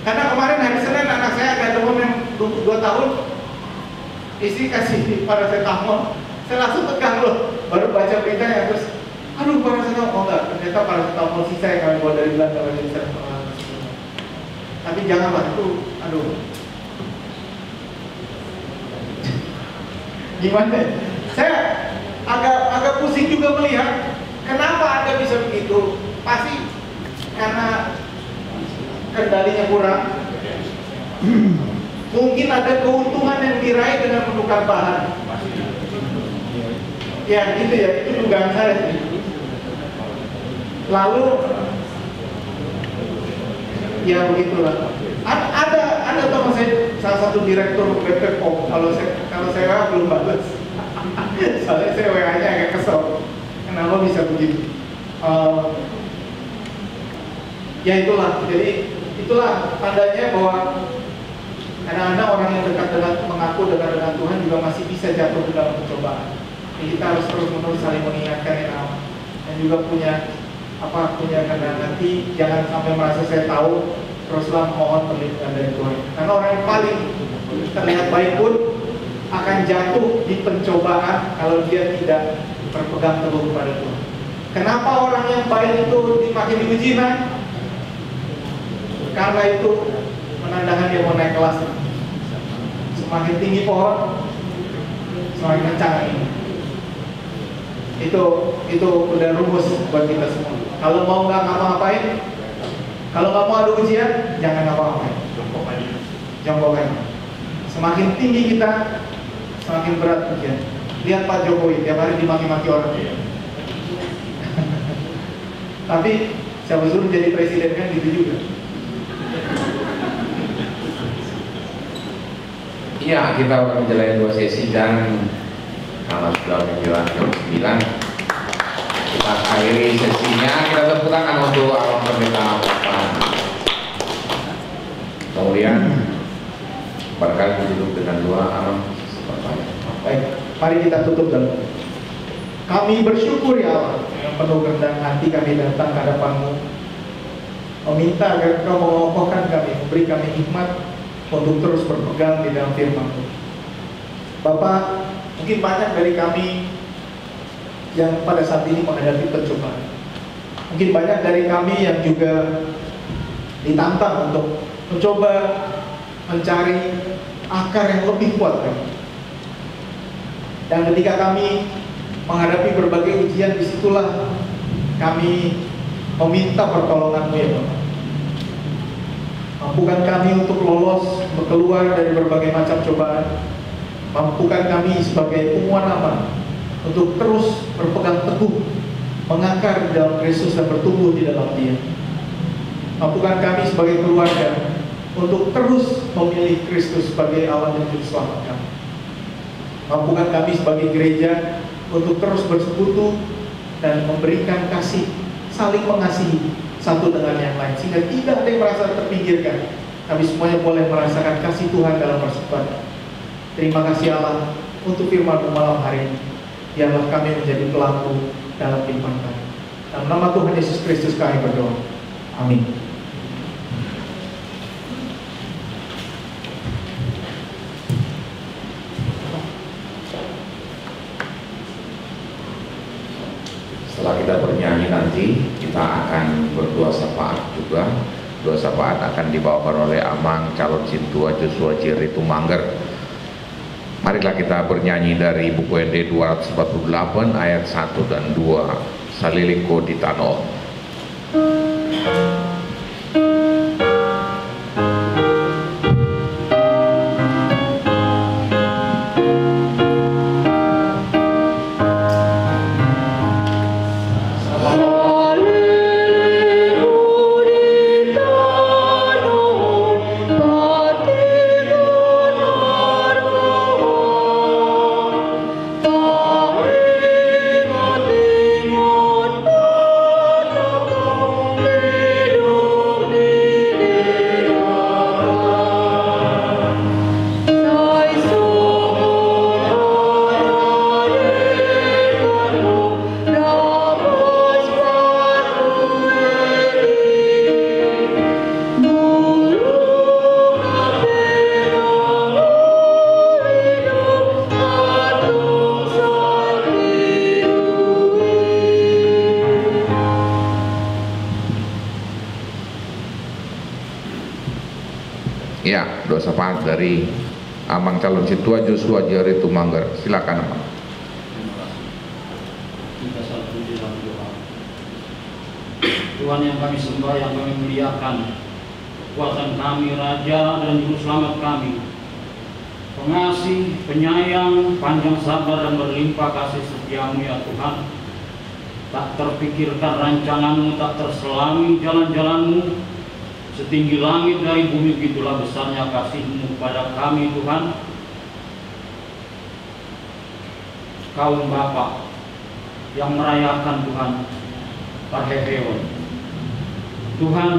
Karena kemarin hari Senin anak saya ada teman yang 2 tahun, istri kasih paracetamol, saya langsung tegang loh, baru baca berita ya terus, aduh paracetamol, enggak, ternyata paracetamol sisa yang kami bawa dari Belanda. Tapi janganlah itu, aduh. Gimana? Saya agak pusing juga melihat kenapa Anda bisa begitu. Pasti karena kendalinya kurang. Mungkin ada keuntungan yang diraih dengan menukar bahan. Ya gitu ya, itu dugaan saya. Lalu ya begitulah. Ada teman saya, salah satu direktur BPOM. Kalau saya belum balas. Soalnya saya WA-nya agak kesel. Kenapa bisa begitu? Ya itulah. Jadi itulah tandanya bahwa kadang-kadang orang yang dekat dengan mengaku dekat dengan Tuhan juga masih bisa jatuh ke dalam pencobaan. Jadi kita harus terus-menerus saling mengingatkan dan juga punya kerendahan hati, jangan sampai merasa saya tahu, teruslah mohon perlindungan dari Tuhan. Karena orang yang paling terlihat baik pun akan jatuh di pencobaan kalau dia tidak berpegang teguh kepada Tuhan. Kenapa orang yang baik itu makin diuji, Nak? Karena itu menandakan dia mau naik kelas. Semakin tinggi pohon, semakin kencang ini. Itu udah rumus buat kita semua. Kalau mau nggak ngapa-ngapain, kalau nggak mau ada ujian, jangan ngapa-ngapain. Jongkok aja. Semakin tinggi kita, semakin berat ujian. Lihat Pak Jokowi, tiap hari dimaki-maki orang. Tapi siapa suruh jadi presiden kan gitu juga. Iya, kita akan menjalani 2 sesi dan kalau sudah menjelang jam 9 kita akhiri sesinya. Kita tepuk tangan untuk alam pembela Bapak. Kemudian barangkali duduk dengan doa alam. Baik, mari kita tutup dulu. Kami bersyukur ya Allah, yang penuh kerendahan hati kami datang ke hadapan-Mu, meminta agar Kau mengokohkan kami, memberi kami hikmat untuk terus berpegang di dalam firman-Mu. Bapak, mungkin banyak dari kami yang pada saat ini menghadapi pencobaan. Mungkin banyak dari kami yang juga ditantang untuk mencoba mencari akar yang lebih kuat lagi. Dan ketika kami menghadapi berbagai ujian, disitulah kami meminta pertolongan-Mu ya Bapak. Mampukan kami untuk lolos, untuk keluar dari berbagai macam cobaan. Mampukan kami sebagai umuan aman untuk terus berpegang teguh, mengakar di dalam Kristus dan bertumbuh di dalam Dia. Mampukan kami sebagai keluarga untuk terus memilih Kristus sebagai Allah dan Juru Selamat kami. Mampukan kami sebagai gereja untuk terus bersekutu dan memberikan kasih, saling mengasihi satu dengan yang lain, sehingga tidak ada yang merasa terpinggirkan. Kami semuanya boleh merasakan kasih Tuhan dalam persekutuan. Terima kasih Allah untuk firman-Mu malam hari ini. Biarlah kami menjadi pelaku dalam kehidupan kami. Dalam nama Tuhan Yesus Kristus kami berdoa. Amin. Setelah kita bernyanyi nanti, kita akan berdua syafaat juga. Dua syafaat akan dibawakan oleh Amang calon Sintua Joshua Jerry Tumangger. Marilah kita bernyanyi dari buku ND 248 ayat 1 dan 2, Saliliko di Tano. Ya, doa syafaat dari Amang calon Sintua Joshua Jerry Tumangger. Silakan Amang. Kita satu di dalam doa. Tuhan yang kami sembah, yang kami muliakan, kekuatan kami, Raja dan Juru Selamat kami, pengasih, penyayang, panjang sabar dan berlimpah kasih setiamu ya Tuhan. Tak terpikirkan rancanganmu, tak terselami jalan-jalanmu. Setinggi langit dari bumi, begitulah besarnya kasih-Mu kepada kami Tuhan. Kaum Bapa yang merayakan Tuhan Parheheon. Tuhan,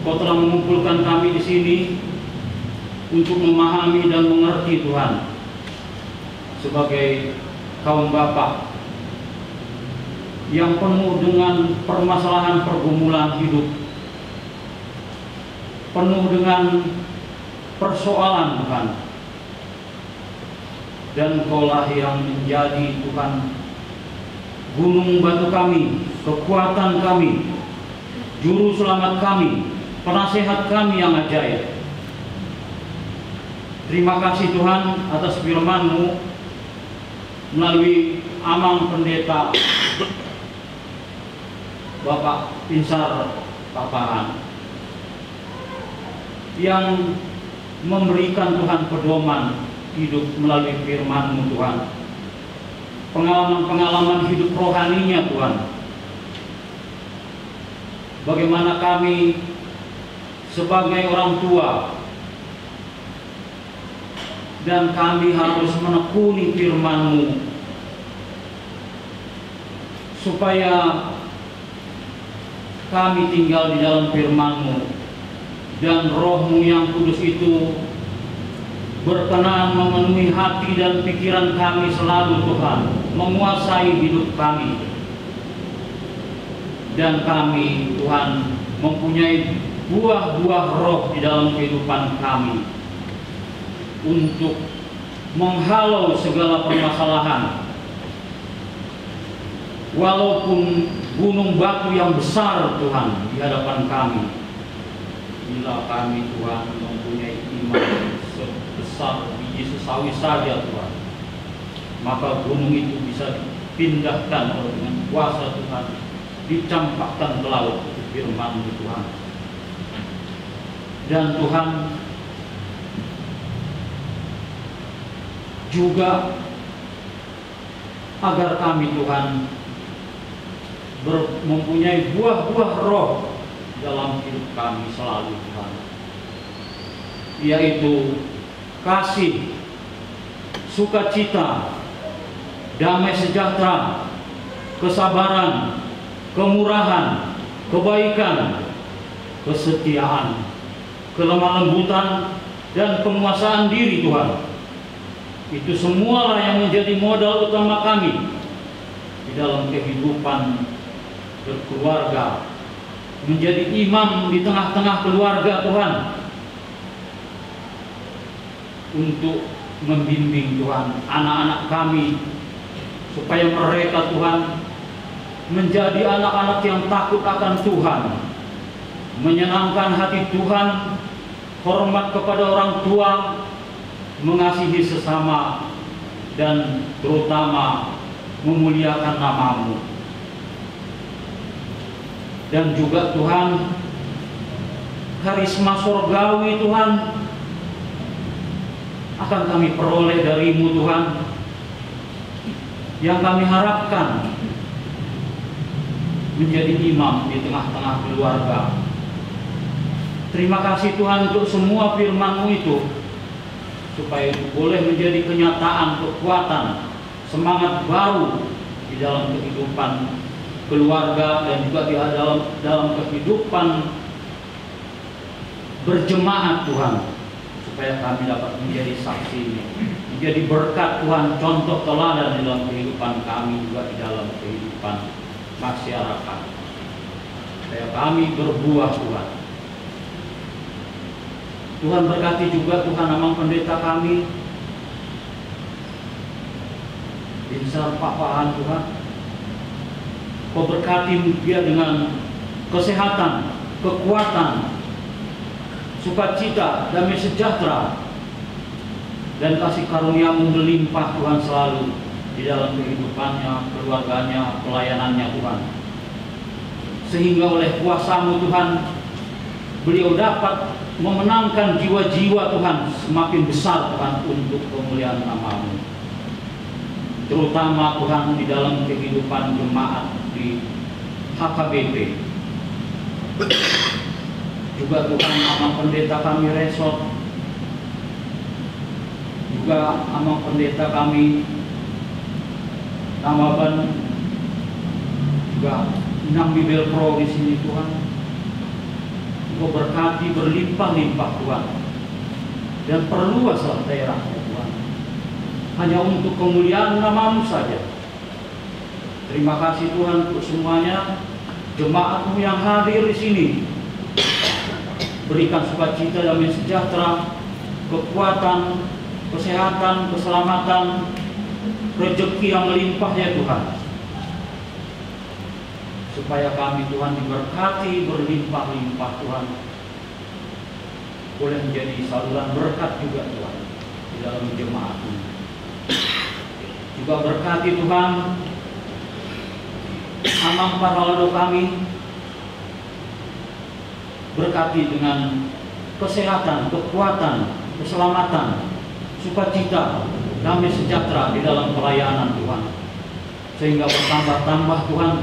Kau telah mengumpulkan kami di sini untuk memahami dan mengerti Tuhan sebagai kaum Bapa yang penuh dengan permasalahan pergumulan hidup, penuh dengan persoalan Tuhan. Dan Kaulah yang menjadi Tuhan gunung batu kami, kekuatan kami, juru selamat kami, penasehat kami yang ajaib. Terima kasih Tuhan atas firman-Mu melalui Amang Pendeta Bapak Pinsar Papahan yang memberikan Tuhan pedoman hidup melalui firman-Mu Tuhan. Pengalaman-pengalaman hidup rohaninya Tuhan. Bagaimana kami sebagai orang tua dan kami harus menekuni firman-Mu supaya kami tinggal di dalam firman-Mu dan Roh-Mu yang kudus itu berkenan memenuhi hati dan pikiran kami selalu Tuhan, menguasai hidup kami. Dan kami Tuhan mempunyai buah-buah roh di dalam kehidupan kami untuk menghalau segala permasalahan. Walaupun gunung batu yang besar Tuhan di hadapan kami, bila kami Tuhan mempunyai iman sebesar biji sesawi saja Tuhan, maka gunung itu bisa dipindahkan dengan kuasa Tuhan, dicampakkan ke laut firman Tuhan. Dan Tuhan juga agar kami Tuhan mempunyai buah-buah roh dalam hidup kami selalu Tuhan, yaitu kasih, sukacita, damai sejahtera, kesabaran, kemurahan, kebaikan, kesetiaan, kelemah lembutan, dan penguasaan diri Tuhan. Itu semualah yang menjadi modal utama kami di dalam kehidupan berkeluarga, menjadi imam di tengah-tengah keluarga Tuhan, untuk membimbing Tuhan anak-anak kami supaya mereka Tuhan menjadi anak-anak yang takut akan Tuhan, menyenangkan hati Tuhan, hormat kepada orang tua, mengasihi sesama, dan terutama memuliakan nama-Mu. Dan juga Tuhan, karisma surgawi Tuhan akan kami peroleh dari-Mu Tuhan, yang kami harapkan menjadi imam di tengah-tengah keluarga. Terima kasih Tuhan untuk semua firman-Mu itu, supaya boleh menjadi kenyataan, kekuatan, semangat baru di dalam kehidupan keluarga dan juga di dalam kehidupan berjemaat Tuhan, supaya kami dapat menjadi saksi, menjadi berkat Tuhan, contoh teladan di dalam kehidupan kami, juga di dalam kehidupan masyarakat, supaya kami berbuah Tuhan. Tuhan berkati juga Tuhan Amang Pendeta kami, Pinsar Papahan Tuhan. Kau berkati dia dengan kesehatan, kekuatan, sukacita, damai sejahtera, dan kasih karunia-Mu melimpah Tuhan selalu di dalam kehidupannya, keluarganya, pelayanannya Tuhan. Sehingga oleh kuasa-Mu Tuhan, beliau dapat memenangkan jiwa-jiwa Tuhan semakin besar Tuhan untuk kemuliaan nama-Mu. Terutama Tuhan di dalam kehidupan jemaat di HKBP. Juga Tuhan Amang Pendeta kami Resort, juga Amang Pendeta kami Namaban, juga Inang Bibel Pro di sini Tuhan. Kau berkati berlimpah-limpah Tuhan, dan perluaslah daerahnya Tuhan, hanya untuk kemuliaan nama-Mu saja. Terima kasih Tuhan untuk semuanya, jemaat-Mu yang hadir di sini. Berikan sukacita, damai sejahtera, kekuatan, kesehatan, keselamatan, rezeki yang melimpah ya Tuhan. supaya kami Tuhan diberkati berlimpah-limpah Tuhan, boleh menjadi saluran berkat juga Tuhan di dalam jemaat ini. Juga berkati Tuhan Amang Parlado kami, berkati dengan kesehatan, kekuatan, keselamatan, sukacita, damai sejahtera di dalam pelayanan Tuhan, sehingga bertambah-tambah Tuhan,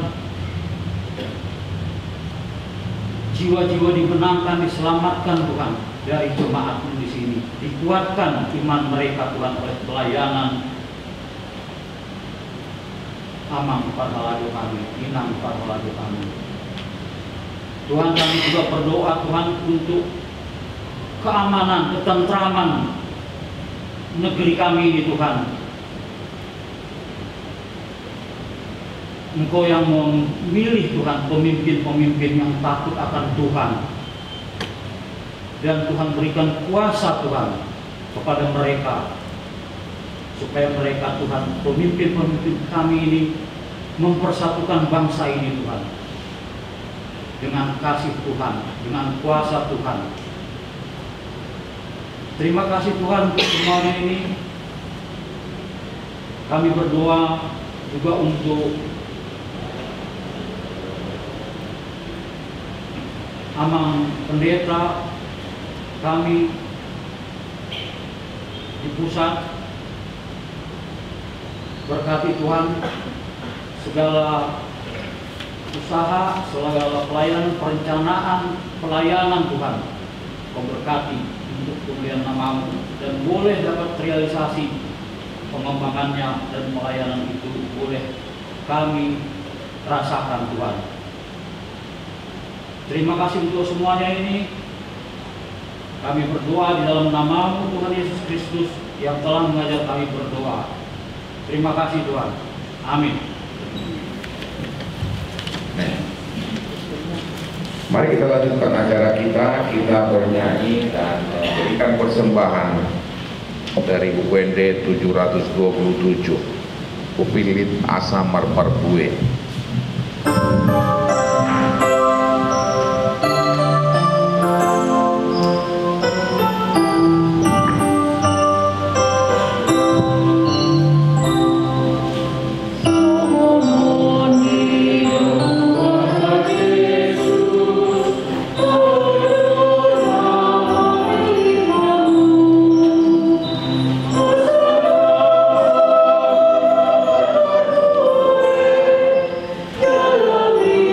jiwa-jiwa dimenangkan, diselamatkan Tuhan dari jemaat di sini, dikuatkan iman mereka Tuhan oleh pelayanan Amang Parlado kami, Inang Parlado kami. Tuhan, kami juga berdoa Tuhan untuk keamanan, ketentraman negeri kami ini Tuhan. Engkau yang memilih Tuhan pemimpin-pemimpin yang takut akan Tuhan, dan Tuhan berikan kuasa Tuhan kepada mereka, supaya mereka Tuhan, pemimpin-pemimpin kami ini, mempersatukan bangsa ini Tuhan dengan kasih Tuhan, dengan kuasa Tuhan. Terima kasih Tuhan untuk semuanya ini. Kami berdoa juga untuk Amang Pendeta kami di pusat. Berkati Tuhan segala usaha, segala pelayanan, perencanaan, pelayanan Tuhan. Kau berkati untuk kemuliaan nama-Mu, dan boleh dapat realisasi pengembangannya dan pelayanan itu boleh kami rasakan Tuhan. Terima kasih untuk semuanya ini. Kami berdoa di dalam nama-Mu Tuhan Yesus Kristus yang telah mengajar kami berdoa. Terima kasih Tuhan. Amin. Mari kita lanjutkan acara kita. Kita bernyanyi dan memberikan persembahan dari UND 727 Upilit Asa Marparbue. Love me.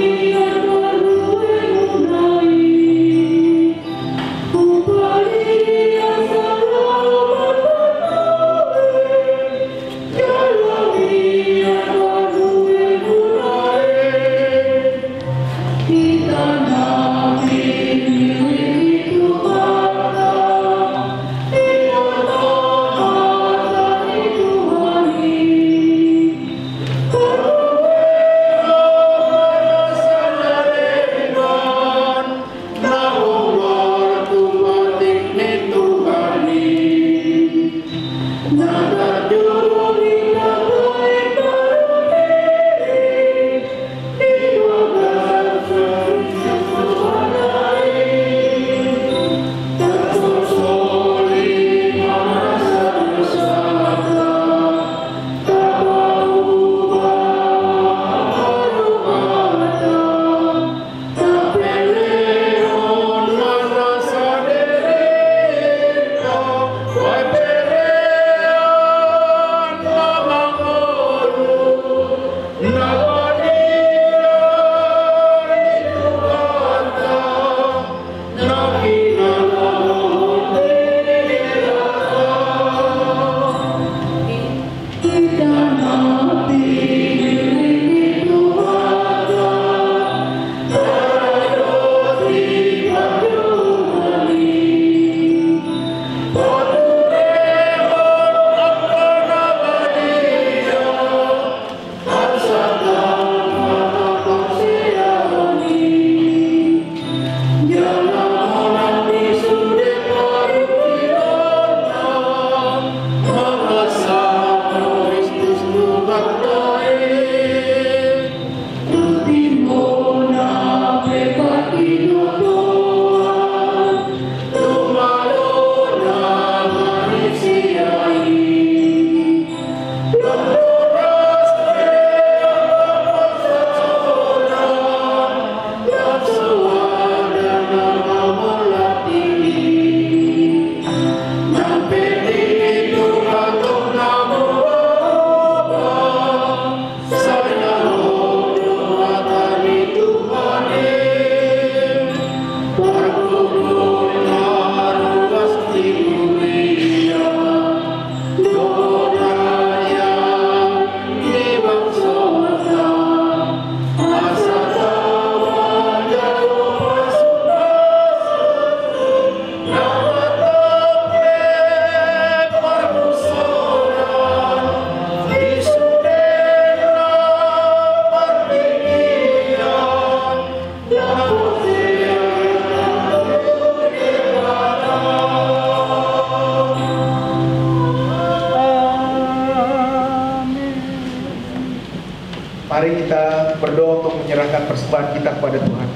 untuk menyerahkan persembahan kita kepada Tuhan.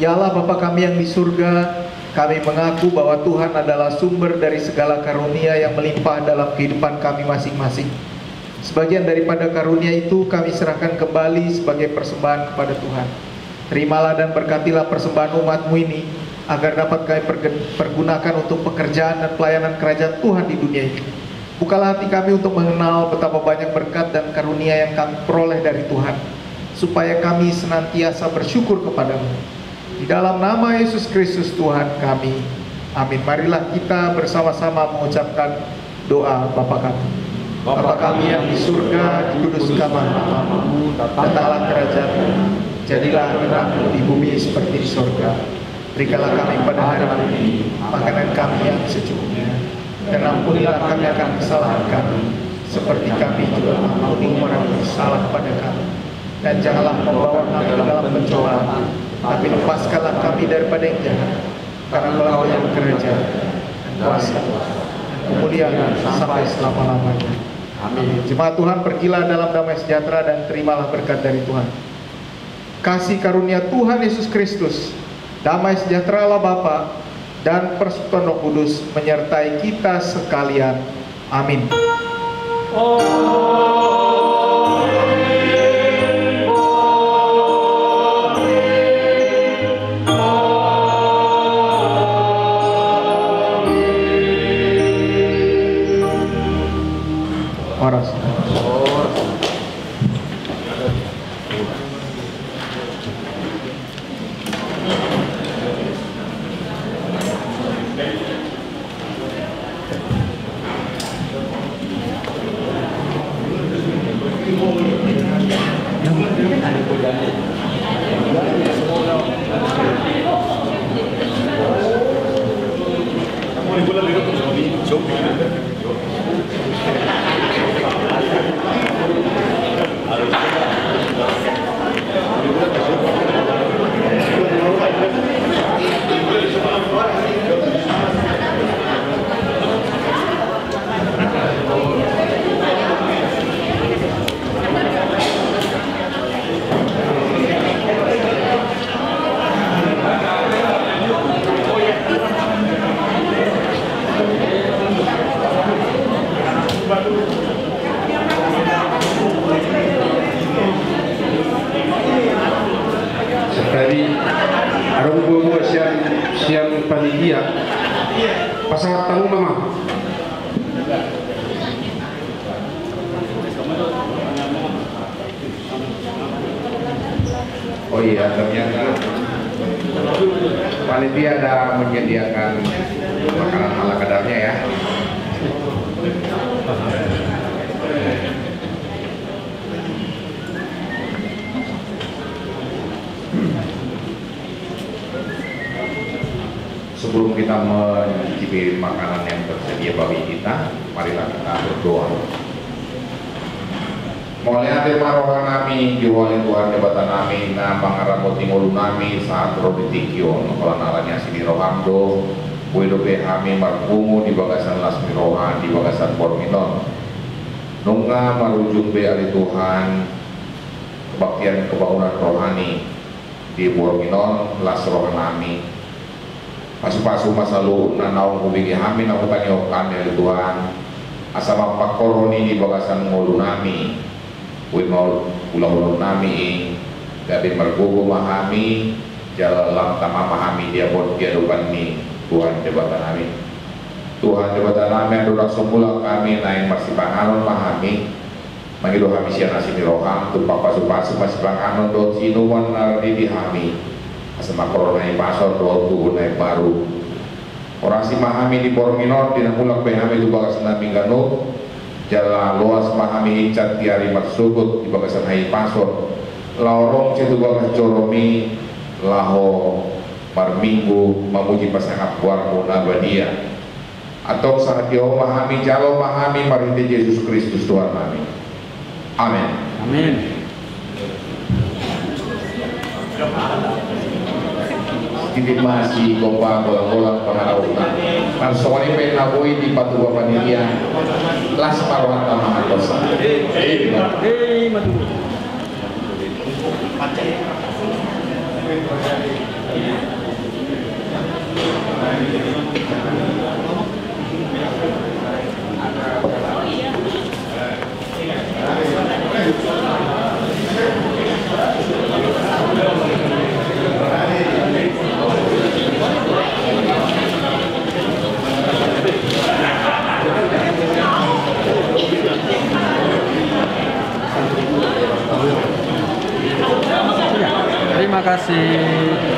Ya Allah Bapa kami yang di surga, kami mengaku bahwa Tuhan adalah sumber dari segala karunia yang melimpah dalam kehidupan kami masing-masing. Sebagian daripada karunia itu kami serahkan kembali sebagai persembahan kepada Tuhan. Terimalah dan berkatilah persembahan umat-Mu ini, agar dapat kami pergunakan untuk pekerjaan dan pelayanan kerajaan Tuhan di dunia ini. Bukalah hati kami untuk mengenal betapa banyak berkat dan karunia yang kami peroleh dari Tuhan, supaya kami senantiasa bersyukur kepadamu. Di dalam nama Yesus Kristus Tuhan kami, amin. Marilah kita bersama-sama mengucapkan doa Bapa kami. Bapa kami yang di surga, dikuduskanlah namamu, datanglah kerajaan-Mu, jadilah kehendakmu di bumi seperti di surga. Berikanlah kami pada hari ini makanan kami yang secukupnya, dan ampunilah kami akan kesalahan kami, seperti kami juga mengampuni orang yang bersalah kepada kami. Dan janganlah membawa kami ke dalam pencobaan, tapi lepaskanlah kami daripada yang jahat. Karena Engkau yang kerajaan, dan kuasa, dan kemuliaan sampai selama-lamanya. Amin. Jemaat Tuhan, pergilah dalam damai sejahtera dan terimalah berkat dari Tuhan. Kasih karunia Tuhan Yesus Kristus, damai sejahtera Allah Bapa, dan persekutuan Roh Kudus menyertai kita sekalian. Amin. Oras. Dari Arunggo siang panitia pasang tamu memang. Oh iya, ternyata panitia ada menyediakan makanan ala kadarnya ya. Sebelum kita mencicipi makanan yang tersedia bagi kita, marilah kita berdoa. Mulai terima roh kami, diwali Tuhan jabatan kami, na pangaramo tingulu kami saat roh ditikyon, kalau nalanya sini rohamdo, buidope kami marpungu di bagasan lasmi rohan, di bagasan porminon. Nungga marujung be ali Tuhan, kebaktian kebangunan rohani di porminon las roh kami. Pasu-pasu masa lu nanaw kubigi kami na kutanyokan dari Tuhan asama pakoroni di bagasan ngulu nami uwi mau ulang-ulang nami gabi mergugu mahami jalan tama mahami dia pun kehidupan ni Tuhan jabatan nami Tuhan jabatan nami adurak semula kami naik masih panganon mahami mangido kami siya nasi miroham tupak pasu-pasu masih panganon do sinuman naradi di kami asama korona yang pasal doa tuh naik baru orang si mahami di Porminor tidak mulak behami di bagasan nami gano jala loas mahami icat tiari marsubut di bagasan hai pasor laorong cetu bagas coromi laho marminggu memuji pasangan warmu nabadia atau saat yo mahami jalo mahami marinte Yesus Kristus Tuhan kami. Amin. Amin. Titip masih kompa bolang-bolang pengarautan dan soalnya penabui di patuwa panitia las paruhata maha dosa. Terima kasih.